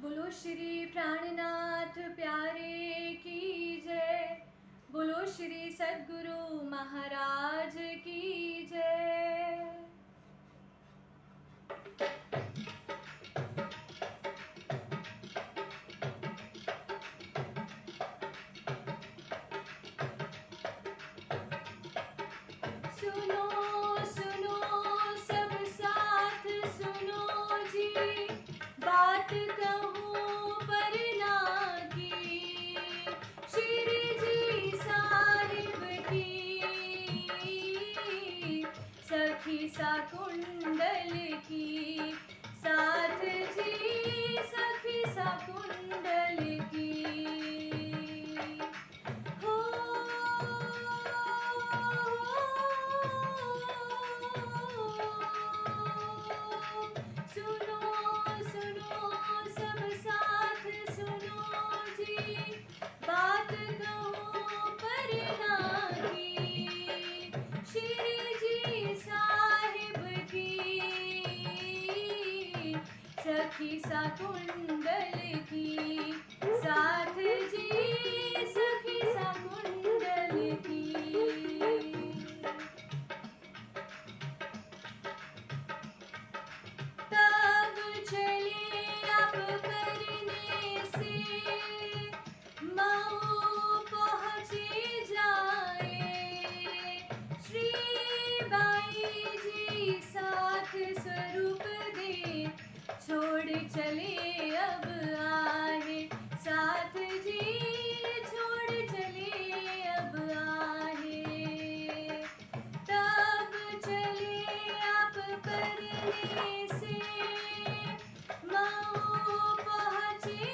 बोलो श्री प्राणनाथ प्यारे की जय। बोलो श्री सद्गुरु महाराज की जय। सुनो सुनो सब साथ सुनो जी, बात कहूँ पर ना की। श्री जी साहिब की सखी सा कुंडल की, साथ जी सखी सा कुंडल की। हो सुनो सुनो सब साथ सुनो जी, बात कहूँ पर ना की। श्री जी साहिब की सखी सा कुंडल की, साथ जी सखी सा कुंडल की। तब चले अब करने से मऊ पहुँचे जाए। श्री बाई जी साथ स्वरूप दे छोड़ चले अब आए। साथ जी छोड़ चले अब आए। तब चले अब करने से मऊ पहुँचे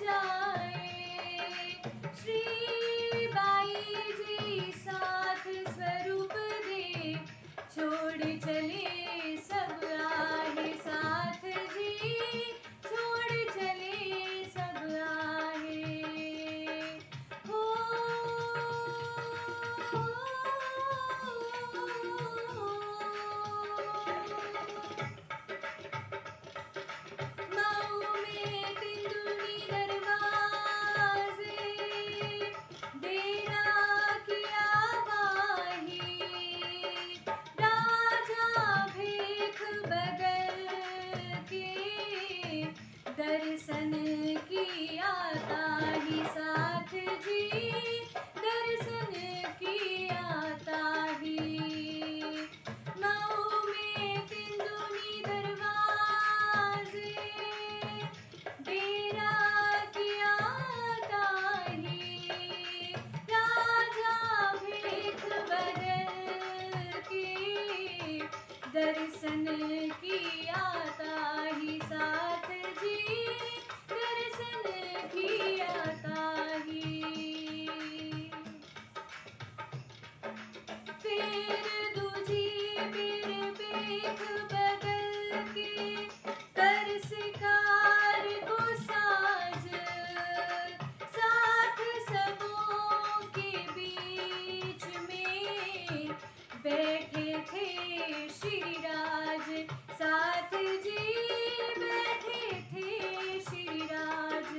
जाए। श्री बाई जी साथ स्वरूप दे छोड़ चले सब आए। साथ जी छोड़ चले सब आए। हो मऊ में तिंदुनी दरवाजे डेरा किया बाही। राजा भेख बदल के दर्शन किया ताही। साथ जी दर्शन किया ताही। मऊ में तिंदुनी दरवाजे डेरा किया ताही। राजा भेख बदल के दर्शन किया ताही। साथ जी दर्शन किया ताही। फिर दूजी बेर भेख बदल के कर शिकार को साज। साथ सबों के बीच में बैठे थे श्रीराज। साथ जी बैठे थे श्रीराज।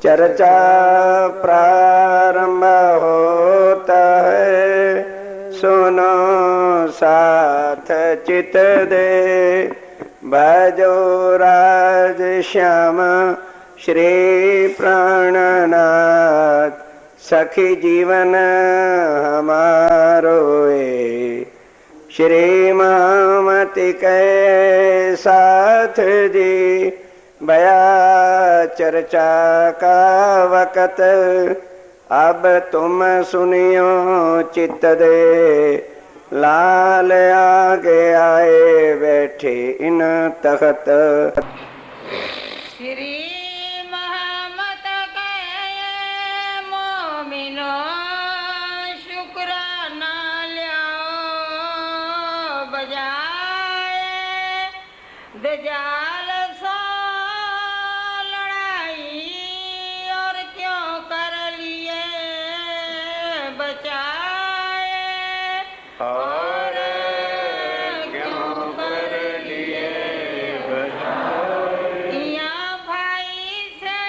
चर्चा प्रारंभ होता है, सुनो साथ चित दे। भजो राज श्याम श्री प्राणनाथ, सखी जीवन हमारो ए। श्री महामति के साथ जी, भया चर्चा का वक़्त, अब तुम सुनियो चित्त दे। लाल आगे आए बैठे इन तख्त। श्री महामत के मोमिनो शुक्राना ल्याओ बजाए। दजाल सो लड़ाई और क्यों कर लिए बचाए। और क्यों कर लिए बचाए। यहाँ भाई से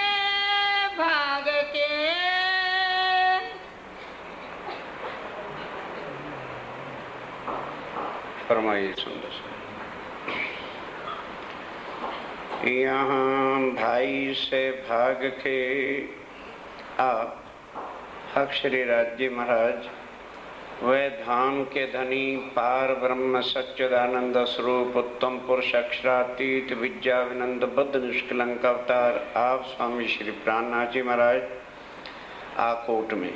भाग के फरमाइए सुंदर। यहाँ भाई से भाग के आप हक श्री राज्य महाराज वह धाम के धनी पार ब्रह्म सच्चिदानंद स्वरूप उत्तम पुरुष अक्षरातीत विद्या विनंद बुद्ध निष्कलंक अवतार आप स्वामी श्री प्राणनाथ जी महाराज आकोट में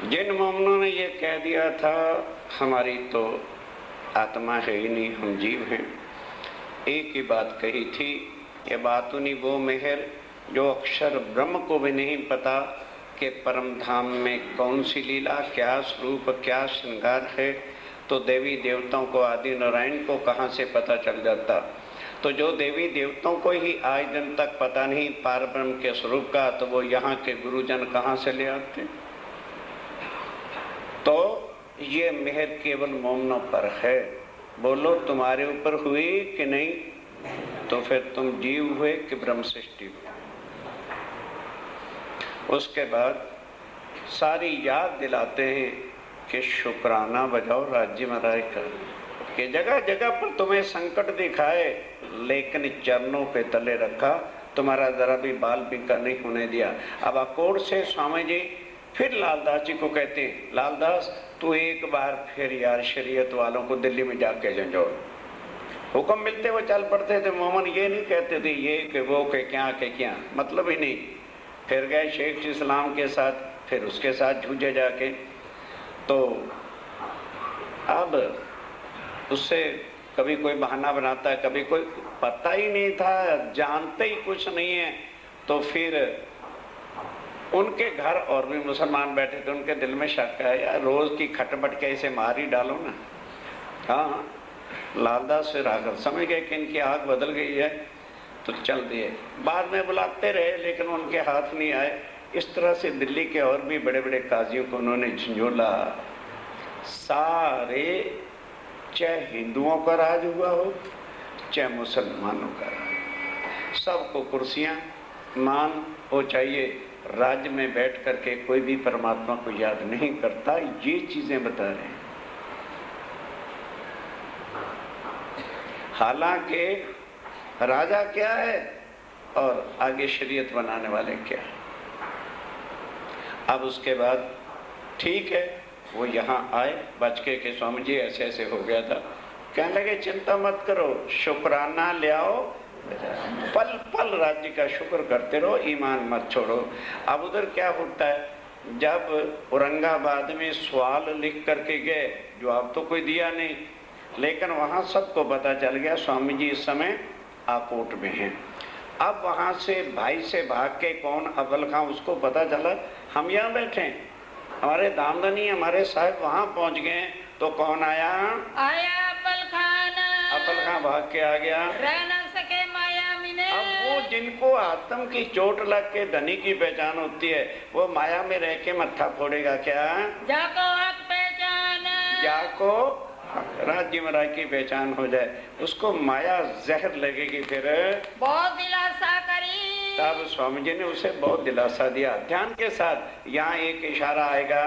जिन मोमनों ने ये कह दिया था हमारी तो आत्मा है ही नहीं, हम जीव हैं, एक ही बात कही थी। ये बात उन्हीं वो मेहर जो अक्षर ब्रह्म को भी नहीं पता कि परम धाम में कौन सी लीला, क्या स्वरूप, क्या श्रृंगार है, तो देवी देवताओं को आदि नारायण को कहाँ से पता चल जाता। तो जो देवी देवताओं को ही आज दिन तक पता नहीं पार ब्रह्म के स्वरूप का, तो वो यहाँ के गुरुजन कहाँ से ले आते। तो ये मेहर केवल मोमनों पर है। बोलो तुम्हारे ऊपर हुई कि नहीं? तो फिर तुम जीव हुए कि ब्रह्म सृष्टि हुई। उसके बाद सारी याद दिलाते हैं कि शुक्राना बजाओ राज्य महाराज का, कि जगह जगह पर तुम्हें संकट दिखाए लेकिन चरणों पे तले रखा, तुम्हारा जरा भी बाल बिका नहीं होने दिया। अब अकोट से स्वामी जी फिर लालदास जी को कहते हैं, लालदास तू एक बार फिर यार शरीयत वालों को दिल्ली में जाके झंझोड़। हुक्म मिलते वो चल पड़ते थे। मोमन ये नहीं कहते थे ये के वो के क्या, मतलब ही नहीं। फिर गए शेख इस्लाम के साथ, फिर उसके साथ जूझे जाके। तो अब उससे कभी कोई बहाना बनाता है, कभी कोई, पता ही नहीं था, जानते ही कुछ नहीं है। तो फिर उनके घर और भी मुसलमान बैठे थे, उनके दिल में शक है यार रोज की खटपट के इसे मार ही डालो ना। हाँ, लालदास फिर आकर समझ गए कि इनकी आग बदल गई है, तो चल दिए। बाद में बुलाते रहे लेकिन उनके हाथ नहीं आए। इस तरह से दिल्ली के और भी बड़े बड़े काजियों को उन्होंने झंझोला। सारे, चाहे हिंदुओं का राज हुआ हो चाहे मुसलमानों का राज, सबको कुर्सियां मान हो चाहिए। राज्य में बैठ करके कोई भी परमात्मा को याद नहीं करता। ये चीजें बता रहे हैं। हालांकि राजा क्या है और आगे शरीयत बनाने वाले क्या है। अब उसके बाद ठीक है, वो यहाँ आए बच के स्वामी जी ऐसे ऐसे हो गया था। कहने लगे चिंता मत करो, शुक्राना ले आओ, पल पल राज्य का शुक्र करते रहो, ईमान मत छोड़ो। अब उधर क्या होता है, जब औरंगाबाद में सवाल लिख करके गए, जवाब तो कोई दिया नहीं, लेकिन वहाँ सबको पता चल गया स्वामी जी इस समय आकोट में हैं। अब वहाँ से भाई से भाग के कौन, अव्वल खां, उसको पता चला हम यहाँ बैठे हैं, हमारे दामदनी हमारे साहब वहाँ पहुँच गए। तो कौन आया? अव्वल खां भाग के आ गया। रह न सके माया में। अब वो जिनको आत्म की चोट लग के धनी की पहचान होती है, वो माया में रह के मत्था फोड़ेगा क्या? जाको हक पहचान, जाको राज्य महाराज की पहचान हो जाए, उसको माया जहर लगेगी। फिर बहुत दिलासा करी तब स्वामी जी ने उसे बहुत दिलासा दिया। ध्यान के साथ यहाँ एक इशारा आएगा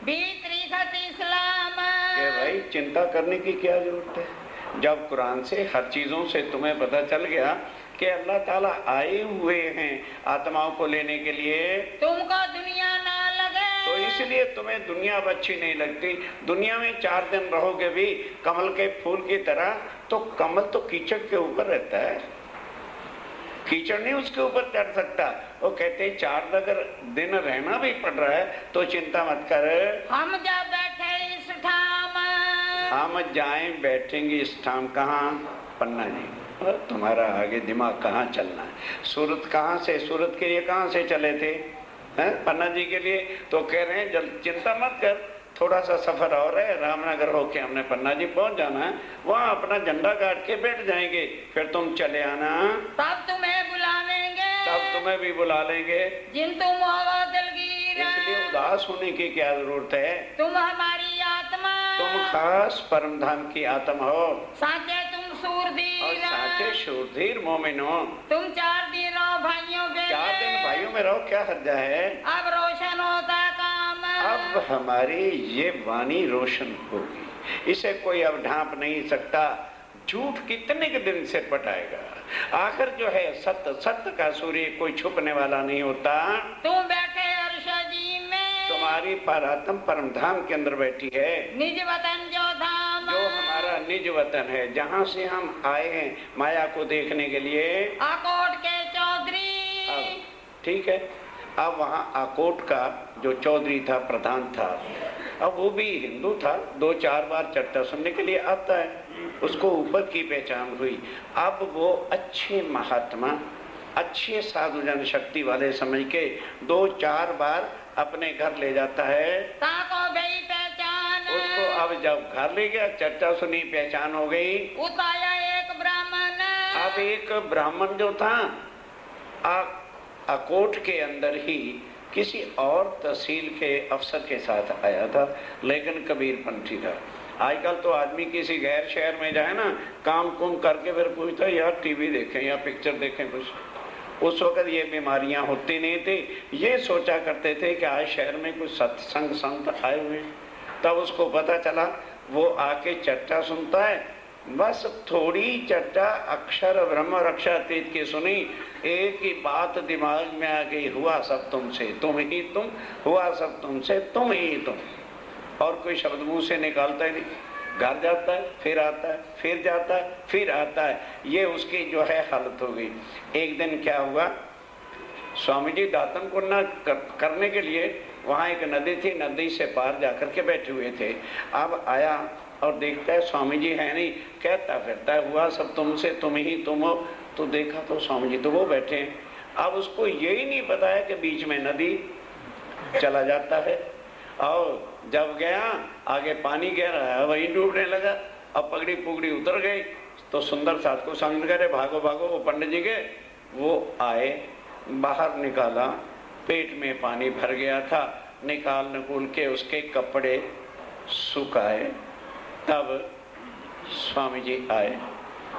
भीतरी खत इस्लाम कि भाई चिंता करने की क्या जरूरत है। जब कुरान से हर चीजों से तुम्हें पता चल गया कि अल्लाह ताला आए हुए हैं आत्माओं को लेने के लिए, तुमको दुनिया ना लगे तो इसलिए तुम्हें दुनिया अब अच्छी नहीं लगती। दुनिया में 4 दिन रहोगे भी कमल के फूल की तरह, तो कमल तो कीचड़ के ऊपर रहता है, कीचड़ नहीं उसके ऊपर चढ़ सकता। वो कहते 4 अगर दिन रहना भी पड़ रहा है तो चिंता मत कर, हम जब बैठे इस ठाम हम जाएं बैठेंगे इस ठाम। कहाँ? पन्ना जी। और तुम्हारा आगे दिमाग कहाँ चलना है? सूरत कहाँ से, सूरत के लिए कहाँ से चले थे? पन्ना जी के लिए। तो कह रहे हैं जल चिंता मत कर, थोड़ा सा सफर और है, रामनगर होके हमने पन्ना जी पहुंच जाना है, वहाँ अपना झंडा गाड़ के बैठ जाएंगे, फिर तुम चले आना, तब तुम्हें बुलावेंगे, तब तुम्हें भी बुला लेंगे। जिन तुम होगा दिलगीर, इसलिए उदास होने की क्या जरूरत है? तुम हमारी आत्मा, तुम खास परम धाम की आत्मा हो, साचे तुम और सूरधीर, साचे शूरधीर मोमिन हो। तुम 4 दिन रहो भाइयों के, 4 दिन भाइयों में रहो, क्या हर्जा है? अब रोशन होता काम, अब हमारी ये वाणी रोशन होगी, इसे कोई अब ढांप नहीं सकता। झूठ कितने के दिन से पटाएगा? आखिर जो है सत्य, सत्य का सूर्य कोई छुपने वाला नहीं होता। तुम बैठे अर्शदी में, तुम्हारी पारात्म परम धाम के अंदर बैठी है, निज वतन जो धाम, जो हमारा निज वतन है, जहाँ से हम आए हैं माया को देखने के लिए। आकोट के चौधरी, अब ठीक है, अब वहाँ आकोट का जो चौधरी था, प्रधान था, अब वो भी हिंदू था, 2-4 बार चर्चा सुनने के लिए आता है, उसको ऊपर की पहचान हुई। अब वो अच्छे महात्मा, अच्छे साधु जन शक्ति वाले समझ के 2-4 बार अपने घर ले जाता है। ताको गई पहचान, उसको अब जब घर ले गया, चर्चा सुनी, पहचान हो गई, उताया एक ब्राह्मण, अब एक ब्राह्मण जो था अकोट के अंदर ही किसी और तहसील के अफसर के साथ आया था, लेकिन कबीरपंथी था। आजकल तो आदमी किसी गैर शहर में जाए ना, काम कुम करके फिर पूछता है यार टीवी देखें या पिक्चर देखें कुछ। उस वक्त ये बीमारियां होती नहीं थी, ये सोचा करते थे कि आज शहर में कुछ सत्संग संत आए हुए हैं। तब उसको पता चला, वो आके चर्चा सुनता है, बस थोड़ी चर्चा अक्षर ब्रह्म रक्षा अतीत की सुनी, एक ही बात दिमाग में आ गई, हुआ सब तुमसे, तुम ही तुम, हुआ सब तुमसे, तुम ही तुम। और कोई शब्द मुंह से निकालता ही नहीं। घर जाता है, फिर आता है, फिर जाता है, फिर आता है, ये उसकी जो है हालत हो गई। एक दिन क्या हुआ, स्वामी जी दातन पुण्य करने के लिए वहाँ एक नदी थी, नदी से पार जाकर के बैठे हुए थे। अब आया और देखता है स्वामी जी है नहीं, कहता फिरता है हुआ सब तुमसे, तुम ही तुम हो। तो देखा तो स्वामी जी तो वो बैठे हैं। अब उसको यही नहीं पता है कि बीच में नदी चला जाता है, और जब गया आगे पानी गहरा है, वही डूबने लगा। अब पगड़ी पुगड़ी उतर गई तो सुंदर साथ को समझ गए, भागो भागो। वो पंडित जी के वो आए, बाहर निकाला, पेट में पानी भर गया था, निकाल नकुल के उसके कपड़े सुखाए। तब स्वामी जी आए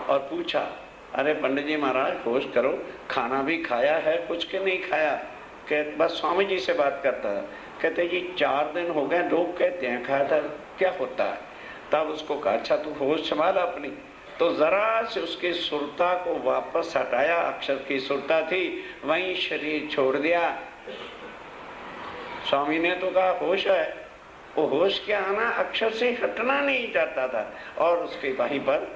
और पूछा, अरे पंडित जी महाराज होश करो, खाना भी खाया है कुछ के नहीं खाया? कह बस स्वामी जी से बात करता था। कहते जी 4 दिन हो गए, लोग कहते हैं खाया था, क्या होता है? तब उसको कहा अच्छा तू होश संभाल अपनी। तो जरा से उसकी सुरता को वापस हटाया, अक्षर की सुरता थी, वहीं शरीर छोड़ दिया। स्वामी ने तो कहा होश है, वो होश के आना अक्षर से हटना नहीं चाहता था, और उसकी वहीं पर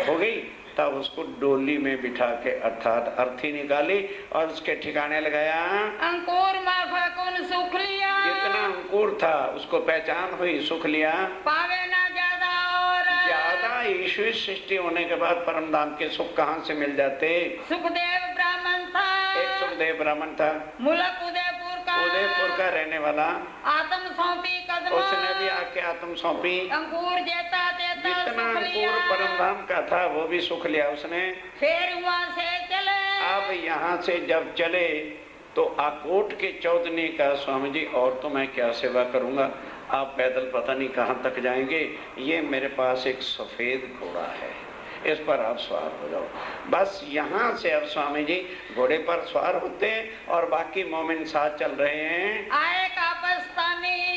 हो गई। तब उसको डोली में बिठा के अर्थात अर्थी निकाली और उसके ठिकाने लगाया। अंकुर माफकुन सुख लिया, जितना अंकुर था उसको पहचान हुई, सुख लिया। पावे ना ज्यादा और ज्यादा ईश्वरी सृष्टि होने के बाद परम धाम के सुख कहाँ से मिल जाते? सुखदेव ब्राह्मण था, एक सुखदेव ब्राह्मण था, मुलक उदयपुर का, उदयपुर का रहने वाला। आत्म सौंपी कदम, उसने भी आके आत्म सौंपी। अंकुर जेता तेता जितना सुख लिया, अंकुर परम धाम का था वो भी सुख लिया उसने। फिर वहाँ से चले। अब यहाँ से जब चले तो आकोट के चौधरी का स्वामी जी और तो मैं क्या सेवा करूँगा, आप पैदल पता नहीं कहाँ तक जाएंगे, ये मेरे पास एक सफ़ेद घोड़ा है, इस पर आप सवार हो जाओ। बस यहाँ से अब स्वामी जी घोड़े पर सवार होते हैं और बाकी मोमिन साथ चल रहे हैं। आए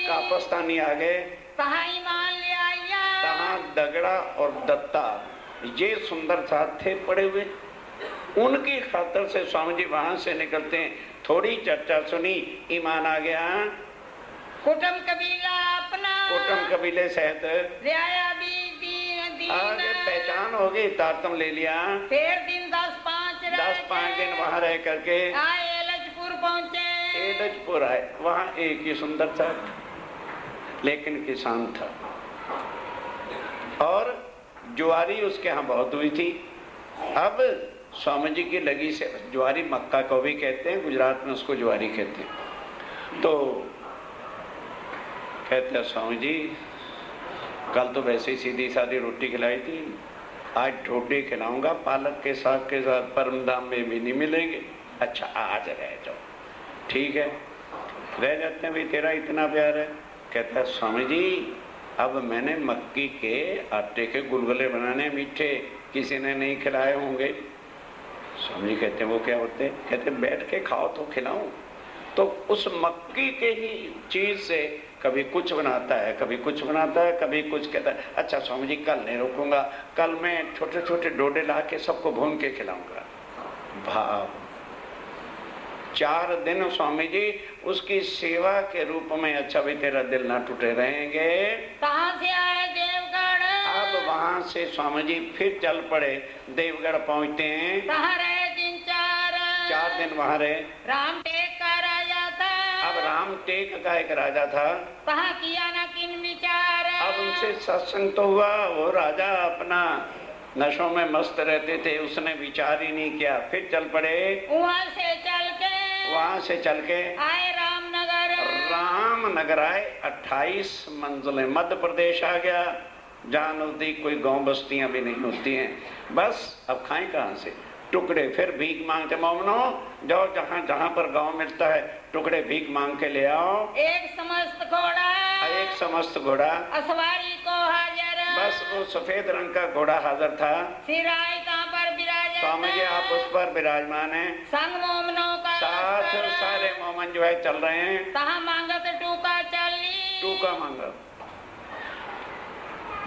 कापस्तानी आ गए, तहाँ ईमान ले आया, तहाँ दगड़ा और दत्ता ये सुंदर साथ थे पड़े हुए। उनकी खातर से स्वामी जी वहां से निकलते हैं। थोड़ी चर्चा सुनी, ईमान आ गया। कुटुम कबीला अपना, कुटुम कबीले सहित रियाया भी दीन आगे पहचान हो गई, तारतम ले लिया। फिर दिन 10-5 दिन वहां रह करके आए एलचपुर पहुंचे। एलचपुर आए, वहां एक ही सुंदर था लेकिन किसान था और जुआरी उसके यहाँ बहुत हुई थी। अब स्वामी जी की लगी से जुआरी, मक्का को भी कहते हैं, गुजरात में उसको जुआरी कहते हैं। तो कहते हैं स्वामी जी कल तो वैसे ही सीधी सादी रोटी खिलाई थी, आज ढोडी खिलाऊंगा पालक के साग के साथ, परम धाम में भी नहीं मिलेंगे। अच्छा आज रह जाओ। ठीक है, रह जाते हैं, भाई तेरा इतना प्यार है। कहता है स्वामी जी अब मैंने मक्की के आटे के गुलगुले बनाने मीठे, किसी ने नहीं खिलाए होंगे। स्वामी जी कहते हैं वो क्या होते हैं? कहते बैठ के खाओ तो खिलाऊं। तो उस मक्की के ही चीज से कभी कुछ बनाता है, कभी कुछ बनाता है, कभी कुछ कहता है। अच्छा स्वामी जी कल नहीं रुकूंगा, कल मैं छोटे छोटे डोडे ला के सबको भून के खिलाऊंगा। भाव 4 दिन स्वामी जी उसकी सेवा के रूप में। अच्छा भी तेरा दिल ना टूटे रहेंगे। कहाँ से आए? देवगढ़। अब वहां से स्वामी जी फिर चल पड़े, देवगढ़ पहुंचते हैं। कहाँ रहे? दिन 4 दिन वहां रहे। राम टेक का राजा था। अब राम टेक का एक राजा था। कहाँ किया ना किन विचार। अब उनसे सत्संग तो हुआ, वो राजा अपना नशों में मस्त रहते थे, उसने विचार ही नहीं किया। फिर चल पड़े, वहाँ से चल के आए रामनगर आए। 28 मंजिलें, मध्य प्रदेश आ गया, जहाँ नजदीक कोई गांव बस्तियां भी नहीं होती हैं। बस अब खाएं कहाँ से? टुकड़े फिर भीख मांगते, मोमनो जाओ जहाँ जहाँ पर गांव मिलता है टुकड़े भीख मांग के ले आओ। एक समस्त घोड़ा असवारी को हाजिर। बस वो सफेद रंग का घोड़ा हाजिर था। सिराय कहाँ पर विराजमान? स्वामी जी आप उस पर विराजमान हैं। संग मोमनों का साथ सारे मोमन जो है चल रहे हैं। कहाँ मांगत टूका चली। टूका मांगा,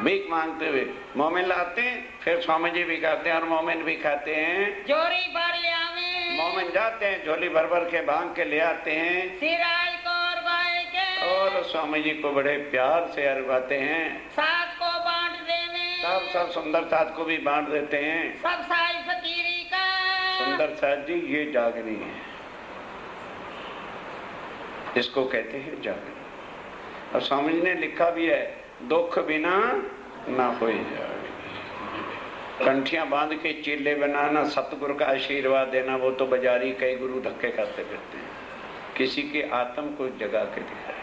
भीख मांगते हुए मोमिन लाते हैं, फिर स्वामी जी भी खाते हैं और मोमिन भी खाते हैं। जोरी भर आवे। मोमिन जाते हैं, झोली भर भर के भांग के ले आते हैं। सिराज को और भाई के और स्वामी जी को बड़े प्यार से अरवाते हैं। साथ को बांट देने। सब सुंदर साथ को भी बांट देते हैं। सब साई फकीरी का। सुंदर साथ जी ये जागनी है, इसको कहते हैं जागनी। और स्वामी जी ने लिखा भी है, दुख बिना ना होए जागनी। कंठियां बांध के चीले बनाना, सतगुरु का आशीर्वाद देना, वो तो बाजारी कई गुरु धक्के खाते फिरते हैं। किसी के आत्म को जगा के दिखाए,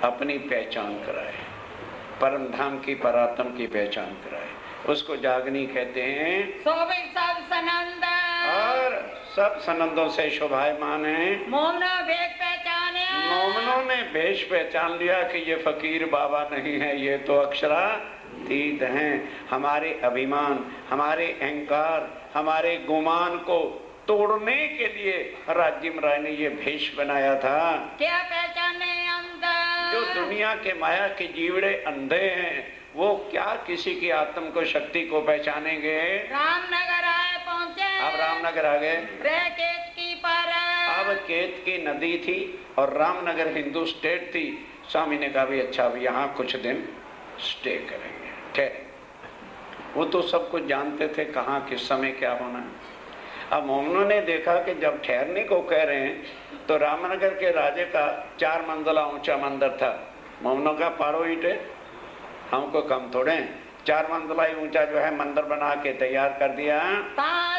अपनी पहचान कराए, परम धाम की परात्म की पहचान कराए, उसको जागनी कहते हैं। सब सनंद और सब सनंदों से शोभायमान है। मोमनो भेष पहचाने। मोमनों ने भेष पहचान लिया कि ये फकीर बाबा नहीं है, ये तो अक्षरातीत हैं। हमारे अभिमान, हमारे अहंकार, हमारे गुमान को तोड़ने के लिए राज्यम राय ने ये भेष बनाया था। क्या पहचाने अंदर? जो दुनिया के माया के जीवड़े अंधे हैं, वो क्या किसी की आत्म को, शक्ति को पहचानेंगे? रामनगर आए पहुंचे। अब रामनगर आ गए। केत की पर अब केत की नदी थी और रामनगर हिंदू स्टेट थी। स्वामी ने कहा भी अच्छा अब यहाँ कुछ दिन स्टे करेंगे, ठहरे। वो तो सब कुछ जानते थे, कहाँ किस समय क्या होना है। अब मोमनों ने देखा कि जब ठहरने को कह रहे हैं तो रामनगर के राजे का 4 मंजिला ऊंचा मंदिर था। मोमनों का पारो ईटे हमको कम थोड़े, 4 मंजिला ऊंचा जो है मंदिर बना के तैयार कर दिया।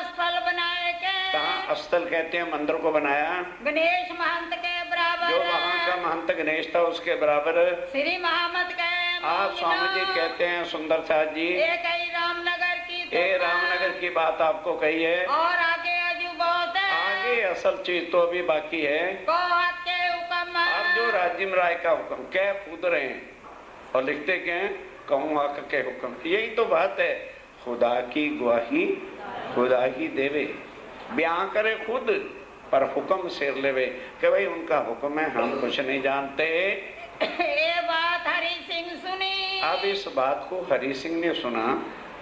स्थल बनाए के, कहाँ स्थल कहते हैं मंदिर को बनाया। गणेश महंत के बराबर, जो वहाँ का महंत गणेश था उसके बराबर श्री महामत के। आप स्वामी जी कहते हैं सुंदर साथ जी, एक रामनगर की ये रामनगर की बात आपको कही है, और आगे अजू बहुत है। आगे असल चीज तो अभी बाकी है। के हुक्म, अब जो राजिम राय का हुक्म, क्या कूद रहे हैं, और लिखते क्या है, कहूँ आका के हुक्म। यही तो बात है, खुदा की गवाही खुदा ही देवे, बयां करे खुद पर हुक्म सिर लेवे कि भाई उनका हुक्म है, हम कुछ नहीं जानते। ये बात हरि सिंह सुनी। अब इस बात को हरि सिंह ने सुना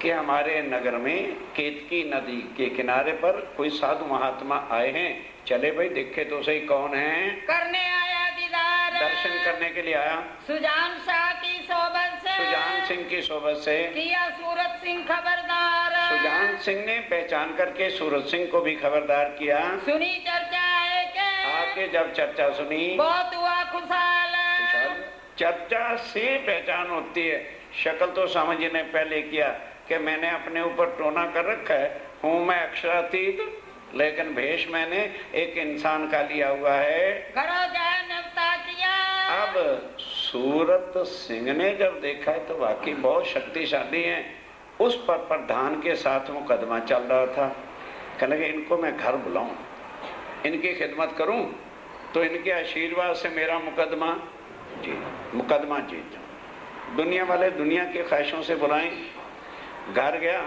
कि हमारे नगर में केतकी नदी के किनारे पर कोई साधु महात्मा आए हैं, चले भाई देखे तो सही कौन है। करने आया दीदार, दर्शन करने के लिए आया। सुजान शाह की सोबत से, सुजान सिंह की सोबत से किया सूरत सिंह खबरदार। सुजान सिंह ने पहचान करके सूरत सिंह को भी खबरदार किया। सुनी चर्चा है के, आके जब चर्चा सुनी, बहुत हुआ खुशहाल। चर्चा से पहचान होती है। शक्ल तो समझ ने पहले किया कि मैंने अपने ऊपर टोना कर रखा है, हूँ मैं अक्षरातीत, लेकिन भेष मैंने एक इंसान का लिया हुआ है। करो जय निपटा किया। अब सूरत सिंह ने जब देखा है तो वाकई बहुत शक्तिशाली है। उस पर प्रधान के साथ मुकदमा चल रहा था। कहने लगे इनको मैं घर बुलाऊं, इनकी खिदमत करूं तो इनके आशीर्वाद से मेरा मुकदमा जीत जाऊं। दुनिया वाले दुनिया की ख्वाहिशों से बुलाएं। घर गया,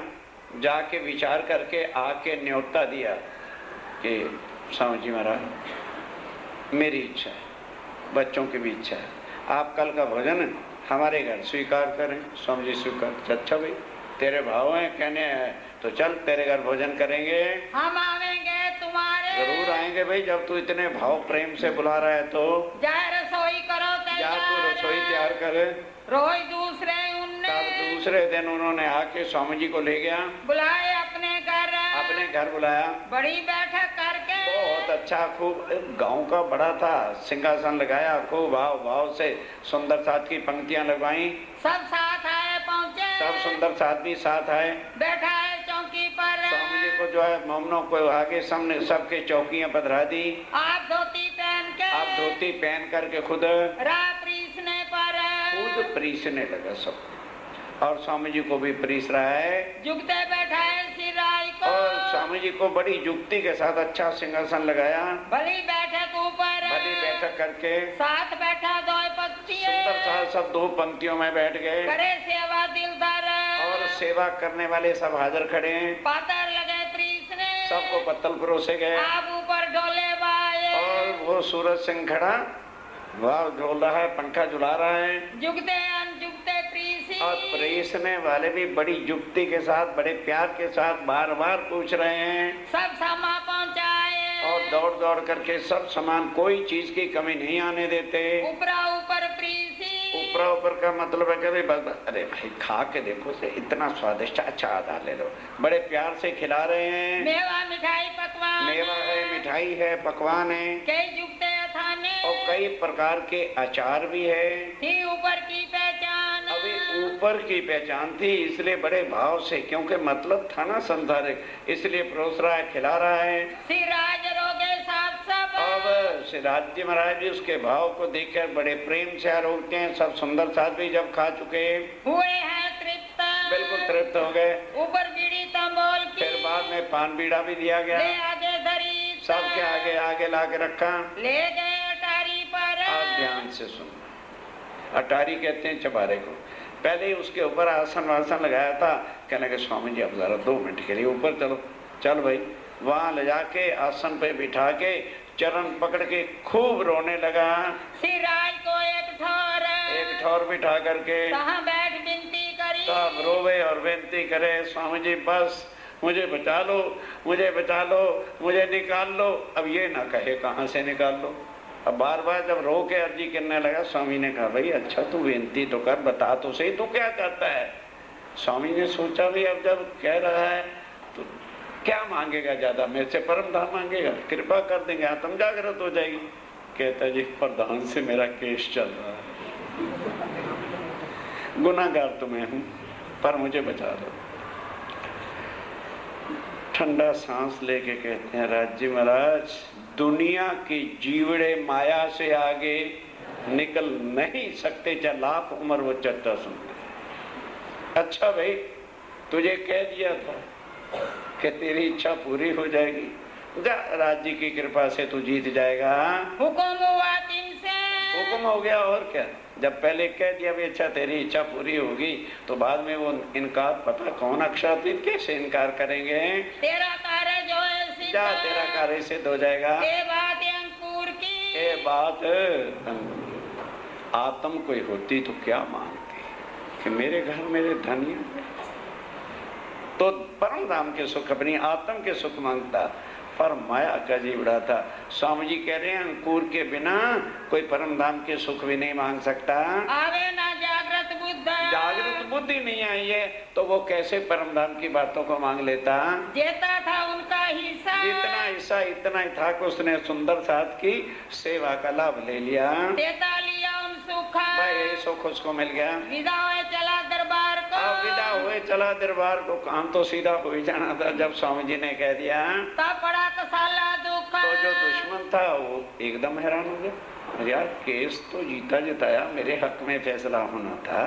जाके विचार करके आके न्योता दिया कि स्वामी जी महाराज मेरी इच्छा है, बच्चों की भी इच्छा है, आप कल का भोजन हमारे घर स्वीकार करें। स्वामी जी स्वीकार। अच्छा भाई तेरे भाव हैं, कहने हैं तो चल तेरे घर भोजन करेंगे। हम आवेंगे तुम्हारे। जरूर आएंगे भाई, जब तू इतने भाव प्रेम से बुला रहा है तो जाए रसोई करो जा तू रसोई तैयार करे। रोज दूसरे उनने, तब दूसरे दिन उन्होंने आके स्वामी जी को ले गया, बुलाए अपने घर बुलाया। बड़ी बैठक करके। बहुत अच्छा, खूब गांव का बड़ा था, सिंहासन लगाया, खूब भाव भाव से सुंदर साथ की पंक्तियां लगवाई। सब साथ आए पहुँचे, सब सुंदर साथ भी साथ आए। बैठा है चौकी पर। स्वामी जी को जो है मोमनों को आगे सामने सबके चौकियां पधरा दी। आप धोती पहन के, आप धोती पहन करके खुद प्रीसने पर खुद प्रीसने लगा सब, और स्वामी जी को भी प्रीस रहा है। जुगते बैठा है सिराय को, और स्वामी जी को बड़ी युक्ति के साथ अच्छा सिंहासन लगाया। भली बैठक ऊपर, भली बैठक करके साथ बैठा दो पत्ती, सुंदर साथ सब दो पंक्तियों में बैठ गए। करे सेवा दिलदार, और सेवा करने वाले सब हाजिर खड़े हैं। पातर लगे प्रीसने, सबको पत्तल परोसे गए। आप ऊपर डोले बाए, और वो सूरज सिंह खड़ा वाह झोल रहा है, पंखा झुला रहा है। जुगते अनजुगते प्रीसी, और प्रेसने वाले भी बड़ी युक्ति के साथ, बड़े प्यार के साथ बार बार पूछ रहे हैं। सब सामान पहुँचाए, और दौड़ दौड़ करके सब सामान, कोई चीज की कमी नहीं आने देते। ऊपरा ऊपर प्रीसी, ऊपरा ऊपर का मतलब है कि भाई अरे भाई खा के देखो से इतना स्वादिष्ट, अच्छा आधा ले लो। बड़े प्यार से खिला रहे हैं। मेवा मिठाई पकवान, मेवा है, मिठाई है, पकवान है, कई जुगते अथाने, और कई प्रकार के अचार भी है। थी ऊपर की पहचान, अभी ऊपर की पहचान थी, इसलिए बड़े भाव से, क्योंकि मतलब था ना संसारिक, इसलिए परोस रहा है, खिला रहा है। सिराज रोगे साथ सब, अब सिराज जी महाराज भी उसके भाव को देखकर बड़े प्रेम से आरोगते हैं। सब सुंदर साथ भी जब खा चुके हुए हैं तृप्त, बिल्कुल तृप्त हो गए। ऊपर बीड़ी तंबोल की, फिर बाद में पान बीड़ा भी दिया गया, ले आगे धरी, सबके आगे आगे ला के रखा। ले गए अटारी पर। आप ध्यान से सुनो, अटारी कहते हैं चबारे को। पहले ही उसके ऊपर आसन वासन लगाया था। कहने लगे स्वामी जी अब जरा 2 मिनट के लिए ऊपर चलो। चल भाई, वहां ले जाके आसन पे बिठा के चरण पकड़ के खूब रोने लगा। सिराज को एक ठौर बिठा करके कहाँ बैठ विनती करी, सब रोवे और बेनती करे, स्वामी जी बस मुझे बचा लो, मुझे बचा लो, मुझे निकाल लो। अब ये ना कहे कहाँ से निकाल लो। अब बार बार जब रो के अर्जी करने लगा, स्वामी ने कहा भाई अच्छा तू बेनती तो कर, बता तो सही तू क्या चाहता है। स्वामी ने सोचा भी अब जब कह रहा है तो क्या मांगेगा, ज्यादा मेरे से परम धाम मांगेगा, कृपा कर देंगे, आत्म जागृत हो जाएगी। कहता जी प्रधान से मेरा केस चल रहा है, गुनाहगार तो मैं हूं, पर मुझे बचा दो। ठंडा सांस लेके कहते हैं राज महाराज दुनिया की जीवड़े माया से आगे निकल नहीं सकते, चाहे लाख उम्र वो चर्चा सुनते। अच्छा भाई तुझे कह दिया था कि तेरी इच्छा पूरी हो जाएगी, जा राज जी की कृपा से तू जीत जाएगा। हुकुम हुआ 3 से, हुक्म हो गया और क्या। जब पहले कह दिया भी अच्छा तेरी इच्छा पूरी होगी, तो बाद में वो इनकार, पता कौन अक्षातीत कैसे इनकार करेंगे। तेरा कार्य जो है सिद्ध, क्या तेरा कार्य सिद्ध हो जाएगा। ये बात अंकुर की, ये बात आत्म कोई होती तो क्या मानती कि मेरे घर मेरे धनिया, तो परम धाम के सुख अपनी आत्म के सुख मांगता, पर माया का जीवड़ा था। स्वामी जी कह रहे हैं अंकुर के बिना कोई परम धाम के सुख भी नहीं मांग सकता। आवे ना जागृत बुद्ध, जागृत बुद्धि नहीं आई है तो वो कैसे परम धाम की बातों को मांग लेता। जेता था उनका हिस्सा, जितना हिस्सा इतना ही था कि उसने सुंदर साथ की सेवा का लाभ ले लिया। देता लिया उन सुखा, भाई यही सुख उसको मिल गया। विदा हुए चला दरबार को, अब विदा हुए चला दरबार को। काम तो सीधा हो ही जाना था जब स्वामी जी ने कह दिया। तब पड़ा कसाला दुख, तो जो दुश्मन था वो एकदम हैरान हो गया, अरे यार केस तो जीता जिताया, मेरे हक में फैसला होना था,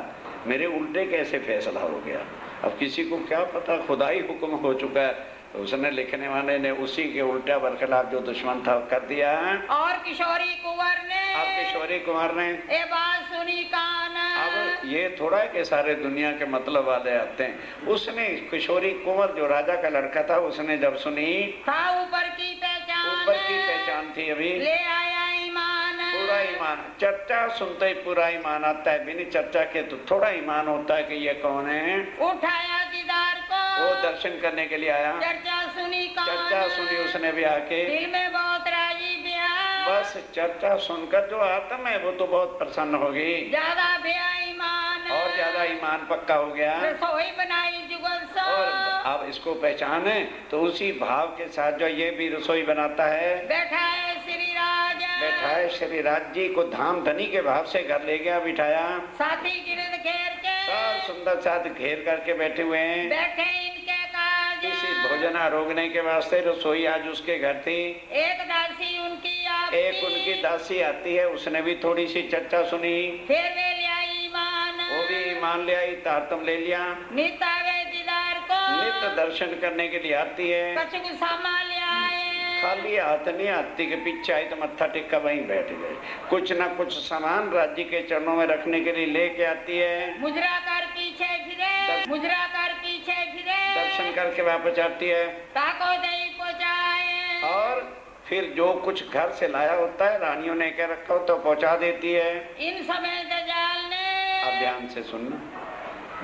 मेरे उल्टे कैसे फैसला हो गया। अब किसी को क्या पता, खुदा ही हुक्म हो चुका है, तो उसने लिखने वाले ने उसी के उल्टा बरखिलाफ जो दुश्मन था कर दिया। और किशोरी कुंवर ने, अब किशोरी कुमार ने ये बात सुनी कान, अब ये थोड़ा है कि सारे दुनिया के मतलब वाले आते हैं। उसने किशोरी कुंवर जो राजा का लड़का था, उसने जब सुनी, था ऊपर की पहचान, ऊपर की पहचान थी, अभी ले आया ईमान, पूरा ईमान। चर्चा सुनते ही पूरा ईमान आता है, बिना चर्चा के तो थोड़ा ईमान होता है कि ये कौन है। उठाया दीदार को, वो दर्शन करने के लिए आया, चर्चा सुनी कान, चर्चा सुनी उसने भी आके, दिल में बहुत राजी ब्याह, बस चर्चा सुनकर जो आत्मा है वो तो बहुत प्रसन्न होगी, ज्यादा ब्याह ईमान, और ज्यादा ईमान पक्का हो गया। रसोई बनाई जुगल सो, और अब इसको पहचाने तो उसी भाव के साथ जो ये भी रसोई बनाता है, बैठा है श्री राज, बैठा है श्री राज जी को धाम धनी के भाव से घर ले गया, बिठाया, साथी गिरद घेर के, सब सुंदर साथ घेर करके बैठे हुए हैं। बैठे इनके काज, किसी भोजन रोकने के वास्ते रसोई आज उसके घर थी। एक दासी उनकी आपकी, एक उनकी दासी आती है, उसने भी थोड़ी सी चर्चा सुनी, फिर वे लिया ईमान, वो भी ईमान ले आई, तारतम ले लिया। नितावे दीदार को, नित्य दर्शन करने के लिए आती है, कछु सामा ले आए, खाली हाथ नहीं आती के पीछे आई तो मत्था टिक्का वहीं बैठ गए। कुछ ना कुछ सामान राज्य के चरणों में रखने के लिए लेके आती है, मुजरा कर पीछे फिरे, मुजरा कर पीछे फिरे, दर्शन करके वापस आती है, ताको दही पहुँचाए, और फिर जो कुछ घर से लाया होता है रानियों ने कह रखा हो तो पहुंचा देती है। इन समय दजाल ने, अब ध्यान से सुनना,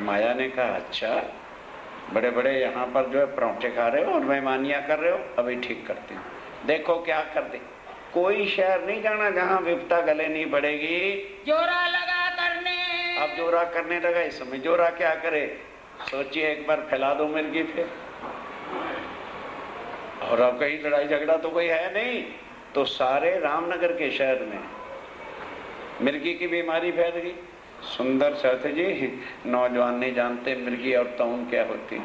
माया ने कहा अच्छा बड़े बड़े यहाँ पर जो है परोठे खा रहे हो और मेहमानियाँ कर रहे हो, अभी ठीक करती हूँ। देखो क्या कर दे, कोई शहर नहीं जाना जहाँ विपता गले नहीं पड़ेगी। जोरा लगा करने, अब जोरा करने लगा, इस समय जोरा क्या करे, सोचिए एक बार फैला दो मिर्गी फिर, और अब कहीं लड़ाई झगड़ा तो कोई है नहीं, तो सारे रामनगर के शहर में मिर्गी की बीमारी फैल गई। सुंदर साथ जी नौजवान नहीं जानते मिर्गी और तौन क्या होती,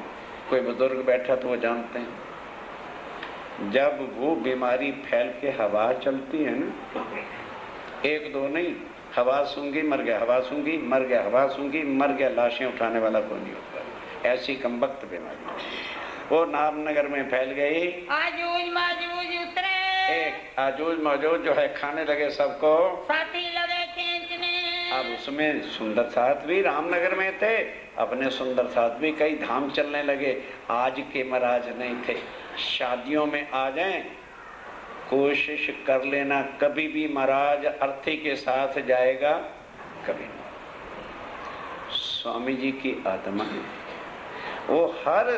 कोई बुजुर्ग बैठा तो वो जानते हैं। जब वो बीमारी फैल के हवा चलती है ना, एक दो नहीं, हवा सूंघी मर गया, हवा सूंघी मर गया, हवा सूंघी मर गया, लाशें उठाने वाला कोई नहीं होता। ऐसी कमबख्त बीमारी वो रामनगर में फैल गई। आजूज माजूज उतरे, एक आजूज मौजूद जो है खाने लगे सबको, साथी लगे खींचने, अब उसमें सुंदर साथ भी रामनगर में थे, अपने सुंदर साथ भी कई धाम चलने लगे। आज के महाराज नहीं थे, शादियों में आ जाएं, कोशिश कर लेना कभी भी महाराज अर्थी के साथ जाएगा कभी नहीं। स्वामी जी की आत्मा वो हर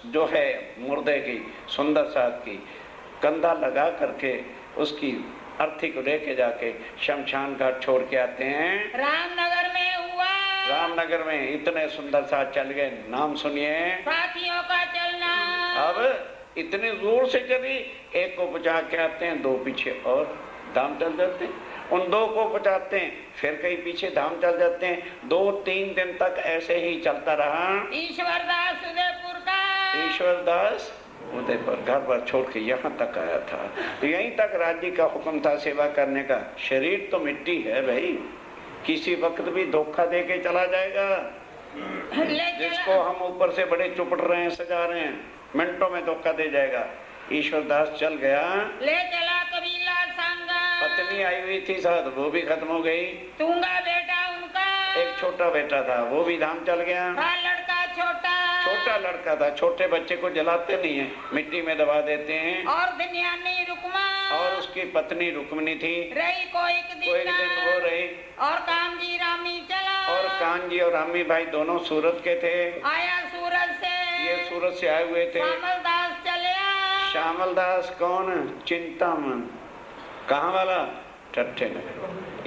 जो है मुर्दे की सुंदर साथ की कंधा लगा करके उसकी अर्थी को लेके जाके शमशान घाट छोड़ के आते हैं। रामनगर में हुआ, रामनगर में इतने सुंदर साथ चल गए, नाम सुनिए। साथियों का चलना, अब इतने जोर से चली, एक को बचा के आते हैं, दो पीछे और धाम चल जाते हैं, उन दो को बचाते हैं, फिर कहीं पीछे धाम चल जाते हैं। 2-3 दिन तक ऐसे ही चलता रहा। ईश्वरदास उदयपुर का, ईश्वरदास उदयपुर घर पर छोड़ के यहाँ तक आया था, तो यहीं तक राज्य का हुक्म था सेवा करने का। शरीर तो मिट्टी है भाई, किसी वक्त भी धोखा दे के चला जाएगा। जिसको हम ऊपर से बड़े चुपड़ रहे हैं, सजा रहे हैं, मिनटों में धोखा दे जाएगा। ईश्वरदास चल गया, ले चला कबीला संगा, पत्नी आई हुई थी साथ, वो भी खत्म हो गई। तुंगा बेटा उनका एक छोटा बेटा था, वो भी धाम चल गया। था लड़का छोटा छोटा लड़का था, छोटे बच्चे को जलाते नहीं है, मिट्टी में दबा देते हैं। और दुनियानी रुकमा और उसकी पत्नी रुक्मिणी थी, रही कोई दिन वो रही। और कामजी रामी चला और कानजी और रामी भाई दोनों सूरत के थे। आया सूरत से ये सूरत से आए हुए थे। श्यामल दास चलिया श्यामल दास कौन? चिंतामन। कहाँ वाला? ठट्ठे में।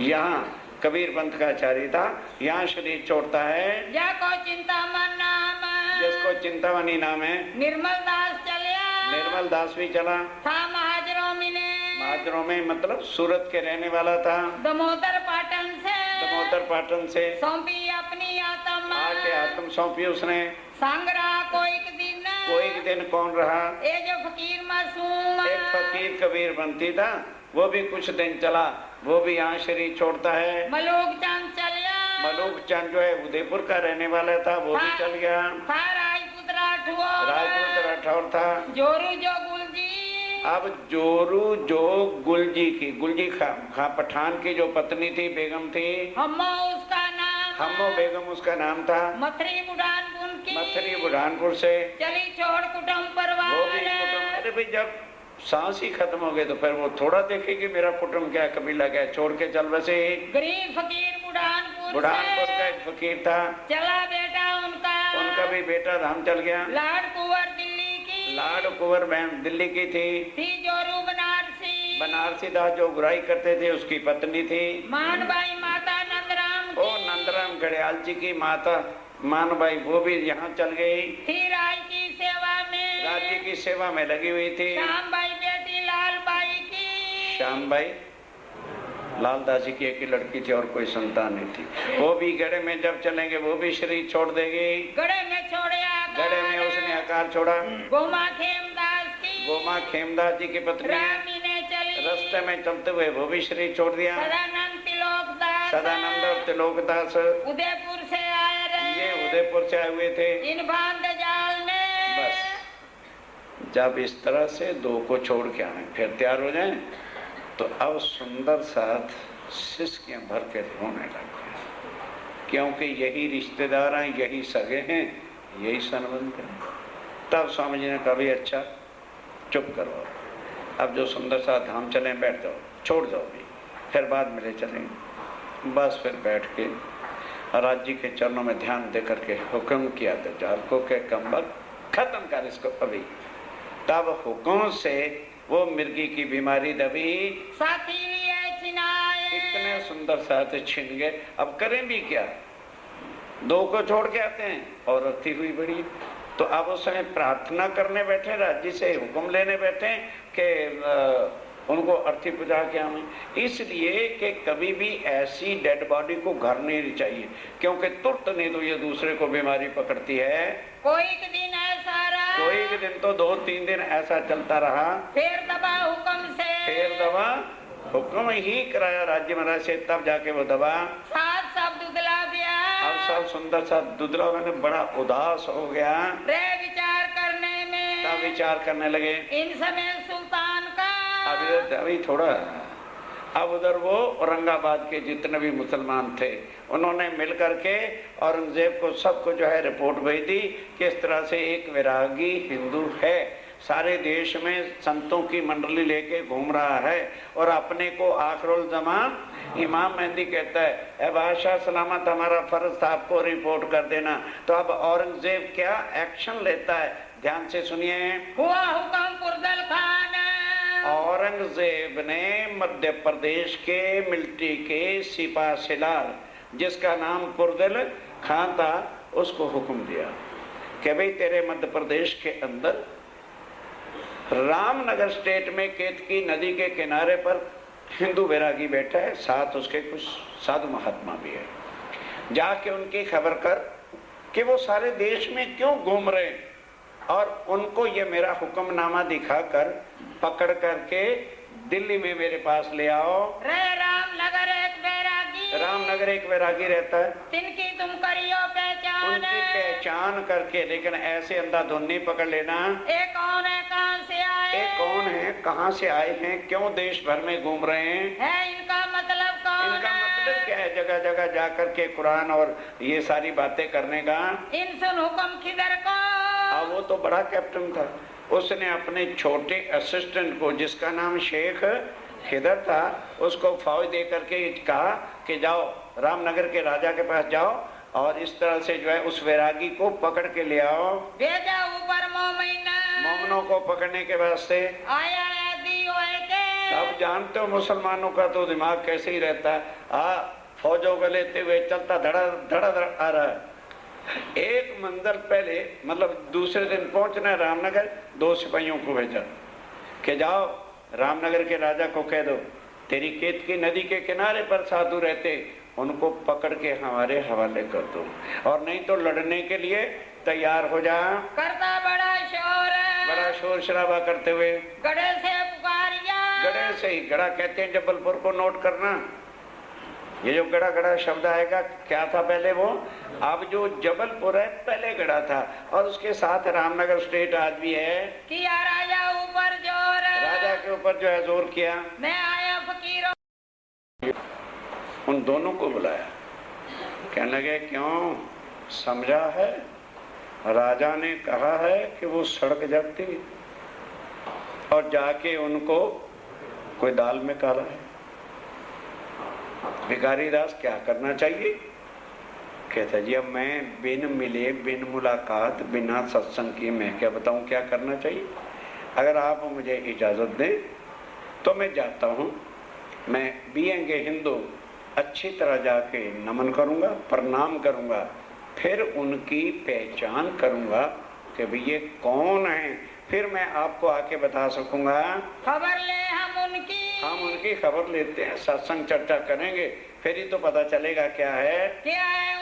यहाँ कबीर पंथ का आचार्य था। यहाँ शरीर छोड़ता है जाको चिंतामन नाम जिसको चिंतामणि नाम है। निर्मल दास चलिया निर्मल दास भी चला। था महाजरों में महाजरों में मतलब सूरत के रहने वाला था। दमोदर पाटन से दमोदर पाटन से सौंपी अपनी आत्मा आके आत्म सौंपी उसने। संग रहा कोई दिन कौन रहा? ए जो फकीर मासूम एक फकीर कबीर पंथी था, वो भी कुछ दिन चला, वो भी यहाँ शरीर छोड़ता है। मलूक चंद चलिया मलूक चंद जो है उदयपुर का रहने वाला था, वो भी चल गया। था राजपूत राठौर था। जोरू जो गुलजी अब जोरू जो गुलजी खां पठान की जो पत्नी थी, बेगम थी। हम्मो उसका नाम हम्मो बेगम उसका नाम था। मथरी बुढ़ानपुर से चली छोड़ कुटुंब परिवार। वो भी कुटुंब। अरे भाई जब सांस ही खत्म हो गए तो फिर वो थोड़ा देखेगी मेरा कुटुंब क्या, कबीला क्या, छोड़ के चल बसे। गरीब फकीर बुढ़ानपुर का एक फकीर था। चला बेटा उनका भी बेटा धाम चल गया। लाड कुंवर दिल्ली की थी जोरू बनारसी दास जो बुराई करते थे, उसकी पत्नी थी। मानबाई माता नंदराम घड़ियाल जी की माता मानबाई, वो भी यहाँ चल गई। थी राज्य की सेवा में लगी हुई थी। श्यामबाई बेटी लालबाई की। श्यामबाई लालदास जी की एक ही लड़की थी और कोई संतान नहीं थी। वो भी गड़े में जब चलेंगे वो भी शरीर छोड़ देगी। गड़े में उसने आकार छोड़ा। गोमा खेमदास जी की पत्नी रास्ते में चलते हुए वो भी शरीर छोड़ दिया। सदानंद और तिलोकदास उदयपुर से आए रहे। ये उदयपुर से आए हुए थे। इन बांध जाल ने बस जब इस तरह से दो को छोड़ के आए फिर तैयार हो जाए तो अब सुंदर साथ सिसकियां भर के रोने लगे, क्योंकि यही रिश्तेदार हैं, यही सगे हैं, यही संबंध है। तब स्वामी जी ने कहा भी अच्छा चुप करो, अब जो सुंदर साथ धाम चले बैठ जाओ, छोड़ जाओ भी, फिर बाद में ले चलेंगे। बस फिर बैठ के राज्य के चरणों में ध्यान दे करके हुक्म किया तो जाल को के कम्बल खत्म कर इसको अभी। तब हुक्म से वो मिर्गी की बीमारी दबी। इतने सुंदर साथ छिन गए। अब करें भी क्या, दो को छोड़ के आते हैं और रखती हुई बड़ी। तो अब उस समय प्रार्थना करने बैठे, राज्य से हुक्म लेने बैठे कि उनको अर्थी पुजा के आवे, इसलिए कि कभी भी ऐसी डेड बॉडी को घर नहीं चाहिए, क्योंकि तुरंत नहीं तो ये दूसरे को बीमारी पकड़ती है। कोई दिन ऐसा रहा, कोई दिन तो 2-3 दिन ऐसा चलता रहा। फिर दबा हुक्म से, फिर दबा हुक्म ही कराया राज्य महाराज से, तब जाके वो दबा। साथ सब दुधला गया। अब सब सुंदर सा दुधला मैंने बड़ा उदास हो गया। विचार करने में, तब विचार करने लगे। इन समय सुल्तान का अभी थोड़ा, अब उधर वो औरंगाबाद के जितने भी मुसलमान थे उन्होंने मिल करके औरंगजेब को सबको जो है रिपोर्ट भेज दी कि इस तरह से एक वैरागी हिंदू है, सारे देश में संतों की मंडली लेके घूम रहा है और अपने को आखिरुल ज़मान इमाम मेहंदी कहता है, ए बादशाह सलामत, हमारा फर्ज था आपको रिपोर्ट कर देना। तो अब औरंगजेब क्या एक्शन लेता है, ध्यान से सुनिए। हुआ हुक्म पुरदल खान। औरंगजेब ने मध्य प्रदेश के मिलिट्री के सिपा सलार जिसका नाम पुरदल खान था, उसको हुक्म दिया कि भाई तेरे मध्य प्रदेश के अंदर रामनगर स्टेट में केतकी नदी के किनारे पर हिंदू वैरागी बैठा है, साथ उसके कुछ साधु महात्मा भी है, जाके उनकी खबर कर कि वो सारे देश में क्यों घूम रहे हैं और उनको ये मेरा हुक्मनामा दिखाकर पकड़ करके दिल्ली में मेरे पास ले आओ। रे रामनगर एक वैरागी रामनगर एक वैरागी रहता है, तिनकी तुम करियो पहचान। उनकी पहचान करके, लेकिन ऐसे अंधाधुन नहीं पकड़ लेना। ये कौन है, कहाँ से आए? ये कौन है, कहाँ से आए हैं, क्यों देश भर में घूम रहे हैं, है इनका मतलब कौन इनका है? मतलब क्या है, जगह जगह जा करके कुरान और ये सारी बातें करने का। इन सुन हुक्म खिदर को। वो तो बड़ा कैप्टन था, उसने अपने छोटे असिस्टेंट को, जिसका नाम शेख खिदर था, उसको फौज दे करके कहा कि जाओ रामनगर के राजा के पास जाओ और इस तरह से जो है उस वैरागी को पकड़ के ले आओ। भेजा ऊपर मोमिना। मोमनों को पकड़ने के वास्ते आया है दी होए के। अब जानते हो मुसलमानों का तो दिमाग कैसे ही रहता है। फौजों को लेते हुए चलता धड़ा धड़ा धड़ा आ रहा है। एक मंजिल पहले, मतलब दूसरे दिन पहुंचना है रामनगर, 2 सिपाहियों को भेजा कि जाओ रामनगर के राजा को कह दो तेरी केत की नदी के किनारे पर साधु रहते, उनको पकड़ के हमारे हवाले कर दो, और नहीं तो लड़ने के लिए तैयार हो जा। करता बड़ा शोर, बड़ा शोर शराबा करते हुए गड़े से पुकारिया। गढ़े से ही, गढ़ा कहते हैं जबलपुर को, नोट करना। ये जो गढ़ा गढ़ा शब्द आएगा, क्या था पहले वो, अब जो जबलपुर है पहले गढ़ा था, और उसके साथ रामनगर स्टेट आज भी है। किया राजा ऊपर जोर, राजा के ऊपर जो है जोर किया। मैं आया फकीरों। उन दोनों को बुलाया, कहने लगे क्यों, समझा है राजा ने कहा है कि वो सड़क जाती, और जाके उनको कोई दाल में काला है। भिखारी दास क्या करना चाहिए? कहता जी अब मैं बिन मिले, बिन मुलाकात, बिना सत्संग किए मैं क्या बताऊं क्या करना चाहिए। अगर आप मुझे इजाजत दें तो मैं जाता हूं, मैं बीएंगे हिंदू अच्छी तरह जाके नमन करूंगा, प्रणाम करूंगा, फिर उनकी पहचान करूंगा कि भाई ये कौन है, फिर मैं आपको आके बता सकूंगा। खबर ले हम उनकी खबर लेते हैं, सत्संग चर्चा करेंगे, फिर ही तो पता चलेगा क्या है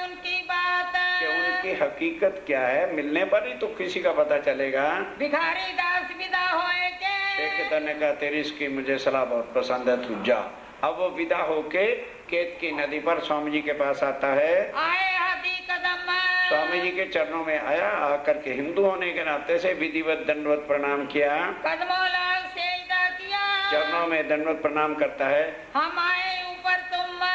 उनकी बात, कि उनकी हकीकत क्या है। मिलने पर ही तो किसी का पता चलेगा। भिखारी दास विदा होए के। शेख ने कहा तेरी इसकी मुझे सलाह बहुत पसंद है, तू जा। अब वो विदा होके केत की नदी पर स्वामी जी के पास आता है। आए हाथी कदम, स्वामी जी के चरणों में आया, आकर के हिंदू होने के नाते से विधिवत दंडवत प्रणाम किया, कदमों लाल सेजदा किया, चरणों में दंडवत प्रणाम करता है। हम आए ऊपर तुम।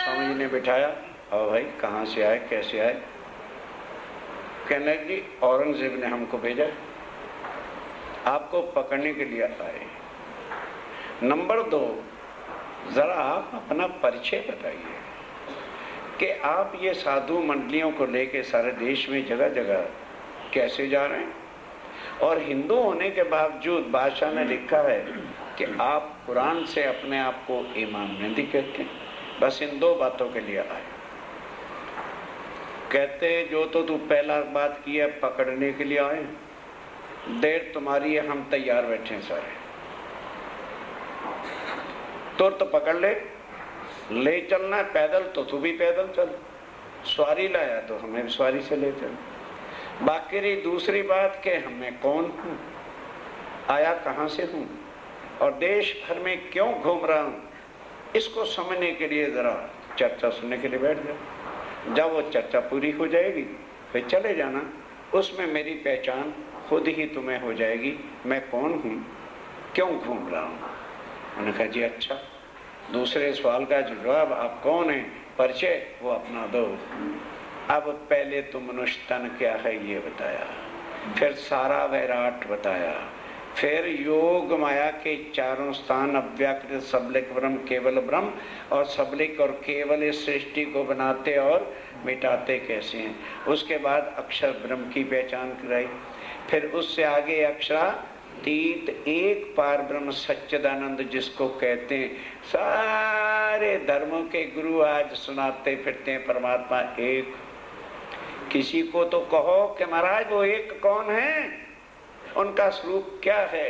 स्वामी जी ने बिठाया, और भाई कहाँ से आए, कैसे आए? कहने जी औरंगजेब ने हमको भेजा, आपको पकड़ने के लिए आए। नंबर 2, जरा आप अपना परिचय बताइए कि आप ये साधु मंडलियों को लेके सारे देश में जगह जगह कैसे जा रहे हैं, और हिंदू होने के बावजूद बादशाह ने लिखा है कि आप कुरान से अपने आप को इमाम मेहदी कहते हैं। बस इन 2 बातों के लिए आए। कहते जो तो तू पहला बात की है, पकड़ने के लिए आए, देर तुम्हारी है, हम तैयार बैठे हैं सारे, तो पकड़ ले चलना है, पैदल तो तू भी पैदल चल, सवारी लाया तो हमें सवारी से ले चल। बाकी रही दूसरी बात कि मैं कौन हूँ, आया कहाँ से हूँ, और देश भर में क्यों घूम रहा हूँ, इसको समझने के लिए जरा चर्चा सुनने के लिए बैठ जाओ। जब वो चर्चा पूरी हो जाएगी फिर चले जाना, उसमें मेरी पहचान खुद ही तुम्हें हो जाएगी, मैं कौन हूँ, क्यों घूम रहा हूँ। उन्होंने कहा जी अच्छा, दूसरे सवाल का जवाब आप कौन है, परिचय वो अपना दो। अब पहले तो मनुष्य तन क्या है ये बताया, फिर सारा वैराट बताया, फिर योग माया के चारों स्थान, अव्याकृत सबलिक ब्रह्म केवल ब्रह्म, और सबलिक और केवल इस सृष्टि को बनाते और मिटाते कैसे हैं। उसके बाद अक्षर ब्रह्म की पहचान कराई, फिर उससे आगे अक्षरातीत एक पार ब्रह्म सच्चिदानंद जिसको कहते हैं। सारे धर्मों के गुरु आज सुनाते फिरते हैं परमात्मा एक। किसी को तो कहो कि महाराज वो एक कौन है, उनका स्वरूप क्या है,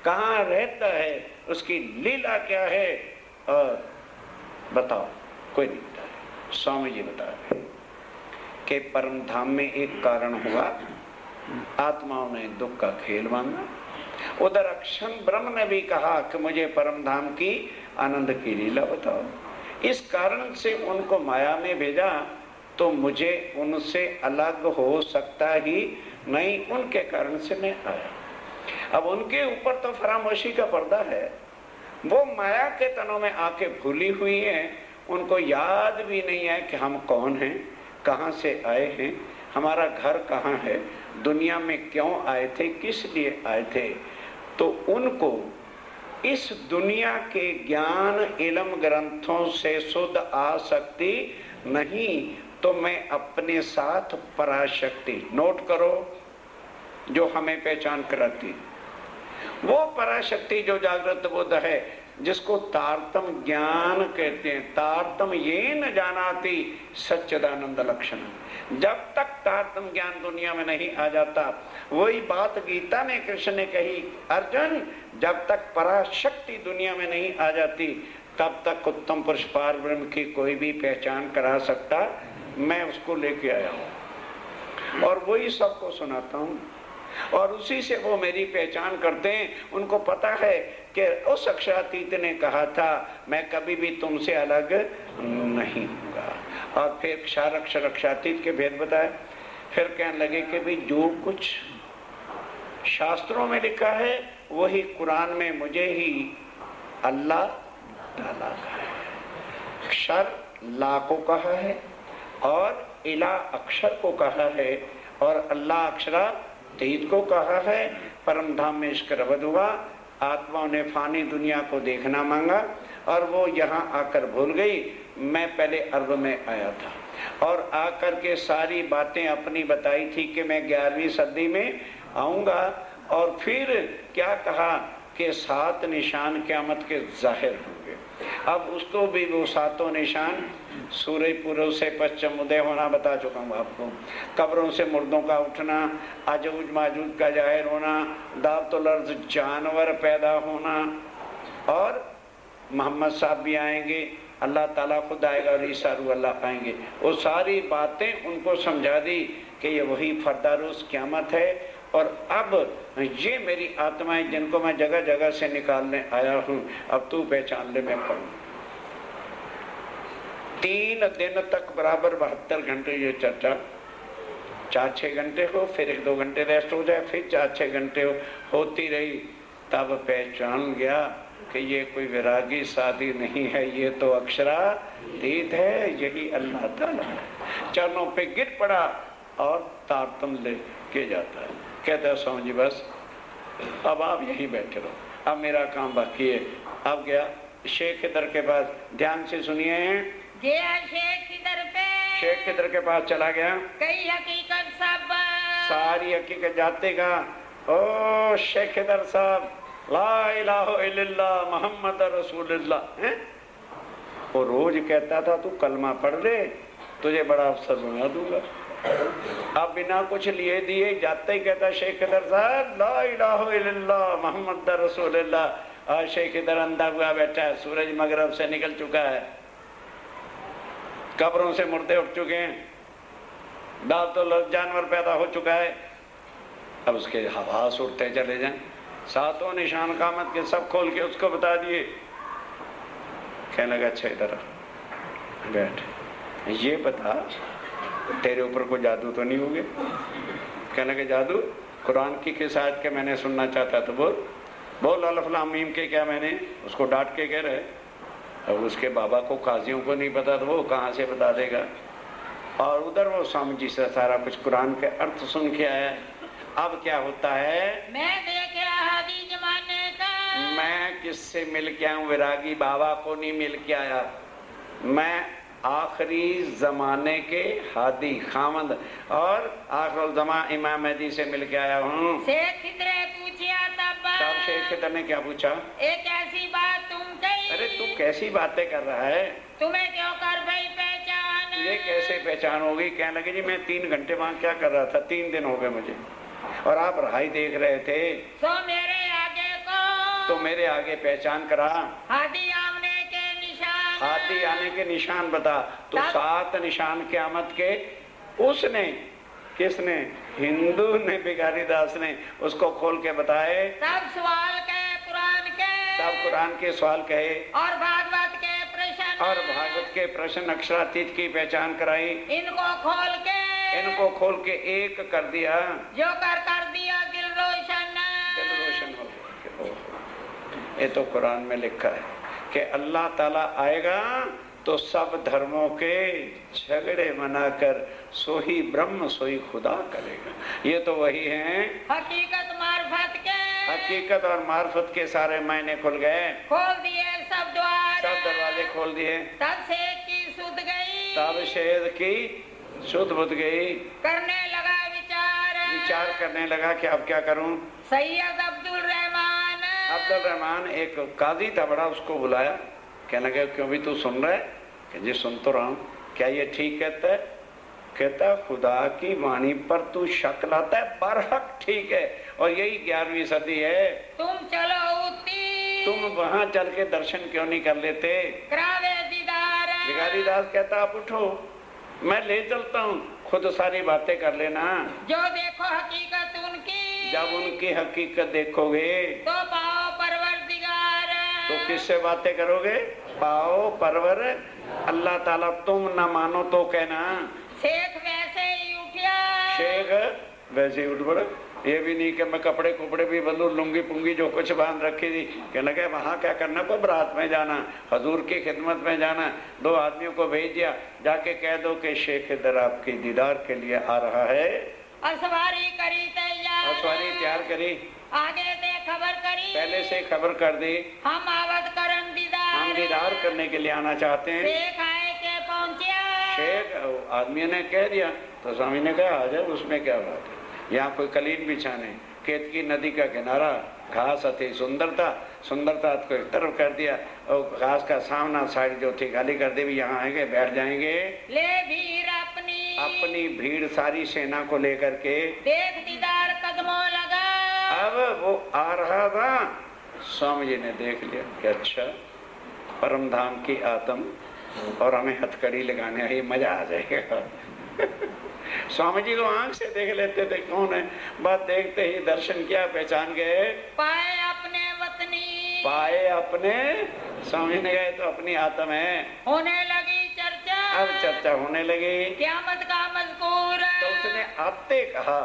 कहाँ रहता है, उसकी लीला क्या है, और बताओ, कोई नहीं बता रहे। स्वामी जी बता रहे कि परम धाम में एक कारण हुआ, आत्माओं ने दुख का खेल मांगा। उधर अक्षर ब्रह्म ने भी कहा कि मुझे परम धाम की आनंद की लीला बताओ। इस कारण से उनको माया में भेजा, तो मुझे उनसे अलग हो सकता ही नहीं, उनके कारण से मैं आया। अब उनके ऊपर तो फरामोशी का पर्दा है, वो माया के तनों में आके भूली हुई हैं, उनको याद भी नहीं है कि हम कौन हैं, कहाँ से आए हैं, हमारा घर कहाँ है, दुनिया में क्यों आए थे, किस लिए आए थे। तो उनको इस दुनिया के ज्ञान इल्म ग्रंथों से शुद्ध आसक्ति नहीं, तो मैं अपने साथ पराशक्ति, नोट करो, जो हमें पहचान कराती, वो पराशक्ति जो जागृत बुद्ध है, जिसको तारतम ज्ञान कहते हैं। तारतम ये न जानाती सच्चिदानंद लक्षण। जब तक तारतम ज्ञान दुनिया में नहीं आ जाता, वही बात गीता में कृष्ण ने कही, अर्जुन जब तक पराशक्ति दुनिया में नहीं आ जाती, तब तक उत्तम पुरुष पार ब्रह्म की कोई भी पहचान करा सकता, मैं उसको लेके आया हूँ और वही सबको सुनाता हूँ, और उसी से वो मेरी पहचान करते हैं। उनको पता है कि उस अक्षरातीत ने कहा था मैं कभी भी तुमसे अलग नहीं हूँगा। और फिर क्षार अक्षर अक्षरातीत के भेद बताए। फिर कहने लगे कि भाई जो कुछ शास्त्रों में लिखा है वही कुरान में मुझे ही अल्लाह ताला का है। अक्षर ला को कहा है और इला अक्षर को कहा है और अल्लाह अक्षरा तीत को कहा है। परम धाम में इसका रबद हुआ, आत्माओं ने फानी दुनिया को देखना मांगा और वो यहाँ आकर भूल गई। मैं पहले अर्ब में आया था और आकर के सारी बातें अपनी बताई थी कि मैं 11वीं सदी में आऊँगा। और फिर क्या कहा कि 7 निशान क़यामत के जाहिर होंगे। अब उसको भी वो 7 निशान सूर्य पूर्व से पश्चिम उदय होना बता चुका हूँ आपको, कब्रों से मुर्दों का उठना, अजूज माजूज का जाहिर होना, दावतुल अर्ज़ जानवर पैदा होना, और मोहम्मद साहब भी आएंगे, अल्लाह ताला खुद आएगा और ईसा रूह अल्लाह आएंगे। वो सारी बातें उनको समझा दी कि ये वही फरदारोज क़यामत है। और अब ये मेरी आत्माएं जिनको मैं जगह जगह से निकालने आया हूँ, अब तू पहचान ले मैं कौन। 3 दिन तक बराबर 72 घंटे ये चर्चा, 4-6 घंटे हो, फिर 1-2 घंटे रेस्ट हो जाए, फिर 4-6 घंटे होती रही। तब पहचान गया कि ये कोई विरागी शादी नहीं है, ये तो अक्षरातीत है, यही अल्लाह ताला है। चरणों पे गिर पड़ा और तारतम ले के जाता है, कहता है स्वामी जी बस अब आप यहीं बैठे रहो, अब मेरा काम बाकी है। अब गया शेख के दर के पास, ध्यान से सुनिए, गया शेख की दर पे, शेख के दर के पास चला गया, कई हकीकत सब, सारी हकीकत जाते का, ओ शेख के दर साहब, ला इलाहा इल्लल्लाह मोहम्मद रसूलुल्लाह हैं। वो रोज कहता था तू कलमा पढ़ ले, तुझे बड़ा अफसर बना दूंगा। अब बिना कुछ लिए दिए जाते ही कहता शेख दर साहब ला इलाहा इल्लल्लाह मोहम्मद रसूलुल्लाह। और शेख दर अंधा हुआ बैठा है, सूरज मगरब से निकल चुका है, कब्रों से मुर्दे उठ चुके हैं, दावतुल जानवर पैदा हो चुका है। अब उसके हवास उठते चले जाएं, 7 निशान क़यामत के सब खोल के उसको बता दिए। कहने लगा अच्छा इधर बैठ, ये बता तेरे ऊपर कोई जादू तो नहीं हो गया। कहने लगे जादू कुरान की किस आयत के मैंने सुनना चाहता तो बोल बोल अलिफ लाम मीम के क्या, मैंने उसको डांट के कह रहे। अब उसके बाबा को काजियों को नहीं पता तो वो कहाँ से बता देगा। और उधर वो स्वामी जी से सारा कुछ कुरान के अर्थ सुन के आया। अब क्या होता है, मैं देख रहा हादी जमाने का, मैं किससे मिल के आया हूँ, विरागी बाबा को नहीं मिल के आया, मैं आखिरी जमाने के हादी खामद और आखिर जमा इमाम महदी से मिल के आया हूँ। शेख खिदरे पूछिया तब शेख खिदर ने क्या पूछा, एक ऐसी बात तुम कही, अरे तू कैसी बातें कर रहा है, तुम्हें क्यों कर भाई पहचान, ये कैसे पहचान होगी। कहने लगे जी मैं 3 घंटे वहाँ क्या कर रहा था, 3 दिन हो गए मुझे, और आप रहाई देख रहे थे तो मेरे आगे को, तो मेरे आगे पहचान करा, हादी आमने के निशान, हाथी आने के निशान बता। तो 7 निशान क़यामत के उसने, किसने, हिंदू ने, भिखारी दास ने उसको खोल के बताए। तब सवाल के कुरान के, तब कुरान के सवाल कहे और भागवत के प्रश्न और भागवत के प्रश्न अक्षरातीत की पहचान कराई। इनको खोल के एक कर दिया, जो कर दिया दिल रोशन हो गया। ये तो कुरान में लिखा है कि अल्लाह ताला आएगा तो सब धर्मों के झगड़े मनाकर सोही ब्रह्म सोही खुदा करेगा। ये तो वही है, हकीकत और मार्फत के सारे मायने खुल गए, खोल दिए सब दरवाजे खोल दिए। तब शेख की सुध गई, तब शेर की सुध बुध गई, करने लगा विचार करने लगा कि अब क्या करूं। सैयद अब्दुल रहमान एक काजी था बड़ा, उसको बुलाया, कहने लगा क्यों भी तू सुन रहा है? कि जी सुन तो रहा हूं। क्या ये ठीक कहता है? कहता खुदा की वाणी पर तू शक लाता है, बरहक ठीक है, और यही 11वीं सदी है। तुम चलो उती, तुम वहां चल के दर्शन क्यों नहीं कर लेते? करावे दीदार। भिखारी दास कहता आप उठो, मैं ले चलता हूँ, खुद सारी बातें कर लेना। जो देखो हकीकत उनकी, जब उनकी हकीकत देखोगे तो पाओ परवरदिगार। तो किससे बातें करोगे? पाओ परवर अल्लाह ताला। तुम न मानो तो कहना शेख वैसे ही उठिया, शेख वैसे ही उठ पड़ा। ये भी नहीं कि मैं कपड़े कुपड़े भी बदलू, लुंगी पुंगी जो कुछ बांध रखी थी। कहने लगे वहां क्या करना, कोई बारात में जाना, हजूर की खिदमत में जाना। 2 आदमियों को भेज दिया, जाके कह दो कि शेख इधर आपकी दीदार के लिए आ रहा है। और सवारी करी तैयार, सवारी तैयार करी, आगे से खबर करी, पहले से खबर कर दी, हम आवत करन दीदार, हम दीदार करने के लिए आना चाहते हैं। शेख आए के पहुंचिया, शेख आदमी ने कह दिया तो स्वामी ने कहा आ जाए, उसमें क्या बात है। यहाँ कोई कलीन बिछाने, केतकी नदी का किनारा, घास थी, सुंदरता को एक तरफ कर दिया, और घास का सामना साइड जो थी खाली कर दी। यहाँ आएंगे, बैठ जाएंगे। ले भीड़ अपनी भीड़ सारी सेना को लेकर के, देख दीदार कदमों लगा। अब वो आ रहा था, स्वामी जी ने देख लिया कि अच्छा परम धाम की आत्म और हमें हथकड़ी लगाने आई, मजा आ जाएगा। स्वामी जी तो आंख से देख लेते थे कौन है, बात देखते ही दर्शन किया, पहचान गए। पाए अपने स्वामी ने गए तो अपनी आत्म है। होने लगी चर्चा, अब चर्चा होने लगी, क़यामत का मज़कूर। तो उसने आते कहा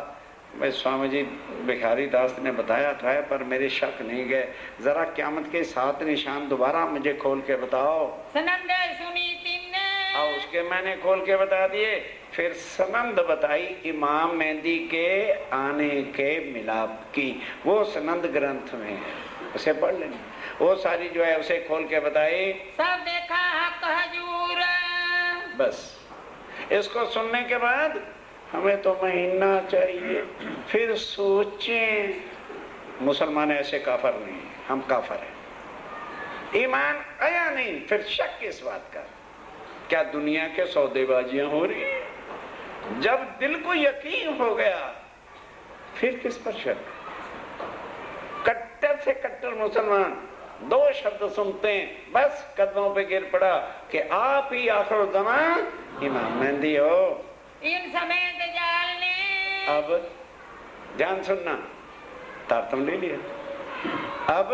भाई स्वामी जी भिखारी दास ने बताया था पर मेरे शक नहीं गए, जरा क़यामत के 7 निशान दोबारा मुझे खोल के बताओ। सनंदे सुनी तिन्ने, और उसके मैंने खोल के बता दिए। फिर सनंद बताई इमाम मेहंदी के आने के मिलाप की, वो सनंद ग्रंथ में है, उसे पढ़ लेना। वो सारी जो है उसे खोल के बताई। सब देखा हक हजूर। बस इसको सुनने के बाद हमें तो महीना चाहिए, फिर सोचें। मुसलमान ऐसे काफर नहीं, हम काफर हैं। ईमान आया नहीं, फिर शक किस बात का? क्या दुनिया के सौदेबाजियां हो रही है? जब दिल को यकीन हो गया फिर किस पर शक? कट्टर से कट्टर मुसलमान 2 शब्द सुनते हैं बस कदमों पे गिर पड़ा कि आप ही आखिर ज़मान इमाम मेहंदी हो। इन समय दजाल ने, अब ध्यान सुनना, तारतम ले लिया। अब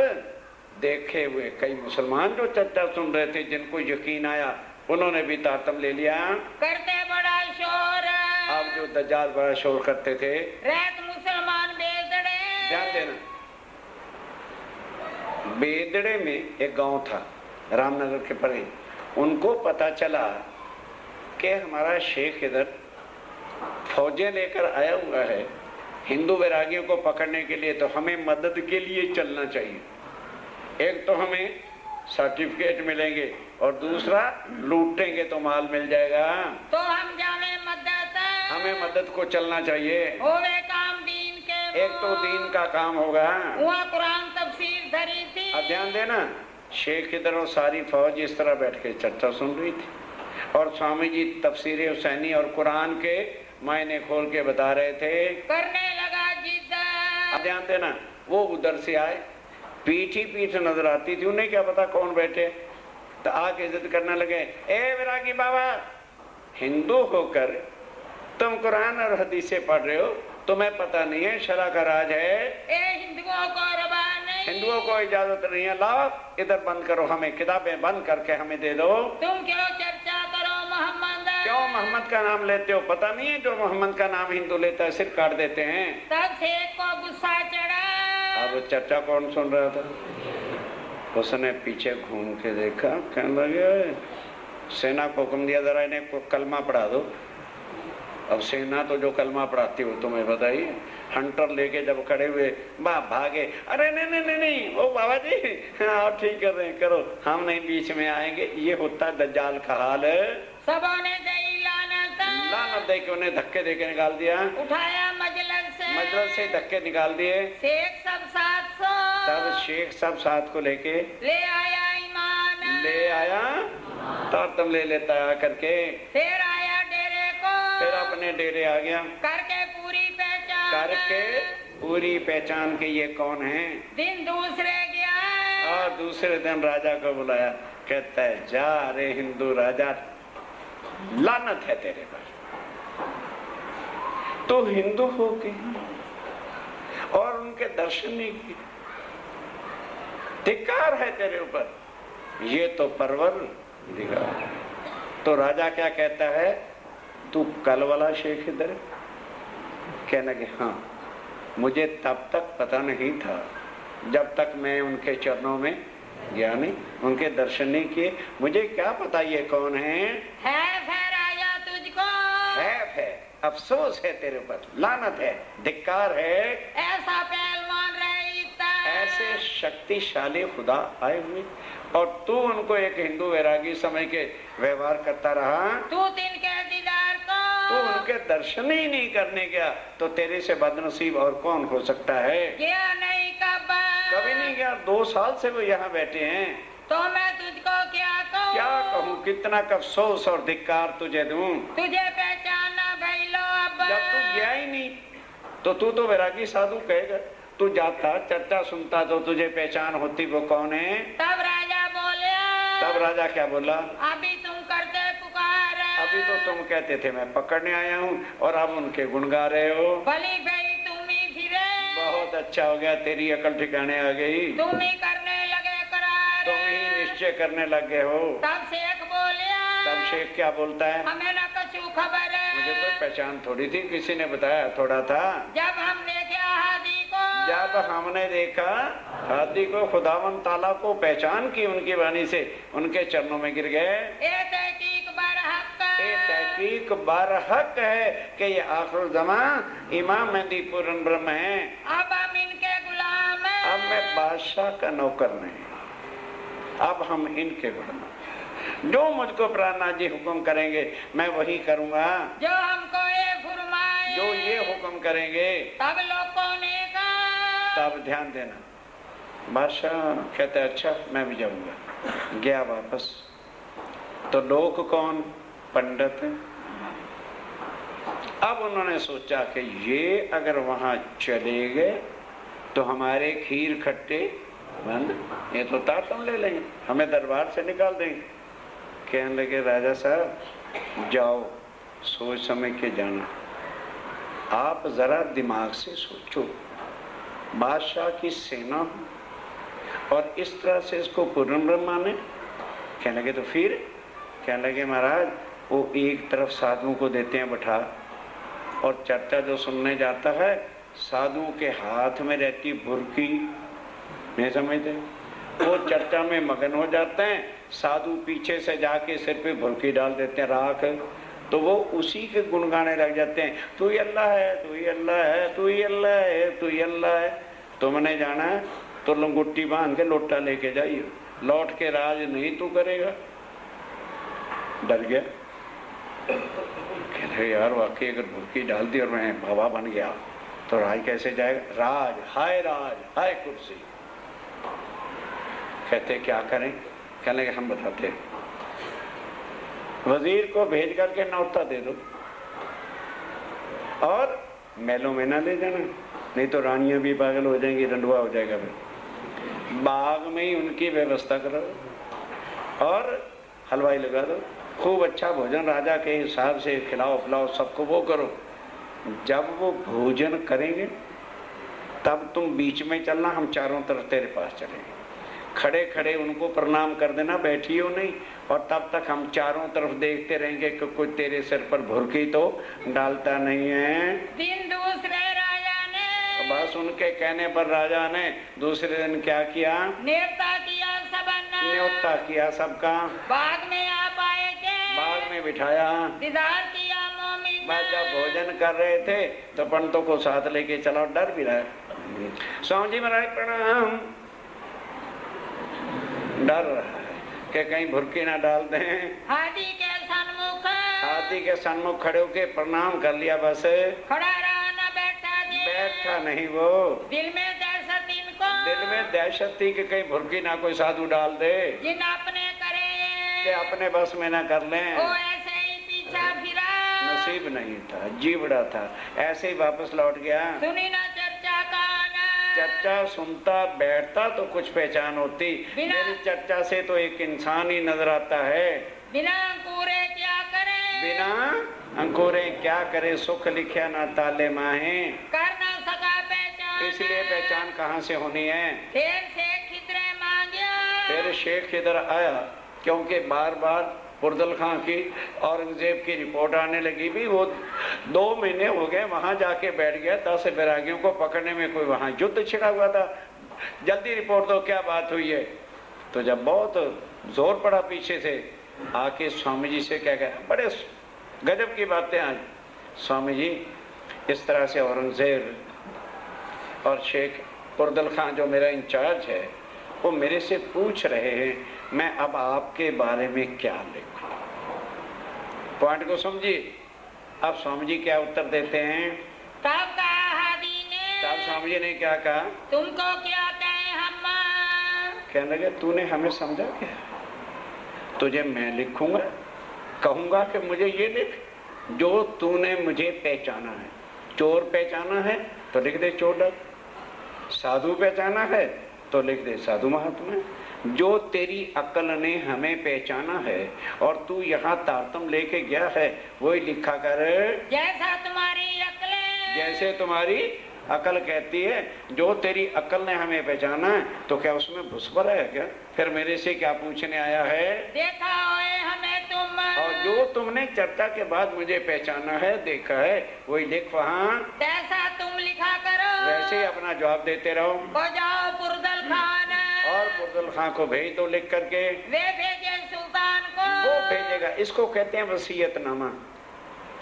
देखे हुए कई मुसलमान जो चर्चा सुन रहे थे, जिनको यकीन आया, उन्होंने भी तारतम ले लिया। करते बड़ा शोर, अब जो दज्जाल बड़ा शोर करते थे, रैत मुसलमान बेदड़े। ध्यान देना, बेदड़े में एक गांव था रामनगर के परे। उनको पता चला कि हमारा शेख इधर फौजें लेकर आया हुआ है हिंदू वैरागियों को पकड़ने के लिए, तो हमें मदद के लिए चलना चाहिए। एक तो हमें सर्टिफिकेट मिलेंगे और दूसरा लूटेंगे तो माल मिल जाएगा। तो हम जावे मदद, हमें मदद को चलना चाहिए। होवे काम दीन के, एक तो दीन का काम होगा। वहाँ कुरान तफसीर धरी थी। अब ध्यान देना, शेख इधर और सारी फौज इस तरह बैठ के चर्चा सुन रही थी, और स्वामी जी तफसीर हुसैनी और कुरान के मायने खोल के बता रहे थे। करने लगा जिद। अब ध्यान देना, वो उधर से आए, पीठ ही पीठ नजर आती थी, उन्हें क्या पता कौन बैठे, तो आके इज्जत करने लगे। ए विरागी बाबा, हिंदू होकर तुम कुरान और हदीसें पढ़ रहे हो, तुम्हें पता नहीं है शरा का राज है। ए हिंदुओं को रबाने, हिंदुओं को इजाजत नहीं है, लाओ इधर बंद करो, हमें किताबें बंद करके हमें दे दो। तुम क्यों चर्चा करो मोहम्मद? क्यों मोहम्मद का नाम लेते हो? पता नहीं है जो मोहम्मद का नाम हिंदू लेता है सिर काट देते हैं। तब शेख को गुस्सा चढ़ा। अब चर्चा कौन सुन रहा था? उसने पीछे घूम के देखा, कहने लगे सेना को हुक्म दिया जरा इन्हें कलमा पढ़ा दो। अब सेना तो जो कलमा पढ़ाती हो तुम्हें बताइए। हंटर लेके जब खड़े हुए भागे, अरे नहीं नहीं नहीं नहीं ओ बाबा जी आप ठीक कर रहे हैं, करो, हम नहीं बीच में आएंगे। ये होता है दज्जाल का हाल। सबों ने दई लानत दे के उन्हें धक्के देके निकाल दिया, उठाया मजलिस से धक्के निकाल दिए। शेख सब 700 तब शेख सब साथ को लेके ले आया ईमान, ले आया तो तुम ले लेता है करके। फिर आया डेरे को, फिर अपने डेरे आ गया करके पूरी पहचान के ये कौन है। दिन दूसरे गया और दूसरे दिन राजा को बुलाया, कहता है जा रे हिंदू राजा, लानत है तेरे पर, तो हिंदू हो के और उनके दर्शन नहीं किए, धिक्कार है तेरे ऊपर, ये तो परवर दिगार। तो राजा क्या कहता है, तू कल वाला शेख इधर? कहने लगे हाँ, मुझे तब तक पता नहीं था जब तक मैं उनके चरणों में गया नहीं, उनके दर्शन नहीं किए, मुझे क्या पता ये कौन है। राजा तुझको है, अफसोस है तेरे ऊपर, लानत है, धिक्कार है। ऐसा पहलवान रहता, ऐसे शक्तिशाली खुदा आए हुए और तू उनको एक हिंदू वैरागी समझ के व्यवहार करता रहा। तू तिनके दीदार को, तू उनके दर्शन ही नहीं करने गया, तो तेरे से बदनसीब और कौन हो सकता है। गया नहीं, कभी नहीं गया, 2 साल से वो यहाँ बैठे हैं। तो मैं तुझको क्या कहूँ, कितना अफसोस और धिक्कार तुझे दूं। तुझे पहचाना भाई लो अब। जब तू गया ही नहीं तो तू तो वैरागी साधु कहेगा, तू जाता चर्चा सुनता तो तुझे पहचान होती वो कौन है। तब राजा बोले, तब राजा क्या बोला, अभी तुम करते पुकार, अभी तो तुम कहते थे मैं पकड़ने आया हूँ और अब उनके गुण गा रहे हो। भली भाई तुम ही फिरे, बहुत अच्छा हो गया, तेरी अकल ठिकाने आ गई, तुम ही करने लगे करार, तुम ही निश्चय करने लगे हो। तब शेख बोलिया, तब शेख क्या बोलता है, हमें न कछु खबर है, मुझे कोई पहचान थोड़ी थी, किसी ने बताया थोड़ा था। जब हमने देखा हाथी को, जब हमने देखा हाथी को, खुदावन ताला को पहचान की उनकी वाणी से, उनके चरणों में गिर गए। ये तहकीक बरहक है कि ये आखिर ज़मा इमाम मेहदी पूरन ब्रह्म है। अब हम इनके गुलाम हैं, अब मैं बादशाह का नौकर नहीं, अब हम इनके गुलाम, जो मुझको प्राणनाथ जी हुक्म करेंगे मैं वही करूंगा, जो हमको ये फरमाए, जो ये हुक्म करेंगे। तब लोगों ने कहा, तब ध्यान देना, बादशाह कहते अच्छा मैं भी जाऊंगा। गया वापस, तो लोग कौन, पंडित। अब उन्होंने सोचा कि ये अगर वहां चले गए तो हमारे खीर खट्टे बंद, ये तो तातम ले लेंगे, हमें दरबार से निकाल देंगे। कहने लगे राजा साहब जाओ, सोच समझ के जाना, आप जरा दिमाग से सोचो, बादशाह की सेना और इस तरह से इसको पूर्ण ब्रह्म माने। कहने लगे तो फिर, कहने लगे महाराज वो एक तरफ साधुओं को देते हैं बैठा, और चर्चा जो सुनने जाता है साधुओं के हाथ में रहती बुरकी, नहीं समझते, वो चर्चा में मगन हो जाते हैं, साधु पीछे से जाके सिर पे बुरकी डाल देते हैं राख, तो वो उसी के गुण गाने लग जाते हैं, तू ही अल्लाह है, तू ही अल्लाह है, तू ही अल्लाह है, तू ही अल्लाह है। तुमने जाना है तो लंगोटी बांध के लोटा लेके जाइए, लौट के राज नहीं तू करेगा। डर गया, कहते यार वाकई अगर बुरकी डाल दी और मैं बाबा बन गया तो राज कैसे जाएगा, राज हाय कुर्सी। कहते क्या करें, कहने के हम बताते हैं, वजीर को भेज करके नौता दे दो और महलों में ना ले जाना, नहीं तो रानियां भी पागल हो जाएंगी, रंडुआ हो जाएगा। फिर बाग में ही उनकी व्यवस्था करो और हलवाई लगा दो, खूब अच्छा भोजन राजा के हिसाब से खिलाओ पिलाओ सबको, वो करो। जब वो भोजन करेंगे तब तुम बीच में चलना, हम चारों तरफ तेरे पास चलेंगे। खड़े खड़े उनको प्रणाम कर देना, बैठियो नहीं, और तब तक हम चारों तरफ देखते रहेंगे कि कोई तेरे सिर पर भुरकी तो डालता नहीं है। दिन दूसरे राजा ने, बस उनके कहने पर राजा ने दूसरे दिन क्या किया? न्योता किया सबने, न्योता किया सबका, बाग में आप आए थे, बाग में बिठाया। दीदार किया मोमिन। बस जब भोजन कर रहे थे तो पंडितों को साथ लेके चला, डर भी रहा है। स्वामी जी महाराज प्रणाम। डर रहा है कि कहीं भुरकी ना डाल दें। हाथी के सन्मुख, हाथी के सन्मुख खड़े होके प्रणाम कर लिया, बस खड़ा रहा न बैठा जी। बैठा नहीं वो। दिल में दहशत इनको, दिल में दहशत थी कि कहीं भुरकी ना कोई साधु डाल दे, जिन अपने करे कि अपने बस में ना कर लें। वो ऐसे ही पीछा फिरा, नसीब नहीं था, जीवड़ा था, ऐसे ही वापस लौट गया। सुनी न चर्चा का न, चर्चा सुनता बैठता तो कुछ पहचान होती, मेरी चर्चा से तो एक इंसान ही नजर आता है। बिना अंकुरे क्या करे, बिना अंकुरे क्या करे, सुख लिखा ना ताले माहे। कर न सका पहचान, इसलिए पहचान कहाँ से होनी है? फिर से खिदरे मांगिया, फिर शेख इधर आया, क्योंकि बार बार फुर्दल खां की औरंगजेब की रिपोर्ट आने लगी भी। वो 2 महीने हो गए वहां जाके बैठ गया, 10 बैरागियों को पकड़ने में कोई वहां युद्ध छिड़ा हुआ था, जल्दी रिपोर्ट दो क्या बात हुई है। तो जब बहुत जोर पड़ा पीछे से, आके स्वामी जी से क्या कहा, बड़े गजब की बातें आज। स्वामी जी इस तरह से औरंगजेब और शेख फुर्दल खां जो मेरा इंचार्ज है वो मेरे से पूछ रहे हैं मैं अब आपके बारे में क्या लिखूं। पॉइंट को समझिए। अब स्वामी जी क्या उत्तर देते हैं? तब कहा हादी ने, तब स्वामी जी ने क्या कहा? तुमको क्या कहे हम, कहने लगे तूने हमें समझा क्या? तुझे मैं लिखूंगा, कहूंगा कि मुझे ये लिख जो तूने मुझे पहचाना है। चोर पहचाना है तो लिख दे चोर डर, साधु पहचाना है तो लिख दे साधु महात्मा। जो तेरी अकल ने हमें पहचाना है और तू यहाँ तारतम लेके गया है वही लिखा कर। जैसा तुम्हारी अकल, जैसे तुम्हारी अकल कहती है। जो तेरी अकल ने हमें पहचाना है तो क्या उसमें भुसभर है क्या? फिर मेरे से क्या पूछने आया है? देखा होए हमें तुम, और जो तुमने चर्चा के बाद मुझे पहचाना है, देखा है, वही लिख वहाँ। जैसा तुम लिखा करो, वैसे ही अपना जवाब देते रहो। बजाओ पुरदल खान, और फुर्दल खां को भेज दो लिख करके। वे भेजे सुल्तान को, वो भेजेगा। इसको कहते हैं वसीयतनामा।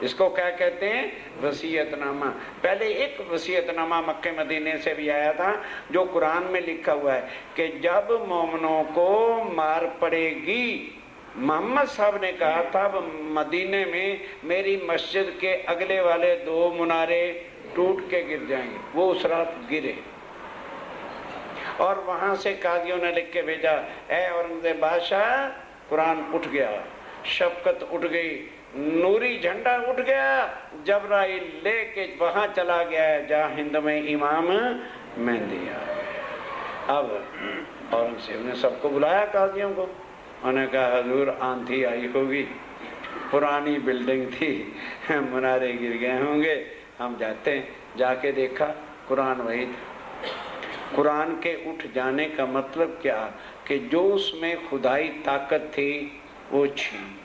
इसको क्या कहते हैं? वसीयतनामा। पहले एक वसीयतनामा मक्के मदीने से भी आया था जो कुरान में लिखा हुआ है कि जब मोमिनों को मार पड़ेगी, मोहम्मद साहब ने कहा था मदीने में मेरी मस्जिद के अगले वाले 2 मुनारे टूट के गिर जाएंगे। वो उस रात गिरे और वहां से कादियों ने लिख के भेजा, ऐ औरंगजेब बादशाह, कुरान उठ गया, शफकत उठ गई, नूरी झंडा उठ गया, जबराइल लेके वहां चला गया है जहाँ हिंद में इमाम मेहंदी आ गया। अब औरंगजेब ने सबको बुलाया कादियों को, उन्होंने कहा हजूर आंधी आई होगी, पुरानी बिल्डिंग थी, मुनारे गिर गए होंगे, हम जाते हैं। जाके देखा कुरान वही था। कुरान के उठ जाने का मतलब क्या कि जो उसमें खुदाई ताकत थी वो छीन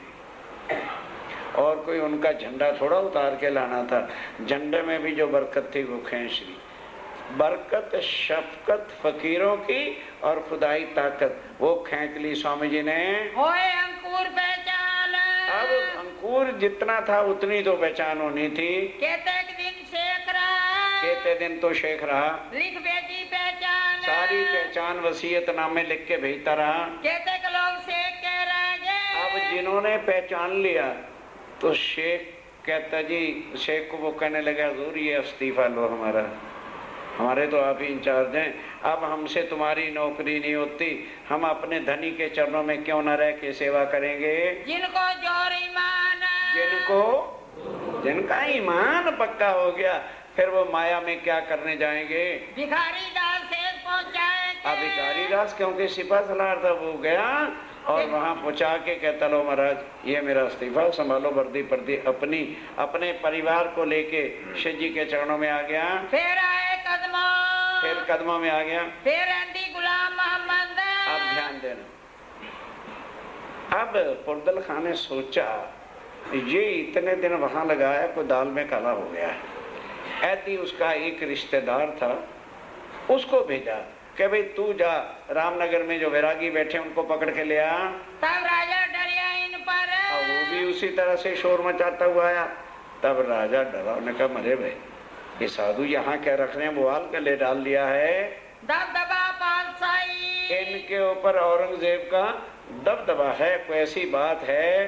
और कोई उनका झंडा थोड़ा उतार के लाना था। झंडे में भी जो बरकत थी वो खींच ली। बरकत शफकत फकीरों की और खुदाई ताकत वो खींच ली स्वामी जी ने। होए अंकुर पहचान, अब अंकुर जितना था उतनी तो पहचान होनी थी। कहते दिन शेख रहा, कहते दिन तो शेख रहा, लिख भेजी पहचान, सारी पहचान वसीयतनामे लिख के भेजता रहा। कहते के लोग शेख कह रहे। अब जिन्होंने पहचान लिया तो शेख कहता जी, शेख को वो कहने लगा हजूर ये इस्तीफा लो हमारा, हमारे तो आप ही इंचार्ज हैं, अब हमसे तुम्हारी नौकरी नहीं होती, हम अपने धनी के चरणों में क्यों न रह के सेवा करेंगे। जिनको जोर ईमान, जिनका ईमान पक्का हो गया फिर वो माया में क्या करने जाएंगे। भिखारी दास शेख पहुंचाएंगे। अब भिखारी दास क्योंकि सिपा सलार था वो गया और वहाँ पहुँचा के कहता लो महाराज ये मेरा इस्तीफा संभालो, वर्दी पर्दी अपने परिवार को लेके शिव जी के चरणों में आ गया। फिर आए कदमों, फिर कदमों में आ गया, फिर अंधी गुलाम मोहम्मद। अब ध्यान देना। अब पुरदल खां ने सोचा ये इतने दिन वहां लगाया, कोई दाल में काला हो गया है। ऐसी उसका एक रिश्तेदार था, उसको भेजा कि भाई तू जा रामनगर में जो वैरागी बैठे उनको पकड़ के ले आ। तब राजा डरिया इन पर। और वो भी उसी तरह से शोर मचाता हुआ आया। तब राजा डरा, उन्होंने कहा मरे भाई ये साधु यहाँ क्या रख रहे हैं, बुआल के ले डाल दिया है। दबदबा पातशाही। इनके ऊपर औरंगजेब का दबदबा है, कोई ऐसी बात है।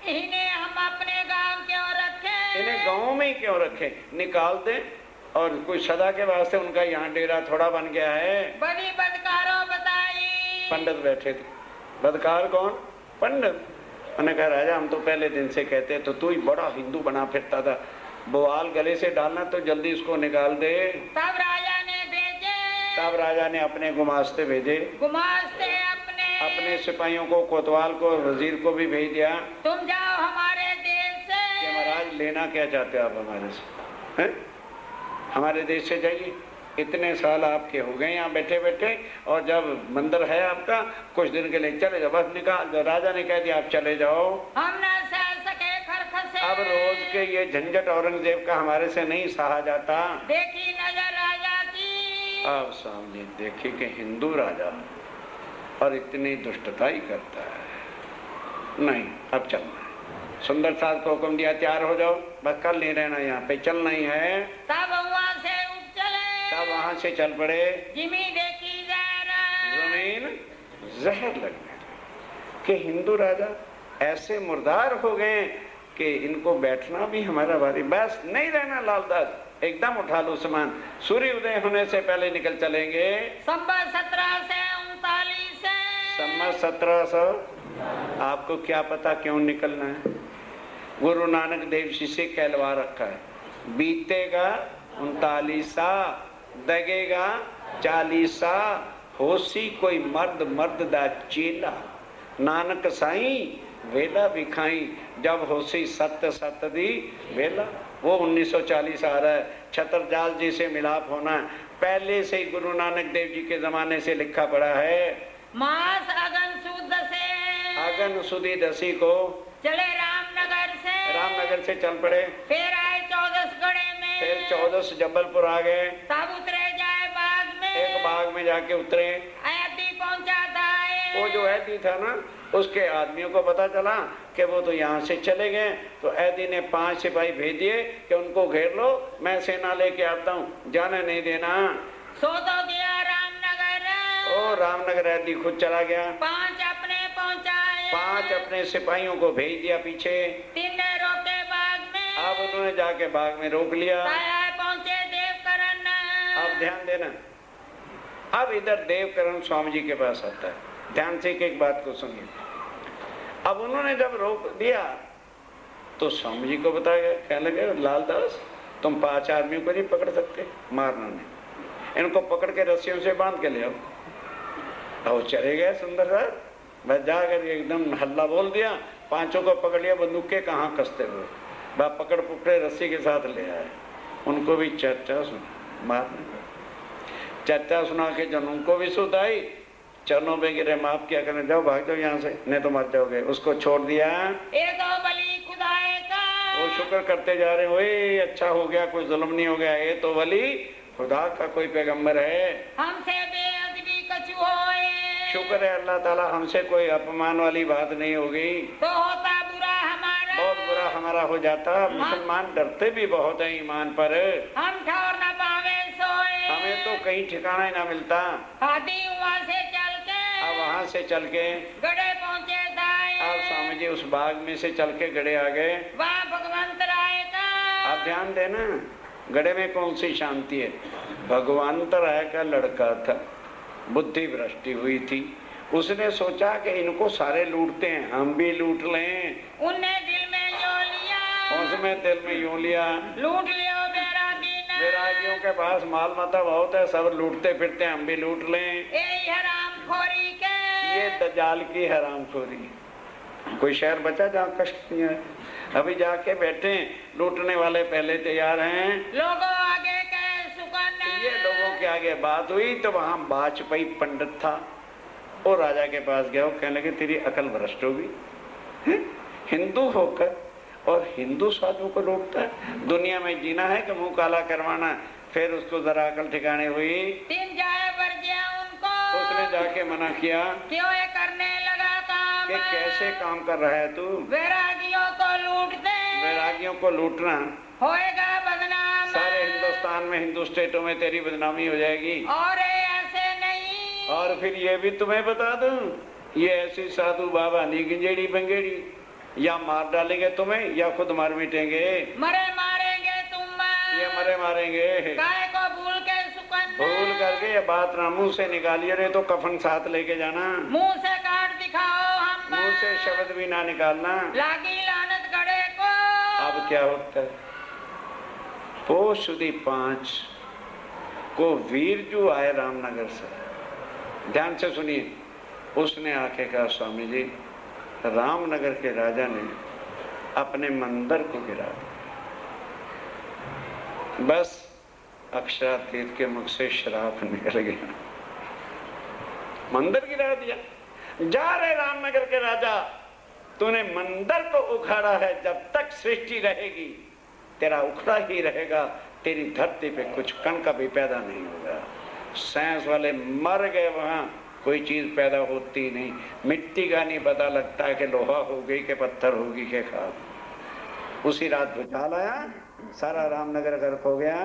इन्हें हम अपने गांव क्यों रखे? इन्हें गांव में ही क्यों रखे, निकाल दें। और कोई सदा के वास्ते उनका यहाँ डेरा थोड़ा बन गया है। बड़ी बदकारों बताई। पंडित बैठे थे। बदकार कौन? पंडित। उन्होंने कहा राजा हम तो पहले दिन से कहते, तो तू ही बड़ा हिंदू बना फिरता था, बोआल गले से डालना तो जल्दी इसको निकाल दे। तब राजा ने भेजे। तब राजा ने अपने गुमास्ते भेजे, गुमास्ते अपने सिपाहियों को, कोतवाल को, वजीर को भी भेज दिया। तुम जाओ हमारे देश से। कि महाराज लेना क्या चाहते हो आप हमारे से, हैं? हमारे देश से जाइए, इतने साल आपके हो गए यहाँ बैठे बैठे, और जब मंदिर है आपका कुछ दिन के लिए चले जाओ, बस निकाल दो। राजा ने कह दिया आप चले जाओ। हम न सह सके खरखर से। अब रोज के ये झंझट औरंगजेब का हमारे से नहीं सहा जाता। देखी नजर राजा की। अब सामने देखी कि हिंदू राजा और इतनी दुष्टता ही करता है, नहीं अब चलना है। सुंदर साथ को हुक्म दिया तैयार हो जाओ, बस कल नहीं रहना यहाँ पे, चलना ही है। तब वहाँ से उठ चले। तब वहां से चल पड़े। जिमी देखी जहर। जमीन जहर लगने लगी कि हिंदू राजा ऐसे मुर्दार हो गए कि इनको बैठना भी हमारा बारी, बस नहीं रहना लालदास, एकदम उठा लो सामान, सूर्य उदय होने से पहले निकल चलेंगे। संवत 1739 से। सम्मत 1700। आपको क्या पता क्यों निकलना है? गुरु नानक देव जी से कहलवा रखा है, बीतेगा 39 दगेगा 40 होसी कोई मर्द मर्द दा चेला, नानक साईं वेला विखाई जब होसी सत्य सत्य दी वेला। वो 1940 आ रहा है, छतरजाल जी से मिलाप होना पहले से ही गुरु नानक देव जी के जमाने से लिखा पड़ा है। मास अगन सुद से। अगन सुदी दसी को चले रामनगर से चल पड़े। फिर आए 14 गढ़े में। फिर 14 जबलपुर आ गए। तब उतरे जाए बाग में। एक बाग में जाके उतरे। ऐती पहुंचा था। वो जो ऐती था ना, उसके आदमियों को पता चला कि वो तो यहाँ से चले गए, तो ऐदी ने 5 सिपाही भेज दिए कि उनको घेर लो, मैं सेना लेके आता हूँ, जाने नहीं देना। सो तो गया रामनगर। ओ रामनगर ऐदी खुद चला गया। 5 अपने पहुंचाए। 5 अपने सिपाहियों को भेज दिया पीछे। 3 ने रोके बाग में। अब उन्होंने जाके बाग में रोक लिया। पहुंचे देवकरण। अब ध्यान देना, अब इधर देवकरण स्वामी जी के पास आता है, ध्यान से एक बात को सुनिए। अब उन्होंने जब रोक दिया तो स्वामी जी को बताया गया, कहने लगे लालदास तुम 5 आदमियों को नहीं पकड़ सकते, मारना नहीं, इनको पकड़ के रस्सियों से बांध के ले आओ। और चले गए सुंदर सर, बस जाकर एकदम हल्ला बोल दिया, 5 को पकड़ लिया, बंदूक के कहाँ कसते हुए, बस पकड़ पकड़े रस्सी के साथ ले आए। उनको भी चर्चा सुना, मारने चर्चा सुना के जन उनको भी सुध आई, चरणों पे गिरे, माफ किया करने, जाओ भाग जाओ यहाँ से, नहीं तो मर जाओगे। उसको छोड़ दिया। ये तो बलि खुदाए का। वो शुक्र करते जा रहे, ओए अच्छा हो गया, कोई जुल्म नहीं हो गया, ये तो वली खुदा का कोई पैगंबर है। हमसे बेअदबी कछु होए। शुक्र है अल्लाह ताला हमसे कोई अपमान वाली बात नहीं होगी, तो होता बुरा हमारा। बहुत बुरा हमारा हो जाता। मुसलमान डरते भी बहुत है ईमान पर, हम ठौर न पावे सोए। हमें तो कहीं ठिकाना ही ना मिलता। हाथी वहाँ से चल के। अब वहाँ से चल के गढ़े पहुँचे दाए। अब स्वामी जी उस बाग में से चल के गढ़े आ गए। वहाँ भगवंत राय का। आप ध्यान देना, गढ़े में कौन सी शांति है? भगवंत राय का लड़का था, बुद्धि भ्रष्टि हुई थी, उसने सोचा कि इनको सारे लूटते हैं, हम भी लूट लें। उनने दिल में यो लिया। उसमें दिल में यूं लिया, लूट लियो बैरागी ने। बैरागियों के पास माल मता बहुत है, सब लूटते फिरते, हम भी लूट लें। यही हरामखोरी के। ये दजाल की हरामखोरी। कोई शहर बचा जहाँ कष्ट नहीं है? अभी जाके बैठे, लूटने वाले पहले तैयार हैं। लोगों आगे के सुकन। ये लोगों के आगे बात हुई तो वहां वाजपेयी पंडित था, और राजा के पास गया, वो कहने लगे तेरी अकल भ्रष्ट होगी, हिंदू होकर और हिंदू साधु को रोकता है, दुनिया में जीना है कि मुंह काला करवाना। फिर उसको जरा अकल ठिकाने हुई, 3 जाए वर्जिया उनको, उसने जाके मना किया, क्यों ये करने लगा काम, कि कैसे काम कर रहा है तू, वैरागियों को लूटते, वैरागियों को लूटना, होएगा बदनाम, सारे हिंदुस्तान में, हिंदू स्टेटों में तेरी बदनामी हो जाएगी। और ऐसे नहीं, और फिर ये भी तुम्हें बता दूं, ये ऐसी साधु बाबा नहीं गिंजेड़ी बंगेड़ी, या मार डालेंगे तुम्हें या खुद मार मिटेंगे, मरे मारेंगे तुम, ये मरे मारेंगे। गाय को भूल के सुकन, भूल करके ये बात ना मुंह से निकालिए, नहीं तो कफन साथ लेके जाना, मुंह से काट दिखाओ हम, मुंह से शब्द भी ना निकालना। लागी लानत गड़े को। अब क्या होता है, पोष सुदी 5 को वीरजू आए रामनगर से, ध्यान से सुनिए, उसने आके कहा स्वामी जी रामनगर के राजा ने अपने मंदिर को गिरा दिया, बस अक्षरातीत के मुख से श्राप निकल गया, मंदिर गिरा दिया। जा रहे रामनगर के राजा, तूने मंदिर को उखाड़ा है, जब तक सृष्टि रहेगी तेरा उखड़ा ही रहेगा, तेरी धरती पे कुछ कण का भी पैदा नहीं होगा। साइंस वाले मर गए, वहां कोई चीज पैदा होती नहीं, मिट्टी का नहीं पता लगता कि लोहा हो गई के पत्थर होगी के खाद। उसी रात भूचाल आया, सारा रामनगर गर्क हो गया,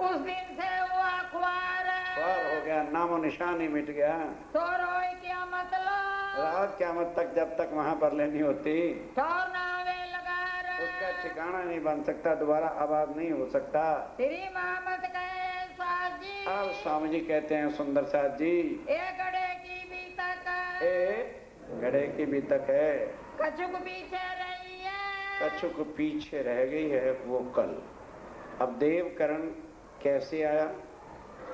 उस दिन से हुआ ख्वार हो गया, नामो निशान ही मिट गया। तो रोए क्या मतलब, रात क़यामत तक जब तक वहां पर लेनी होती, ठौर नावे लगा रे, उसका ठिकाना नहीं बन सकता, दोबारा आबाद नहीं हो सकता। तेरी मामत कहे साथ जी, अब स्वामी जी कहते हैं सुंदर साथ जी, ए गड़े की भी तक, ए गड़े की भी तक है, कछुक पीछे रही है, कछुक पीछे रह गई है वो कल। अब देवकरण कैसे आया,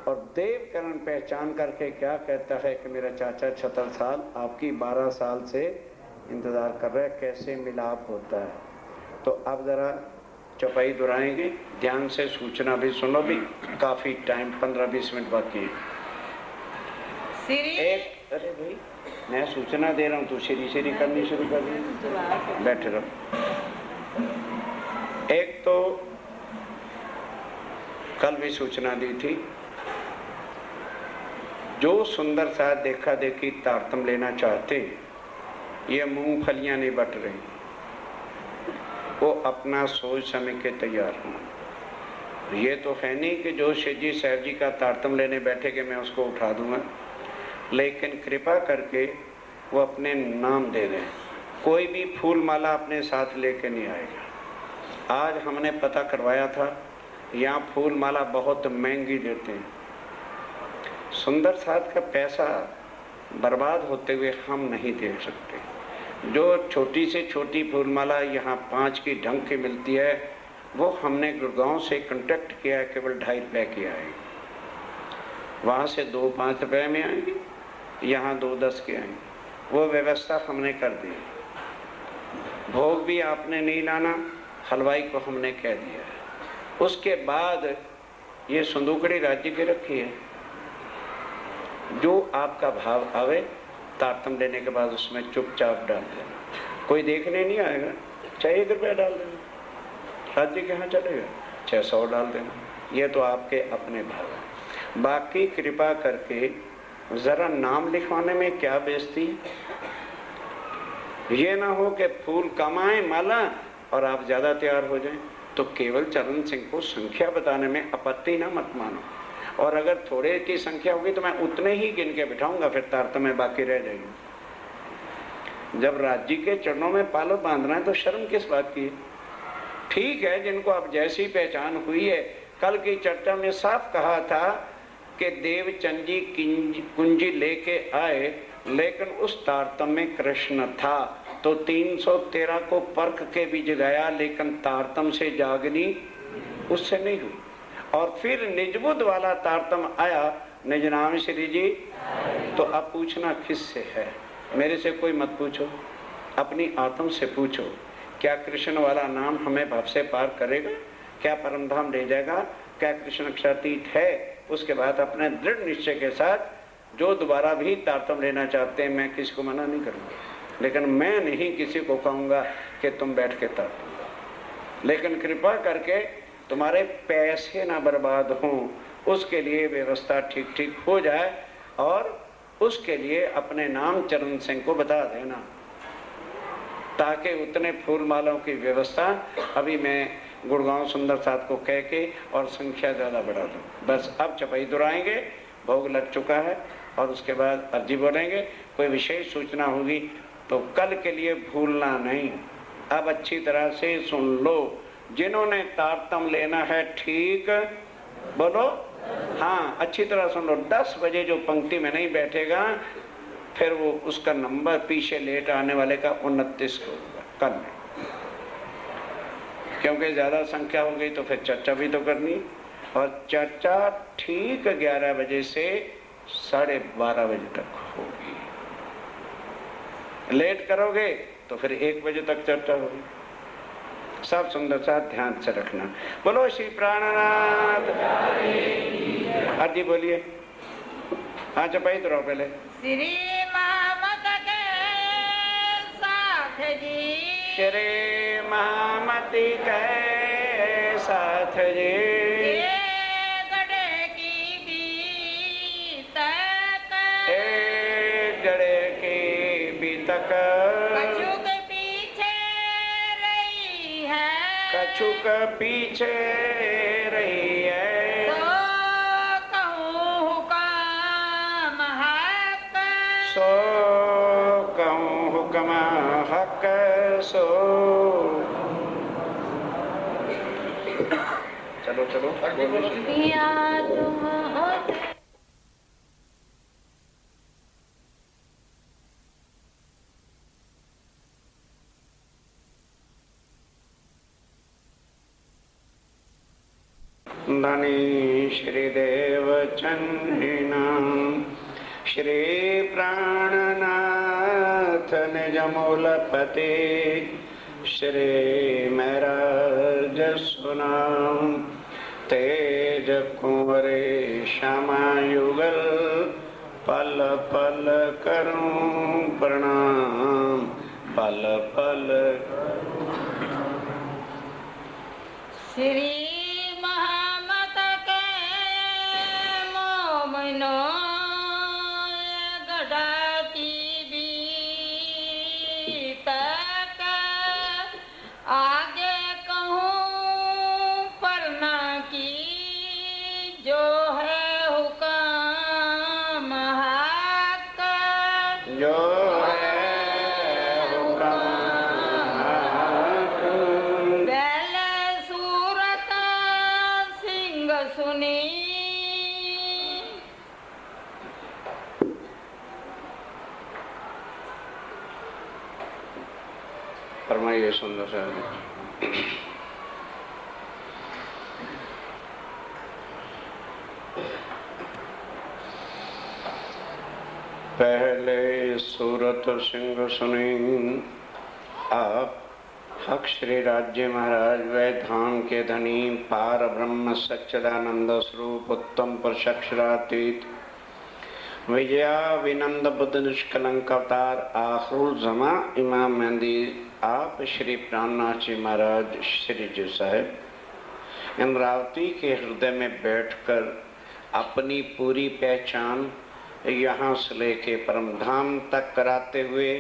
और देवकरण पहचान करके क्या कहता है कि मेरा चाचा 76 साल आपकी 12 साल से इंतजार कर रहा है, कैसे मिलाप होता है। तो अब जरा चौपाई दोहराएंगे, ध्यान से सूचना भी सुनो, भी काफी टाइम 15-20 मिनट बाकी है। एक, अरे भाई मैं सूचना दे रहा हूँ, तू श्री करनी शुरू कर दी, बैठे रहो। एक तो कल भी सूचना दी थी, जो सुंदर सा देखा देखी तारतम लेना चाहते, ये मूंगफलियां नहीं बट रही, वो अपना सोच समझ के तैयार हों। ये तो है नहीं कि जो शिव जी साहब जी का तारतम लेने बैठे कि मैं उसको उठा दूंगा, लेकिन कृपा करके वो अपने नाम दे दें। कोई भी फूल माला अपने साथ लेके नहीं आएगा। आज हमने पता करवाया था, यहाँ फूल माला बहुत महंगी देते हैं। सुंदर साथ का पैसा बर्बाद होते हुए हम नहीं देख सकते। जो छोटी से छोटी फूलमाला यहाँ 5 की ढंग की मिलती है, वो हमने गुड़गांव से कांटेक्ट किया है, केवल 2.5 रुपये की आएगी, वहाँ से 2-5 रुपये में आएंगी, यहाँ 2-10 के आएंगे। वो व्यवस्था हमने कर दी। भोग भी आपने नहीं लाना, हलवाई को हमने कह दिया है। उसके बाद ये संदूकड़ी राज्य की रखी है, जो आपका भाव आवे तारतम लेने के बाद उसमें चुपचाप डाल देना, कोई देखने नहीं आएगा। चाहे 1 रुपया डाल देना, राज्य के यहाँ चलेगा, चाहे 100 डाल देना, ये तो आपके अपने भाव है। बाकी कृपा करके जरा नाम लिखवाने में क्या बेइज्जती, ये ना हो कि फूल कम आए माला और आप ज्यादा तैयार हो जाएं। तो केवल चरण सिंह को संख्या बताने में आपत्ति ना मत मानो, और अगर थोड़े की संख्या होगी तो मैं उतने ही गिन के बिठाऊंगा, फिर तारतम में बाकी रह जाएगी। जब राज्य के चरणों में पालो बांधना है तो शर्म किस बात की है। ठीक है, जिनको अब जैसी पहचान हुई है, कल की चर्चा में साफ कहा था कि देवचंद जी कुंजी लेके आए, लेकिन उस तारतम में कृष्ण था, तो 313 को परख के भी जगाया, लेकिन तारतम से जागनी उससे नहीं हुई। और फिर निजबुद्ध वाला तारतम आया, निज नाम श्री जी। तो अब पूछना किससे है, मेरे से कोई मत पूछो, अपनी आत्म से पूछो, क्या कृष्ण वाला नाम हमें भव से पार करेगा, क्या परम धाम ले जाएगा, क्या कृष्ण अक्षरातीत है उसके बाद अपने दृढ़ निश्चय के साथ जो दोबारा भी तारतम्य लेना चाहते हैं, मैं किसी को मना नहीं करूँगा, लेकिन मैं नहीं किसी को कहूँगा कि तुम बैठ के तारतम्य, लेकिन कृपा करके तुम्हारे पैसे ना बर्बाद हों, उसके लिए व्यवस्था ठीक ठीक हो जाए, और उसके लिए अपने नाम चरण सिंह को बता देना, ताकि उतने फूल मालाओं की व्यवस्था अभी मैं गुड़गांव सुंदर साथ को कह के और संख्या ज़्यादा बढ़ा दूँ। बस अब चपाई दुराएंगे, भोग लग चुका है, और उसके बाद अर्जी बोलेंगे। कोई विशेष सूचना होगी तो कल के लिए भूलना नहीं। अब अच्छी तरह से सुन लो, जिन्होंने तारतम लेना है, ठीक बोलो, हाँ अच्छी तरह सुन लो। 10 बजे जो पंक्ति में नहीं बैठेगा, फिर वो उसका नंबर पीछे लेट आने वाले का 29 को होगा कल में, क्योंकि ज़्यादा संख्या हो गई तो फिर चर्चा भी तो करनी, और चर्चा ठीक 11 बजे से 12:30 बजे तक होगी। लेट करोगे तो फिर 1 बजे तक चर्चा होगी। सब सुंदर सा ध्यान से रखना। बोलो श्री प्राणनाथ। अर्जी बोलिए। हाँ चपाई तो रहो पहले। श्री महामत के साथ जी, श्री महामती के साथ जी, ये गड़े की बीतक, गड़े की बीतक, कछुक पीछे रही है, कछुक पीछे रही है, तो कहूँ हुक्म हक, सो कहूँ हुक्म हक सो। चलो चलो पिया तुम होते धनी श्रीदेव चंडिना श्री प्राणनाथ निजमूलपति श्री महराज सुनाम तेज कुंवरे श्यामायुगल पल पल करूं प्रणाम पल पल। श्री महामत के मोमनो गढ़ती बीतक, आगे कहूँ परना की जो है हुक्म हक, जो है हुक्म हक, बैल सूरत सिंह सुनी, फरमाइए सुंदर साहब। पहले सूरत सिंह सुनी, आप हक श्री राज्य महाराज वै धाम के धनी पार ब्रह्म सच्चिदानंद स्वरूप उत्तम प्रशक्षरातीत विजया विनंद बुद्ध निष्कलंक अवतार आखरुल जमा इमाम मेहंदी आप श्री प्राणनाथ जी महाराज श्री जी साहब अमरावती के हृदय में बैठकर अपनी पूरी पहचान यहाँ से लेके परम धाम तक कराते हुए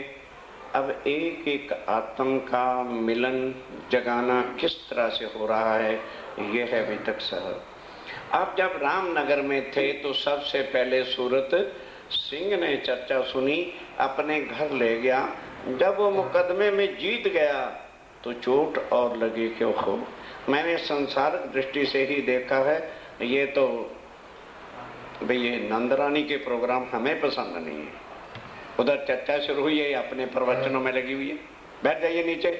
अब एक एक आत्म का मिलन जगाना किस तरह से हो रहा है, यह है अभी तक साहब। आप जब रामनगर में थे तो सबसे पहले सूरत सिंह ने चर्चा सुनी, अपने घर ले गया। जब वो मुकदमे में जीत गया तो चोट और लगी क्यों हो। मैंने संसारिक दृष्टि से ही देखा है, ये तो भाई ये नंदरानी के प्रोग्राम हमें पसंद नहीं है। उधर चर्चा शुरू हुई है, अपने प्रवचनों में लगी हुई है। बैठ जाइए नीचे।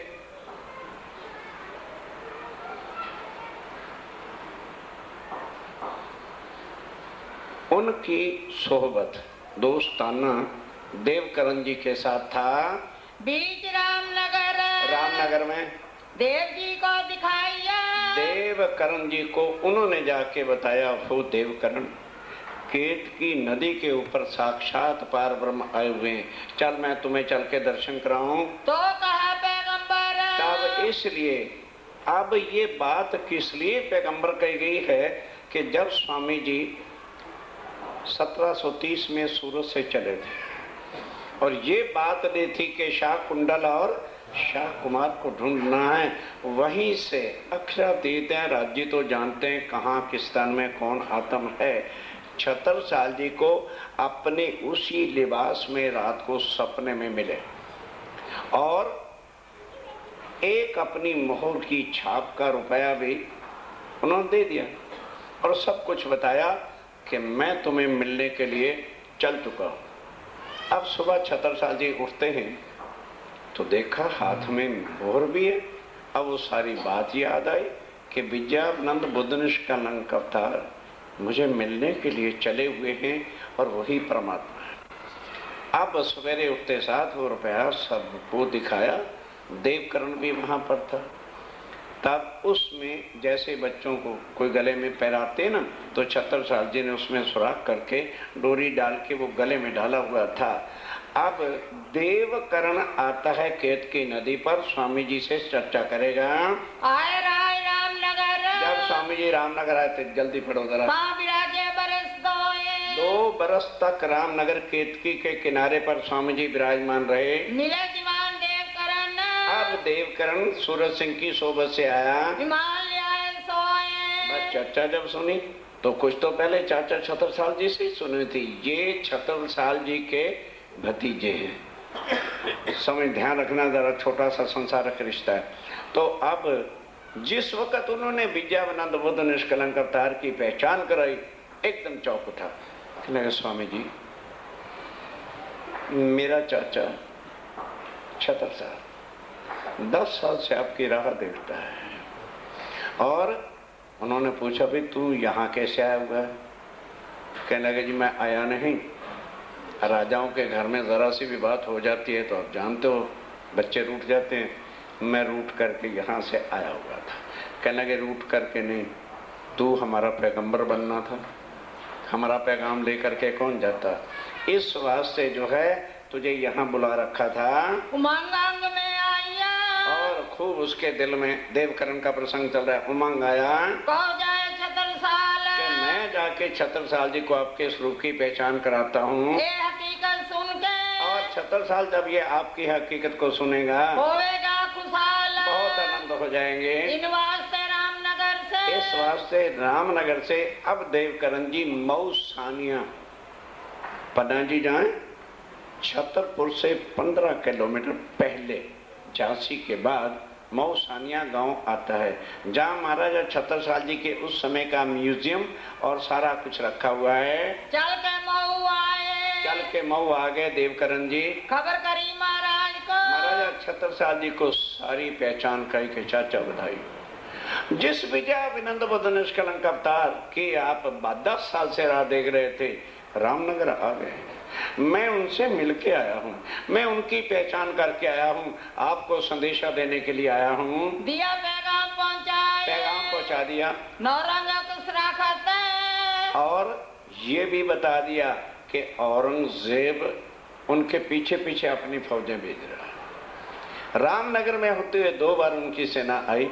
उनकी सोहबत दोस्ताना देवकरण जी के साथ था। बीच रामनगर रामनगर में देव जी को दिखाइया, देवकरण जी को उन्होंने जाके बताया, वो देवकरण केतकी नदी के ऊपर साक्षात पार ब्रह्म आए हुए हैं, चल मैं तुम्हें चल के दर्शन कराऊं। तो कहा पैगंबर। तब इसलिए अब ये बात किस लिए पैगंबर कही गई है कि जब स्वामी जी 1730 में सूरत से चले थे और ये बात दी थी कि शाह कुंडल और शाह कुमार को ढूंढना है, वहीं से अक्षरातीत है, राज्य तो जानते हैं कहाँ किस स्थान में कौन आत्म है। छतरसाल जी को अपने उसी लिबास में रात को सपने में मिले और एक अपनी मोहर की छाप का रुपया भी उन्होंने दे दिया और सब कुछ बताया कि मैं तुम्हें मिलने के लिए चल चुका हूं। अब सुबह छतरसाल जी उठते हैं तो देखा हाथ में मोहर भी है। अब वो सारी बात याद आई कि विद्यानंद बुद्ध निष्कलंक अवतार मुझे मिलने के लिए चले हुए हैं और वही परमात्मा है। अब सवेरे उठते साथ वो रुपया सबको दिखाया, देवकरण भी वहां पर था। तब उसमें जैसे बच्चों को कोई गले में पहनाते ना, तो छतरसाल जी ने उसमें सुराख करके डोरी डाल के वो गले में डाला हुआ था। अब देवकरण आता है केतकी नदी पर, स्वामी जी से चर्चा करेगा। आए रामनगर। जब स्वामी जी रामनगर आए थे, जल्दी पढ़ो जरा। 2 बरस तक रामनगर केतकी के किनारे पर स्वामी जी विराजमान रहे। मिले दीवान देवकरण। अब देवकरण सूरज सिंह की सोबत से आया। हिमालय सोए। चर्चा जब सुनी तो कुछ तो पहले चाचा छतरसाल जी से सुनी थी। ये छतरसाल जी के भतीजे हैं। समय ध्यान रखना जरा, छोटा सा संसारक रिश्ता है। तो अब जिस वक्त उन्होंने विद्यानंद बुद्ध निष्कलंक अवतार की पहचान कराई, एकदम चौंक उठा। कहने स्वामी जी, मेरा चाचा छतरसाल 10 साल से आपकी राह देखता है। और उन्होंने पूछा, भाई तू यहाँ कैसे आया हुआ है? कहने लगे जी मैं आया नहीं, राजाओं के घर में जरा सी भी बात हो जाती है तो आप जानते हो बच्चे रूठ जाते हैं, मैं रूठ करके यहाँ से आया हुआ था। कहने लगे रूठ करके नहीं, तू हमारा पैगंबर बनना था, हमारा पैगाम लेकर के कौन जाता, इस वास्ते जो है तुझे यहाँ बुला रखा था। उमंग में आया और खूब उसके दिल में देवकरण का प्रसंग चल रहा है। उमंग आया जाए छतरसाल कि मैं जाके छतरसाल जी को आपके स्वरूप की पहचान कराता हूँ। हकीकत सुन के और छतरसाल जब ये आपकी हकीकत को सुनेगा होएगा खुशहाल, बहुत आनंद हो जाएंगे। इन वास्ते रामनगर से, इस वास्ते रामनगर से अब देवकरण जी मऊ सानिया पन्ना जी जाए, छतरपुर से 15 किलोमीटर पहले झांसी के बाद मऊ सानिया गांव आता है, जहाँ महाराजा छतरसाल जी के उस समय का म्यूजियम और सारा कुछ रखा हुआ है। चल के मऊ आए, चल के मऊ आ गए देवकरण जी। खबर करी महाराज को, महाराजा छतरसाल जी को सारी पहचान कही के चाचा बधाई। जिस विद्यानंद बुद्ध निष्कलंक अवतार की आप 10 साल से राह देख रहे थे, रामनगर आ गए। मैं उनसे मिलके आया हूँ, मैं उनकी पहचान करके आया हूँ, आपको संदेशा देने के लिए आया हूँ। दिया पैगाम पहुँचाया, पैगाम पहुँचा दिया नौरंगा दूसरा खाते, और ये भी बता दिया कि औरंगजेब उनके पीछे पीछे अपनी फौजें भेज रहा है। रामनगर में होते हुए 2 बार उनकी सेना आई,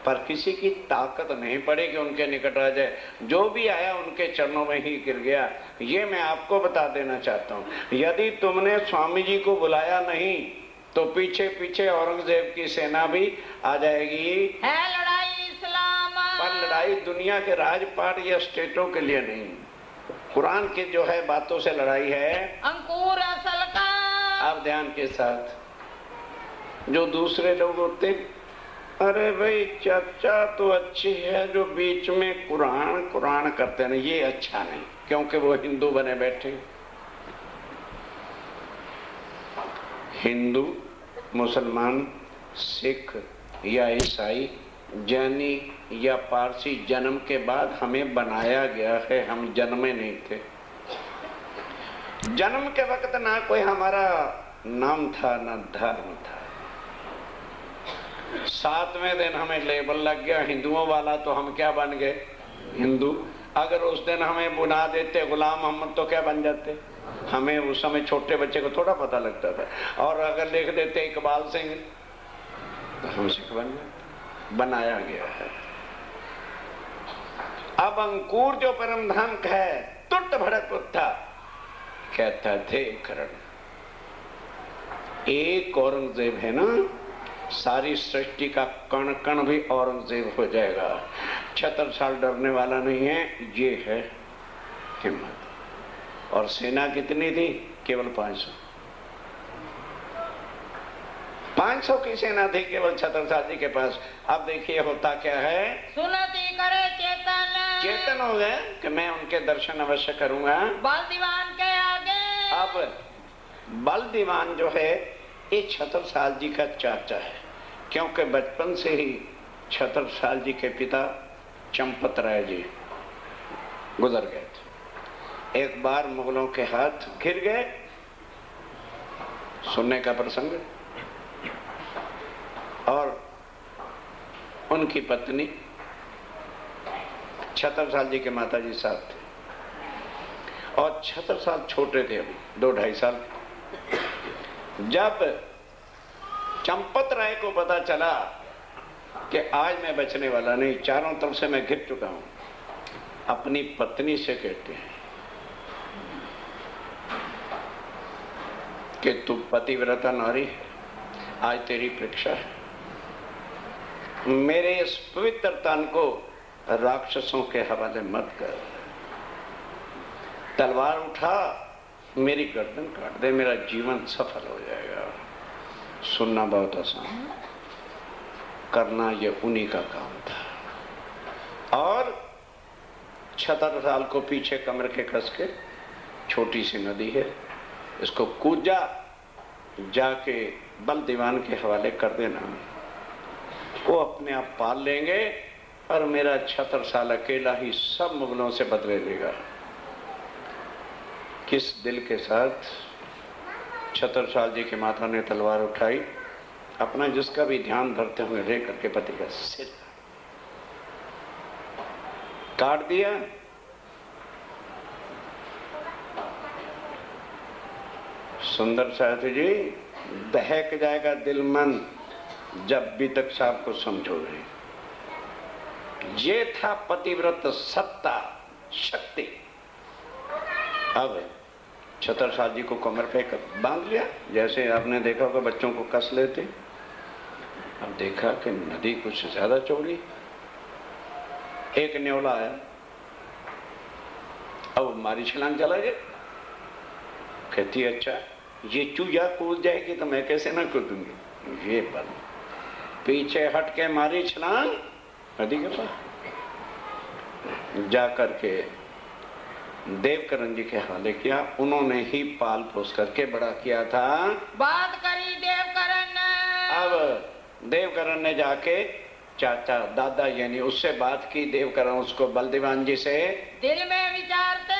पर किसी की ताकत नहीं पड़ी कि उनके निकट आ जाए। जो भी आया उनके चरणों में ही गिर गया। ये मैं आपको बता देना चाहता हूँ, यदि तुमने स्वामी जी को बुलाया नहीं तो पीछे पीछे औरंगजेब की सेना भी आ जाएगी। है लड़ाई इस्लाम, पर लड़ाई दुनिया के राजपाट या स्टेटों के लिए नहीं, कुरान के जो है बातों से लड़ाई है। अंकुर असल का। आप ध्यान के साथ, जो दूसरे लोग होते, अरे भाई चर्चा तो अच्छी है, जो बीच में कुरान करते नहीं, ये अच्छा नहीं, क्योंकि वो हिंदू बने बैठे। हिंदू, मुसलमान, सिख या ईसाई, जैनी या पारसी जन्म के बाद हमें बनाया गया है, हम जन्मे नहीं थे। जन्म के वक्त ना कोई हमारा नाम था ना धर्म था। 7वें दिन हमें लेबल लग गया हिंदुओं वाला, तो हम क्या बन गए? हिंदू। अगर उस दिन हमें बुला देते गुलाम मोहम्मद तो क्या बन जाते? हमें उस समय छोटे बच्चे को थोड़ा पता लगता था। और अगर लिख देते इकबाल सिंह तो हम सिख बन जाते। बनाया गया है। अब अंकुर जो परम धाम का है, तुट भड़क उठा, कहता थे करण। एक औरंगजेब है ना, सारी सृष्टि का कण कण भी औरंगजेब हो जाएगा। 76 साल डरने वाला नहीं है, ये है हिम्मत। और सेना कितनी थी? केवल 500। 500 की सेना थी केवल छत्रसाल जी के पास। अब देखिए होता क्या है, सुनती करे चेतन, चेतन हो गए कि मैं उनके दर्शन अवश्य करूंगा। बल दीवान के आगे। अब बल दीवान जो है ये छत्रसाल जी का चाचा है, क्योंकि बचपन से ही छत्रसाल जी के पिता चंपत राय जी गुजर गए थे। एक बार मुगलों के हाथ घिर गए, सुनने का प्रसंग। और उनकी पत्नी छत्रसाल जी के माता जी साथ थे, और छत्रसाल छोटे थे, अभी 2-2.5 साल। जब चंपत राय को पता चला कि आज मैं बचने वाला नहीं, चारों तरफ से मैं घिर चुका हूं, अपनी पत्नी से कहते हैं कि तू पतिव्रता नारी है, आज तेरी परीक्षा है। मेरे इस पवित्र तन को राक्षसों के हवाले मत कर। तलवार उठा, मेरी गर्दन काट दे, मेरा जीवन सफल हो जाएगा। सुनना बहुत आसान, करना ये उन्हीं का काम था। और 76 साल को पीछे कमर के कस के, छोटी सी नदी है, इसको कूद जा, जाके बल दीवान के हवाले कर देना, वो अपने आप पाल लेंगे और मेरा 76 साल अकेला ही सब मुगलों से बदले लेगा। किस दिल के साथ 76 साल जी के माता ने तलवार उठाई, अपना जिसका भी ध्यान धरते हुए ले करके पति का सिर काट दिया। सुंदर साथी जी, दहक जाएगा दिल मन जब भी तक साहब को समझोगे। ये था पतिव्रत सत्ता शक्ति। अब 76 साल जी को कमर पे बांध लिया, जैसे आपने देखा होगा बच्चों को कस लेते। अब देखा कि नदी कुछ ज्यादा चौड़ी। एक न्योला आया, अब मारी छलांग चला गया। कहती अच्छा ये चूजा कूद जाएगी तो मैं कैसे ना कूदूंगी। ये पल पीछे हट के मारी छलांग नदी के पास, जा करके देवकरण जी के हवाले किया। उन्होंने ही पाल पोस करके बड़ा किया था। बात करी देवकरण। अब देवकरण ने जाके चाचा दादा यानी उससे बात की। देवकरण उसको बलदीवान जी से दिल में विचारते,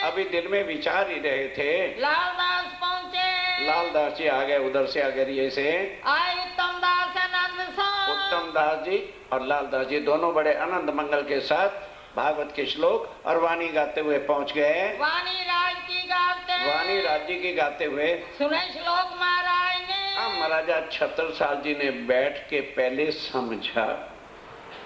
अभी दिल में विचार ही रहे थे। लालदास पहुंचे। लालदास जी आ गए, उधर से अगरिये से आए उत्तम दास आनंद सा। उत्तम दास जी और लालदास जी दोनों बड़े आनंद मंगल के साथ भागवत के श्लोक और वाणी गाते हुए पहुंच गए। वाणी राज की गाते, वाणी राज्य की गाते हुए सुने श्लोक महाराज ने। महाराजा 76 साल जी ने बैठ के पहले समझा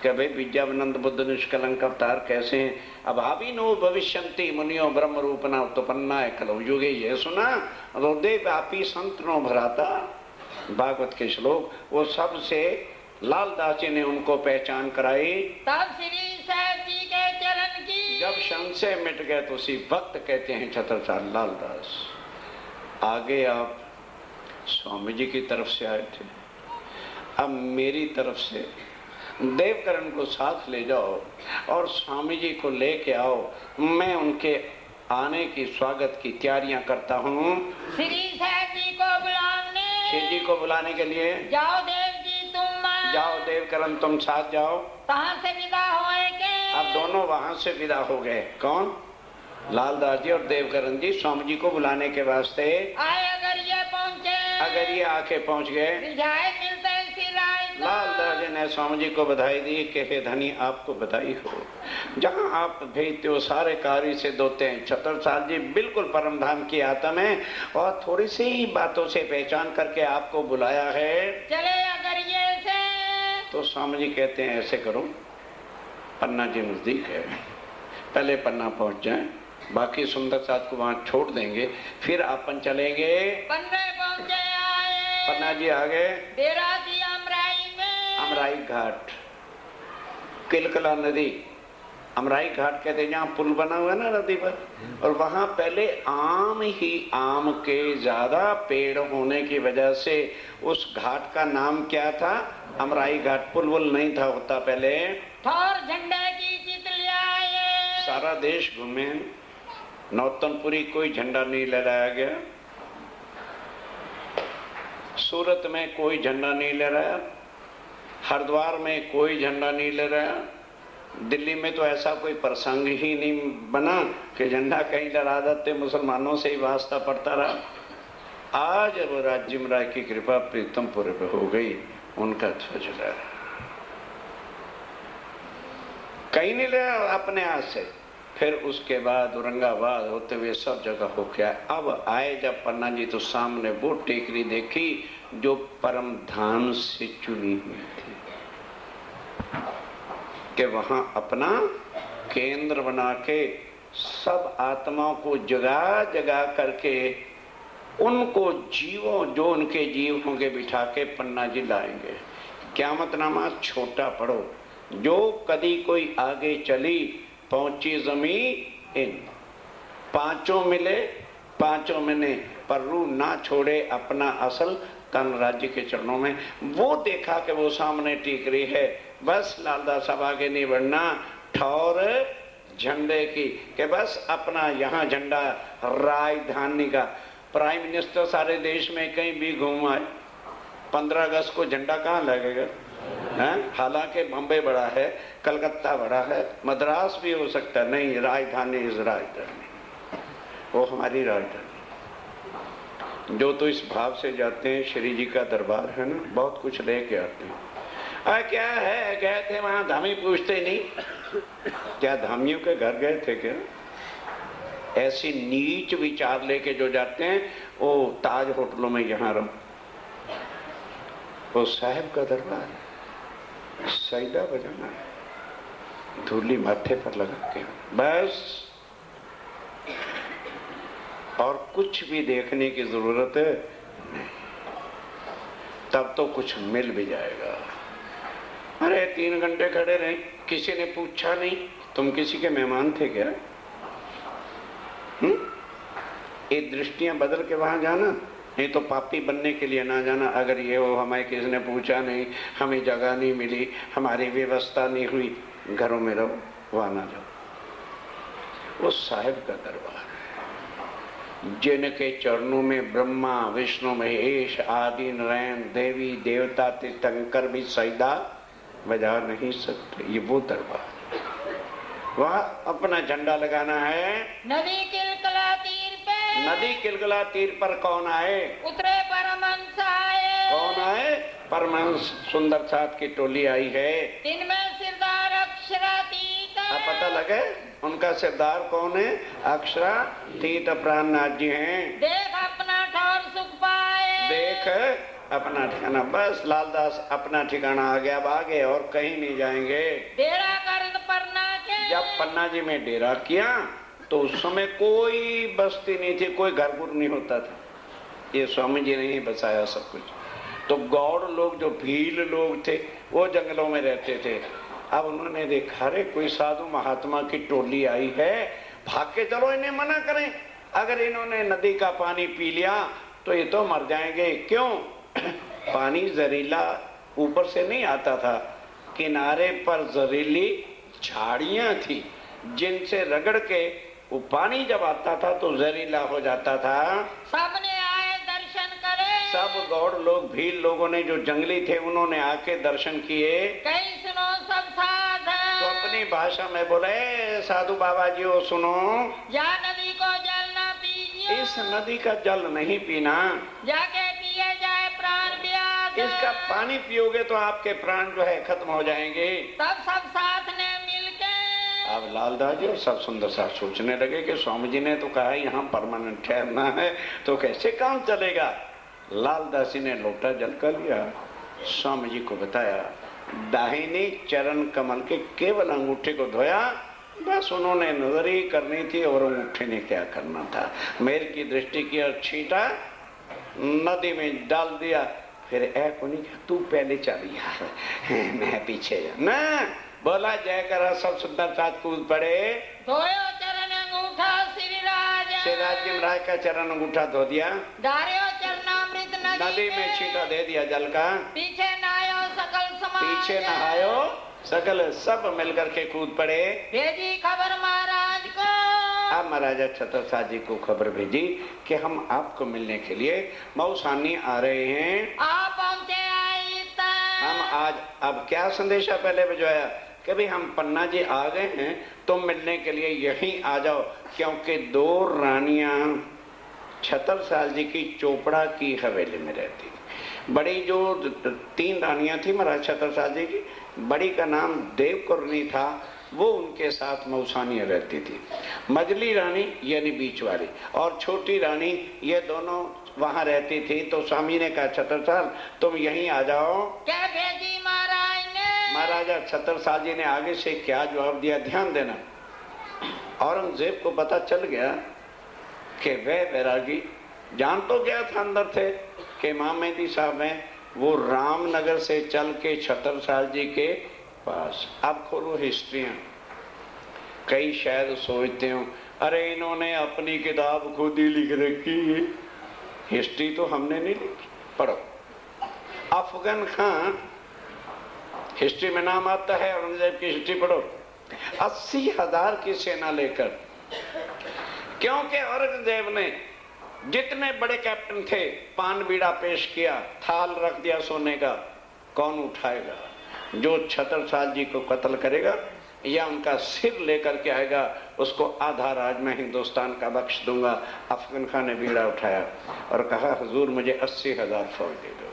कि भाई विद्यानंद बुद्ध निष्कलंक अवतार कैसे हैं। अभाविनो भविष्यन्ति मुनियो ब्रह्म रूपना उत्पन्ना कलौ युगे। ये सुना हृदय व्यापी संतनो भराता भागवत के श्लोक, वो सबसे लालदास जी ने उनको पहचान कराई। तब श्री साहब जी के चरण की जब संशय मिट गए तो उसी वक्त कहते हैं 76 साल लालदास। आगे आप स्वामी जी की तरफ से आए थे, अब मेरी तरफ से देवकरण को साथ ले जाओ और स्वामी जी को लेके आओ। मैं उनके आने की स्वागत की तैयारियां करता हूँ। श्री साहब जी को बुलाने, श्री जी को बुलाने के लिए जाओ देव जी तुम, जाओ देवकरण तुम साथ जाओ। कहाँ से विदा होएंगे? अब दोनों वहां से विदा हो गए। कौन? लालदास जी और देवकरण जी स्वामी जी को बुलाने के वास्ते आए। अगर ये पहुंचे, अगर ये आके पहुंच गए, रिझाए मिलते श्री राय लालदास जी ने स्वामी जी को बधाई दी कि हे धनी आपको बधाई हो, जहां आप भेजते हो सारे कार्य से दोते हैं। छत्रसाल जी बिल्कुल परम धाम की आत्म है और थोड़ी सी ही बातों से पहचान करके आपको बुलाया है। चले अगर ये से तो स्वामी जी कहते हैं ऐसे करो, पन्ना जी नजदीक है, पहले पन्ना पहुंच जाए, बाकी सुंदर साथ को वहां छोड़ देंगे, फिर अपन चलेंगे। पन्ने पहुंचे आए, पन्ना जी आ गए डेरा की अमराई में, अमराई घाट, किलकला नदी, अमराई घाट कहते हैं, जहाँ पुल बना हुआ है ना नदी पर, और वहां पहले आम ही आम के ज्यादा पेड़ होने की वजह से उस घाट का नाम क्या था? अमराई घाट। पुल वुल नहीं था होता पहले। ठौर झंडे की चित ले आए, सारा देश घूमे, नौतनपुरी कोई झंडा नहीं लहराया गया, सूरत में कोई झंडा नहीं लहराया, हरिद्वार में कोई झंडा नहीं लहराया, दिल्ली में तो ऐसा कोई प्रसंग ही नहीं बना कि झंडा कहीं लहरा देते, मुसलमानों से ही वास्ता पड़ता रहा। आज वो राज्य राय की कृपा प्रीतमपुर पे हो गई, उनका ध्वज लहरा, कहीं नहीं लहरा अपने हाथ से। फिर उसके बाद औरंगाबाद होते हुए सब जगह हो गया। अब आए जब पन्ना जी तो सामने वो टेकरी देखी जो परम धाम से चुनी हुई थी कि वहां अपना केंद्र बना के सब आत्माओं को जगा जगा करके उनको जीवों जो उनके जीव होंगे बिठा के पन्ना जी लाएंगे। क़यामतनामा छोटा पढ़ो, जो कदी कोई आगे चली पहुंची जमीन इन, पांचों मिले पांचों मिले, पर रूह ना छोड़े अपना असल तन राज्य के चरणों में। वो देखा कि वो सामने टीकरी है, बस लालदास साहब आगे नहीं बढ़ना, ठौर झंडे की कि बस अपना यहाँ झंडा राजधानी का। प्राइम मिनिस्टर सारे देश में कहीं भी घूम आए, 15 अगस्त को झंडा कहाँ लगेगा? हालांकि बम्बई बड़ा है, कलकत्ता बड़ा है, मद्रास भी हो सकता है, नहीं, राजधानी इज राजधानी, वो हमारी राजधानी। जो तो इस भाव से जाते हैं, श्री जी का दरबार है ना, बहुत कुछ लेके आते हैं। क्या है, गए थे वहां, धामी पूछते ही नहीं, क्या धामियों के घर गए थे क्या? ऐसी नीच विचार लेके जो जाते हैं वो ताज होटलों में यहाँ रहो, वो साहब का दरबार है, सैदा बजाना है, धूली माथे पर लगा के बस, और कुछ भी देखने की जरूरत है नहीं, तब तो कुछ मिल भी जाएगा। अरे 3 घंटे खड़े रहे, किसी ने पूछा नहीं तुम किसी के मेहमान थे क्या? ये दृष्टियां बदल के वहां जाना, नहीं तो पापी बनने के लिए ना जाना। अगर ये हो हमें किसी ने पूछा नहीं, हमें जगह नहीं मिली, हमारी व्यवस्था नहीं हुई, घरों में रहो, वहां ना जाओ। वो साहिब का दरबार है, जिनके चरणों में ब्रह्मा विष्णु महेश आदि नारायण देवी देवता तीर्थंकर भी सैदा बजा नहीं सकते। ये वो दरबार, वह अपना झंडा लगाना है। नदी किलकला तीर पे, नदी किलकला तीर पर कौन आए? उतरे परमहंस आए। कौन आए? परमहंस सुंदर साथ की टोली आई है। इनमें सिरदार अक्षरातीत, अब पता लगे उनका सिरदार कौन है? अक्षरातीत प्राणनाथ जी हैं। देख अपना ठौर सुख पाए, देख अपना ठिकाना, बस लालदास अपना ठिकाना आ गया, अब आगे और कहीं नहीं जाएंगे। डेरा कर पन्ना के, जब पन्ना जी में डेरा किया तो उस समय कोई बस्ती नहीं थी, कोई घर गुर नहीं होता था, ये स्वामी जी ने ही बसाया सब कुछ। तो गौड़ लोग जो भील लोग थे वो जंगलों में रहते थे। अब उन्होंने देखा रे कोई साधु महात्मा की टोली आई है, भाग के चलो इन्हें मना करें, अगर इन्होंने नदी का पानी पी लिया तो ये तो मर जाएंगे। क्यों? पानी जहरीला ऊपर से नहीं आता था, किनारे पर जहरीली झाड़ियां थी जिनसे रगड़ के वो पानी जब आता था तो जहरीला हो जाता था। सबने आए दर्शन करे, सब गौड़ लोग भील लोगों ने जो जंगली थे उन्होंने आके दर्शन किए। कहीं सुनो सब साध, तो अपनी भाषा में बोले साधु बाबा जी ओ सुनो, या नदी को जल न पीजिए, इस नदी का जल नहीं पीना, जाके पिए जाए प्राण ब्याज। इसका पानी पियोगे तो आपके प्राण जो है खत्म हो जाएंगे। तब सब साथ ने मिलके अब लालदास जी और सब सुंदर साथ सोचने लगे कि स्वामी जी ने तो कहा यहाँ परमानेंट ठहरना है, तो कैसे काम चलेगा। लालदास जी ने लोटा जल कर लिया, स्वामी जी को बताया, दाहिने चरण कमल के केवल अंगूठे को धोया, बस उन्होंने नजर ही करनी थी और अंगूठे ने क्या करना था। मेर की दृष्टि की और छींटा नदी में डाल दिया। फिर को नहीं कहा, तू पहले चल यार मैं पीछे जा ना। बोला जय करा, सब सुंदर साथ कूद पड़े। धोयो चरण अंगूठा श्री राज, श्री राज्य में राज का चरण अंगूठा धो दिया, डारियो चरणामृत नदी में छींटा दे दिया जल का, पीछे नहायो सकल समाज, पीछे नहायो सकल, सब मिलकर के कूद पड़े। भेजी खबर महाराज को, अब महाराजा छत्रसाल जी को खबर भेजी कि हम आपको मिलने के लिए मऊसानी आ रहे हैं। आप पहुंचे आई तक। हम आज अब क्या संदेशा पहले भिजवाया कि भाई हम पन्ना जी आ गए हैं, तुम मिलने के लिए यहीं आ जाओ, क्योंकि 2 रानियां छत्रसाल जी की चोपड़ा की हवेली में रहती। बड़ी जो 3 रानियां थी महाराज छत्रसाल जी की, बड़ी का नाम देवकुरनी था, वो उनके साथ मऊसानिया रहती थी। मजली रानी यानी बीच वाली और छोटी रानी, ये दोनों वहां रहती थी। तो स्वामी ने कहा छत्रसाल तुम यहीं आ जाओ। क्या भेजी महाराज ने? महाराजा छत्रसाल जी ने आगे से क्या जवाब दिया, ध्यान देना। औरंगजेब को पता चल गया कि वह बैरागी जान तो गया था अंदर थे कि इमाम मेहदी साहब हैं, वो रामनगर से चल के छत्रसाल जी के पास। अब खोलो हिस्ट्रियां, कई शायद सोचते हो अरे इन्होंने अपनी किताब खुद ही लिख रखी है, हिस्ट्री तो हमने नहीं लिखी। पढ़ो, अफगन खान हिस्ट्री में नाम आता है, औरंगजेब की हिस्ट्री पढ़ो। 80,000 की सेना लेकर, क्योंकि औरंगजेब ने जितने बड़े कैप्टन थे पान बीड़ा पेश किया, थाल रख दिया सोने का, कौन उठाएगा? जो छत्रसाल जी को कत्ल करेगा या उनका सिर लेकर के आएगा उसको आधा राज में हिंदुस्तान का बख्श दूंगा। अफगन खान ने बीड़ा उठाया और कहा हुजूर मुझे 80,000 फौज दे दो।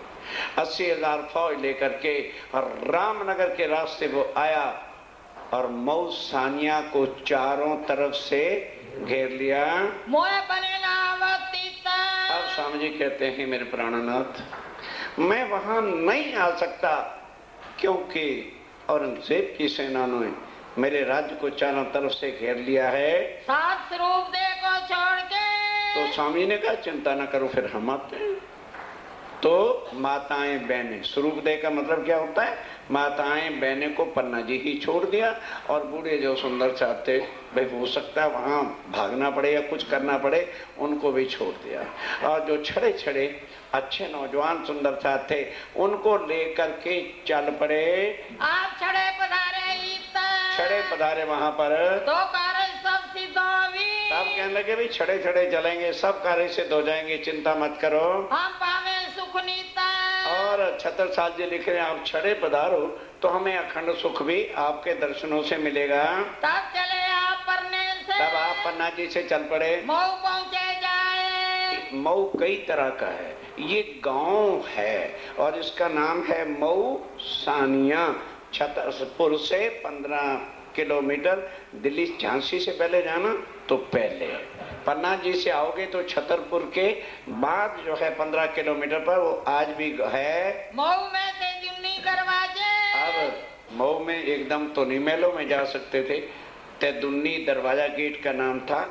80,000 फौज लेकर के रामनगर के रास्ते वो आया और मऊसानिया को चारों तरफ से घेर लिया। मोए बनेगा अवतीता। अब स्वामी जी कहते हैं मेरे प्राणनाथ, मैं वहां नहीं आ सकता क्योंकि औरंगजेब की सेना ने मेरे राज्य को चारों तरफ से घेर लिया है। 7 स्वरूप दे को छोड़ के। तो स्वामी ने कहा चिंता न करो, फिर हम आते हैं। तो माताएं बहनें, स्वरूप दे का मतलब क्या होता है? माताएं बहनें को पन्ना जी ही छोड़ दिया और बूढ़े जो सुंदर चाहते भाई हो सकता है वहां भागना पड़े या कुछ करना पड़े, उनको भी छोड़ दिया। और जो छड़े छड़े अच्छे नौजवान सुंदर साथ थे उनको लेकर के चल पड़े। आप छड़े पधारे छड़े पधारे वहां पर, तो कार्य सब सिद्ध होगी। तब कहने लगे भी छड़े छड़े चलेंगे, सब कार्य सिद्ध हो जाएंगे, चिंता मत करो, हम पावे सुख नीता। और छत्रसाल जी लिख रहे हैं आप छड़े पधारो तो हमें अखंड सुख भी आपके दर्शनों से मिलेगा। तब चले आप पन्ने से, तब आप पन्ना जी से चल पड़े। मऊ पहुंचे जाए। मऊ कई तरह का है, ये गांव है और इसका नाम है मऊ सानिया। छतरपुर से 15 किलोमीटर, दिल्ली झांसी से पहले जाना तो पहले, पन्ना जी से आओगे तो छतरपुर के बाद जो है 15 किलोमीटर पर, वो आज भी है। मऊ में से जुन्नी दरवाजे। अब मऊ में एकदम तो नहीं, महलों में जा सकते थे, तेदुन्नी दरवाजा गेट का नाम था।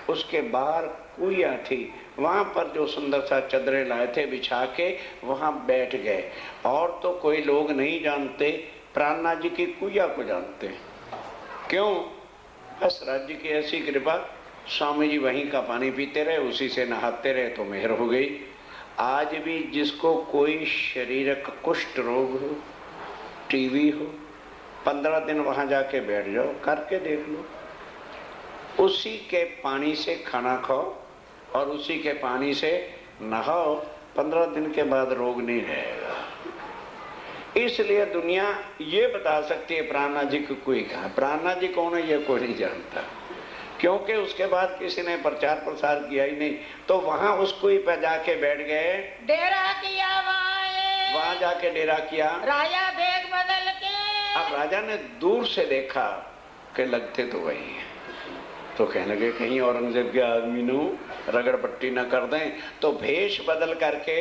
उसके बाहर कुइया थी, वहां पर जो सुंदर सा चदरे लाए थे बिछा के वहां बैठ गए। और तो कोई लोग नहीं जानते, प्राणनाथ जी की कुइया को जानते हैं। क्यों? बस राज्य की ऐसी कृपा, स्वामी जी वहीं का पानी पीते रहे, उसी से नहाते रहे तो मेहर हो गई। आज भी जिसको कोई शारीरिक कुष्ठ रोग हो, टीवी हो, 15 दिन वहां जाके बैठ जाओ, करके देख लो, उसी के पानी से खाना खाओ और उसी के पानी से नहाओ, 15 दिन के बाद रोग नहीं रहेगा। इसलिए दुनिया ये बता सकती है प्राणनाथ जी को कोई कहा, प्राणनाथ जी कौन है ये कोई नहीं जानता, क्योंकि उसके बाद किसी ने प्रचार प्रसार किया ही नहीं। तो वहां उसको ही पे जाके बैठ गए। डेरा किया वाए। वहां जाके डेरा किया। राजा बेग बदल के अब राजा ने दूर से देखा कि लगते तो वही है, तो कहने लगे कहीं औरंगजेब के आदमी नु रगड़ पट्टी न कर दें, तो भेष बदल करके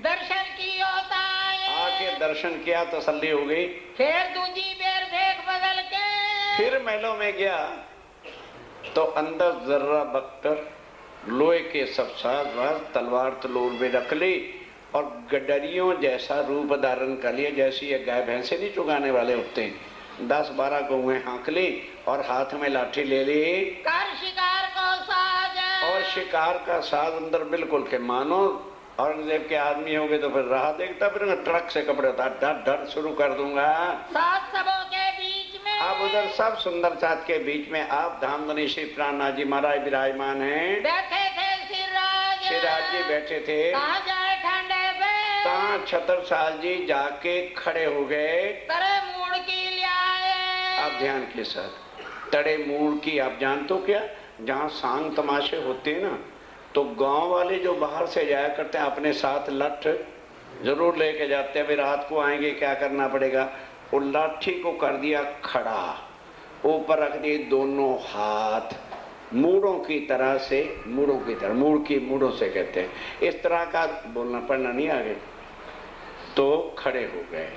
दर्शन की होता है। आके दर्शन किया, तसल्ली हो गई। फिर दूजी बेर बेग बदल के फिर महलों में गया तो अंदर जर्रा बख्तर लोहे के सब साज वाज तलवार तलोर में रख ली और गडरियों जैसा रूप धारण कर लिया, जैसी ये गाय भैंसे नहीं चुगाने वाले होते हैं। 10-12 गौएं हाँक ली और हाथ में लाठी ले ली कर शिकार को साज। और शिकार का साज अंदर बिल्कुल के मानो औरंगजेब के आदमी हो गए तो फिर राह देखता, फिर ट्रक से कपड़े उतार डर शुरू कर दूंगा। सात सबों के बीच में अब उधर सब सुंदर साथ के बीच में आप धामधनी श्री प्राणनाथ जी महाराज विराजमान हैं। बैठे थे सिराज जी बैठे थे। कहाँ जाए ठंडे पे कहाँ छतरसाल जी जाके खड़े हो गए। तरे मूड की ले आए। आप ध्यान के साथ तड़े मूड की आप जानते हो क्या, जहाँ सांग तमाशे होते हैं ना, तो गांव वाले जो बाहर से जाया करते हैं अपने साथ लठ जरूर लेके जाते हैं, वे रात को आएंगे क्या करना पड़ेगा, वो लाठी को कर दिया खड़ा, ऊपर रख दिए दोनों हाथ मूड़ों की तरह से, मूड़ों की तरह, मूड़ की मूड़ों से कहते हैं, इस तरह का बोलना पड़ना नहीं आगे, तो खड़े हो गए।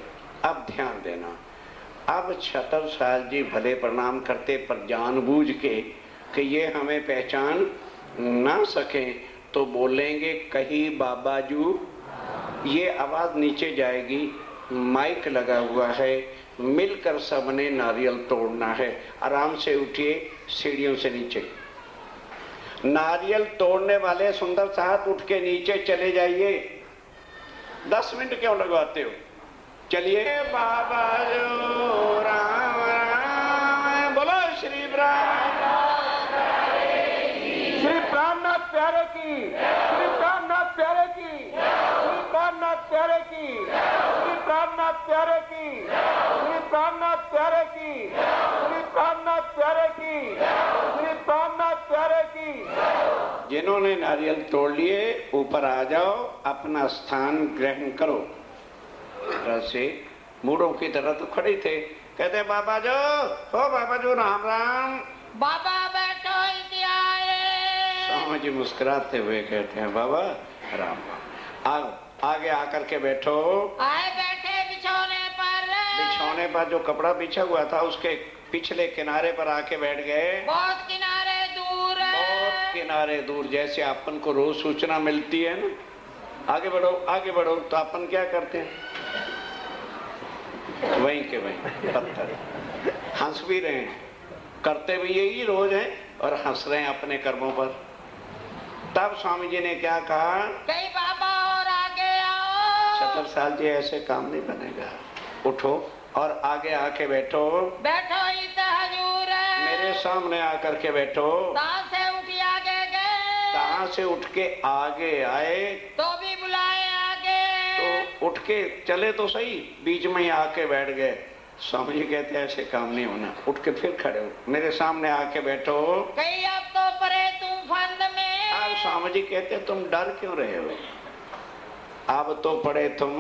अब ध्यान देना, अब छतरसाल जी भले प्रणाम करते पर जानबूझ के कि ये हमें पहचान ना सके तो बोलेंगे कही बाबाजू, ये आवाज नीचे जाएगी, माइक लगा हुआ है, मिलकर सबने नारियल तोड़ना है। आराम से उठिए सीढ़ियों से नीचे, नारियल तोड़ने वाले सुंदर साथ उठ के नीचे चले जाइए। 10 मिनट क्यों लगवाते हो, चलिए। बाबाजू राम राम बोलो श्री श्री प्राणनाथ प्यारे की, श्री प्राणनाथ प्यारे की, श्री प्राणनाथ प्यारे की, श्री प्राणनाथ प्यारे की, श्री प्राणनाथ प्यारे की, श्री प्राणनाथ प्यारे की, श्री प्राणनाथ प्यारे की। जिन्होंने नारियल तोड़ लिए ऊपर आ जाओ, अपना स्थान ग्रहण करो। से मूढ़ों की तरह तो खड़े थे, कहते बाबा जो हो, बाबा जो राम राम। बाबा बैठो आए। स्वामी जी मुस्कुराते हुए कहते हैं बाबा राम राम, आगे आकर के बैठो। आए बैठे बिछौने पर। बिछौने पर जो कपड़ा बिछा हुआ था उसके पिछले किनारे पर आके बैठ गए। बहुत किनारे दूर, बहुत किनारे दूर, जैसे अपन को रोज सूचना मिलती है ना, आगे बढ़ो आगे बढ़ो, तो अपन क्या करते हैं, वहीं के वहीं पत्थर, हंस भी रहे हैं, करते भी यही रोज है और हंस रहे हैं अपने कर्मों पर। तब स्वामी जी ने क्या कहा, कई बाबा और आगे आओ। छतरसाल जी ऐसे काम नहीं बनेगा, उठो और आगे आके बैठो। बैठो ही तो हजूर, मेरे सामने आकर के बैठो। कहाँ से उठी आगे गए, कहाँ से उठ के आगे आए, तो भी बुलाए आगे। तो उठ के चले तो सही, बीच में ही आके बैठ गए। स्वामी जी कहते हैं ऐसे काम नहीं होना, उठ के फिर खड़े हो, मेरे सामने आके बैठो। कहीं अब तो परे तुम फंद में। अब स्वामी जी कहते हैं तुम डर क्यों रहे हो, अब तो पड़े तुम,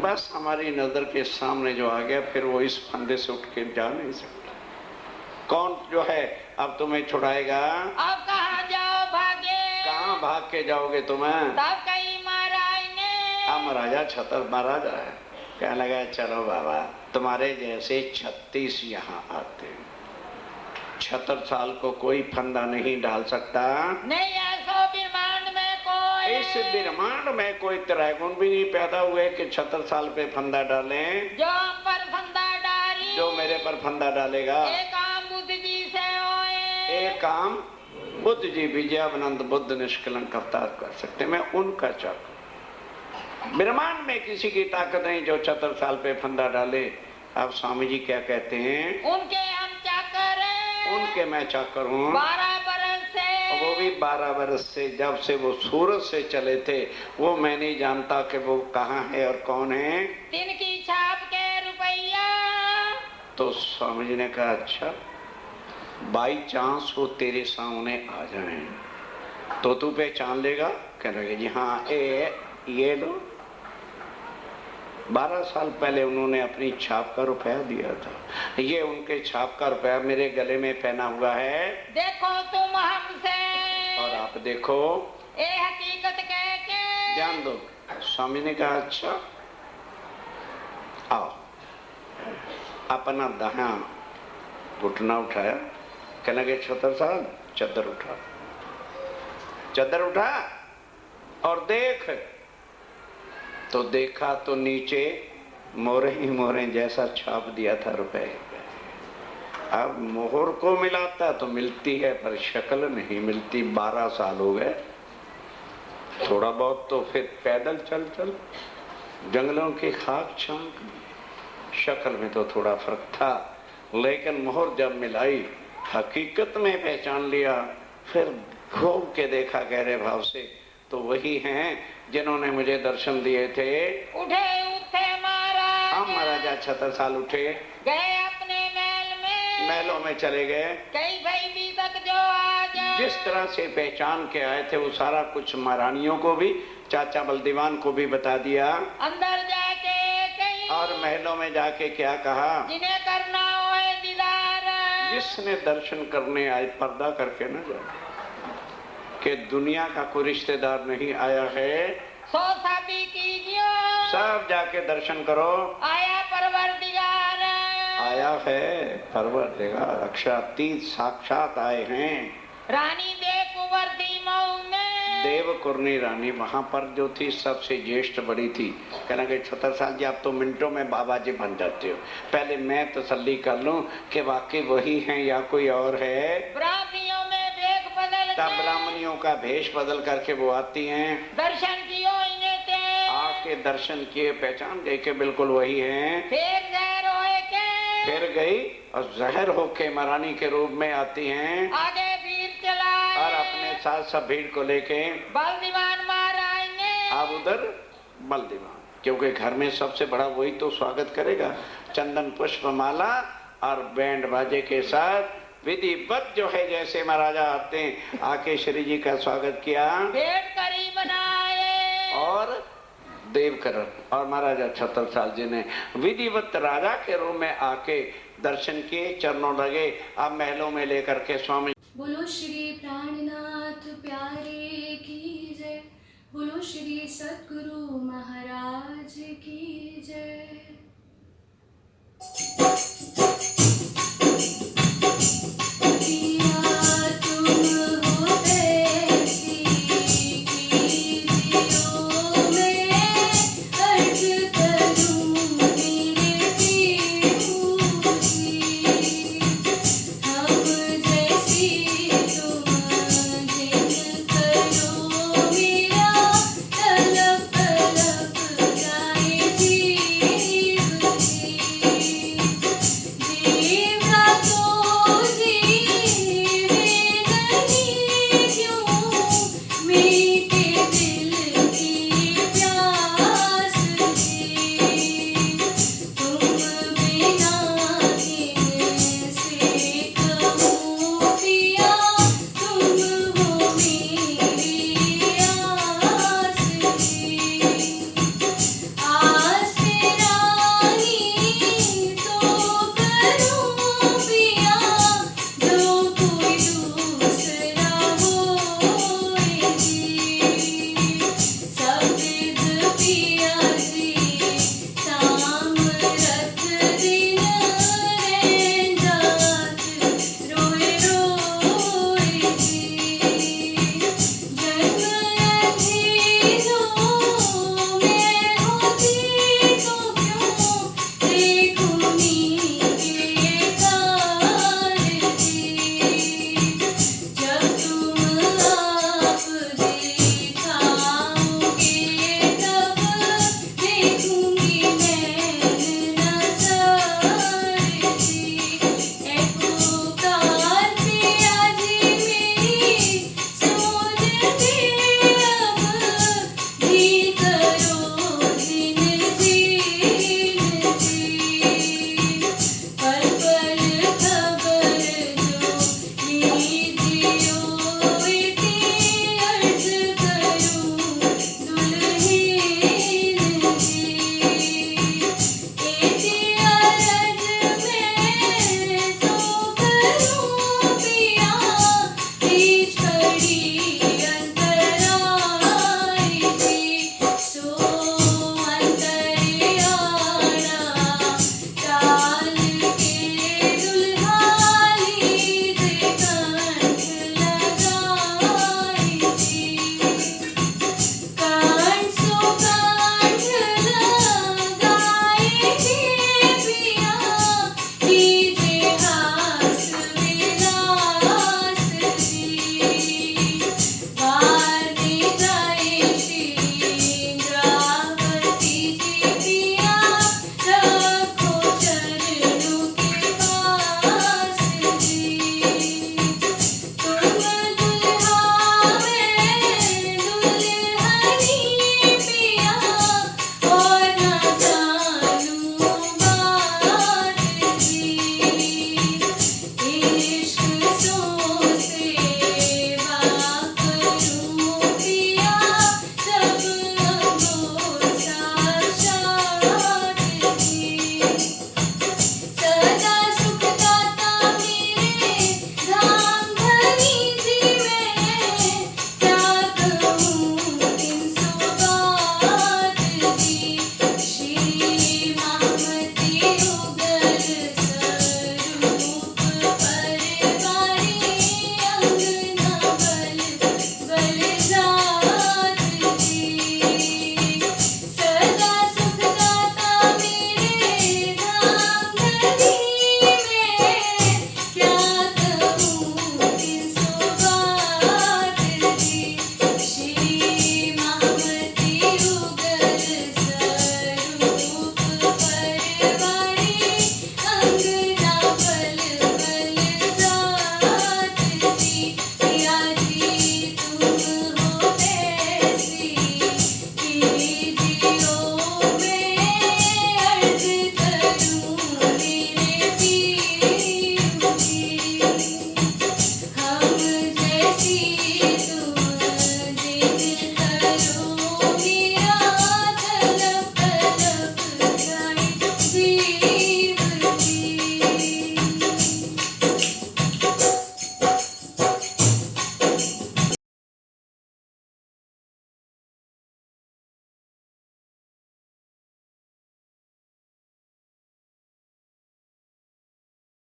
बस हमारी नजर के सामने जो आ गया फिर वो इस फंदे से उठ के जा नहीं सकता। कौन जो है अब तुम्हें छुड़ाएगा। अब कहाँ जाओ भागे, कहाँ भाग के जाओगे तुम्हें, तब कहीं महाराज ने। अब महाराजा छतर महाराजा है, कहने लगा चलो बाबा तुम्हारे जैसे 36 यहाँ आते हैं, छतरसाल को कोई फंदा नहीं डाल सकता। नहीं ऐसा ब्रह्मांड में कोई, इस ब्रह्मांड में कोई त्रैगुण भी नहीं पैदा हुए कि छतरसाल पे फंदा डालें। जो हम पर फंदा डाली, जो मेरे पर फंदा डालेगा, एक काम बुद्ध जी से होए। एक काम बुद्ध जी, विजयानंद बुद्ध निष्कलंक अवतार कर सकते, मैं उनका चाहता। ब्रह्मांड में किसी की ताकत नहीं जो छतरसाल पे फंदा डाले। अब स्वामी जी क्या कहते हैं, उनके हम चाकर हैं, उनके मैं चाकर हूँ। 12 बरस से, वो भी 12 बरस से, जब से वो सूरत से चले थे, वो मैं नहीं जानता कि वो कहाँ है और कौन है। तिनकी छाप के रुपया। तो स्वामी जी ने कहा अच्छा बाई चांस वो तेरे सामने आ जाए तो तू पहचान लेगा। कहने लगे जी हाँ, ये लो। 12 साल पहले उन्होंने अपनी छाप का रुपया दिया था। ये उनके छाप का रुपया मेरे गले में पहना हुआ है। देखो तुम हमसे और आप देखो, ए हकीकत कह के। ध्यान दो। स्वामी ने कहा अच्छा आओ। अपना दाहिना घुटना उठाया, कहने लगे छतर साहब चद्दर उठा। चद्दर उठा और देख। तो देखा तो नीचे मोहरे ही मोहरे जैसा छाप दिया था रुपए। अब मोहर को मिलाता तो मिलती है पर शक्ल नहीं मिलती। 12 साल हो गए। थोड़ा बहुत तो फिर पैदल चल चल जंगलों की खाक छांक, शक्ल में तो थोड़ा फर्क था, लेकिन मोहर जब मिलाई हकीकत में पहचान लिया। फिर घूम के देखा गहरे भाव से तो वही हैं जिन्होंने मुझे दर्शन दिए थे। उठे उठे महाराज। हम महाराजा छत्रसाल उठे, गए अपने महल में। महलों में चले गए। कई भाई भी तक जो आज जिस तरह से पहचान के आए थे वो सारा कुछ महारानियों को भी, चाचा बलदीवान को भी बता दिया। अंदर जाके कहीं और महलों में जाके क्या कहा, जिन्हें करना होए दीदार, जिसने दर्शन करने आए पर्दा करके न जाए, कि दुनिया का कोई रिश्तेदार नहीं आया है। सो शादी कीजिए, सब जाके दर्शन करो। आया परवरदिगार, आया है परवरदिगार, अक्षरातीत साक्षात आए हैं। रानी दे कुंवर दी मऊ में। देवकुरनी रानी वहां पर जो थी सबसे ज्येष्ठ बड़ी थी। कहना कि छत्रसाल जी आप तो मिनटों में बाबा जी बन जाते हो, पहले मैं तसल्ली कर लूं कि वाकई वही हैं या कोई और है। ब्राह्मणियों में वेश बदल तब के ब्राह्मणियों का भेष बदल करके वो आती हैं। दर्शन कियो इन्हें ते, आके दर्शन किए, पहचान गए कि बिल्कुल वही हैं। फिर जहर होए के फिर गई और जहर होके महारानी के रूप में आती हैं। आगे भीड़ चलाए और अपने साथ सब भीड़ को लेके बलदीवान महाराज ने। अब उधर बलदीवान, क्योंकि घर में सबसे बड़ा वही तो स्वागत करेगा। चंदन पुष्प माला और बैंड बाजे के साथ विधिवत जो है जैसे महाराजा आते हैं आके श्री जी का स्वागत किया। भेंट करी बनाए और देवकरण और महाराजा छत्रसाल जी ने विधिवत राजा के रूप में आके दर्शन किए, चरणों लगे। अब महलों में लेकर के स्वामी। बोलो श्री प्राणनाथ प्यारे की जय, बोलो श्री सद्गुरु महाराज की जय।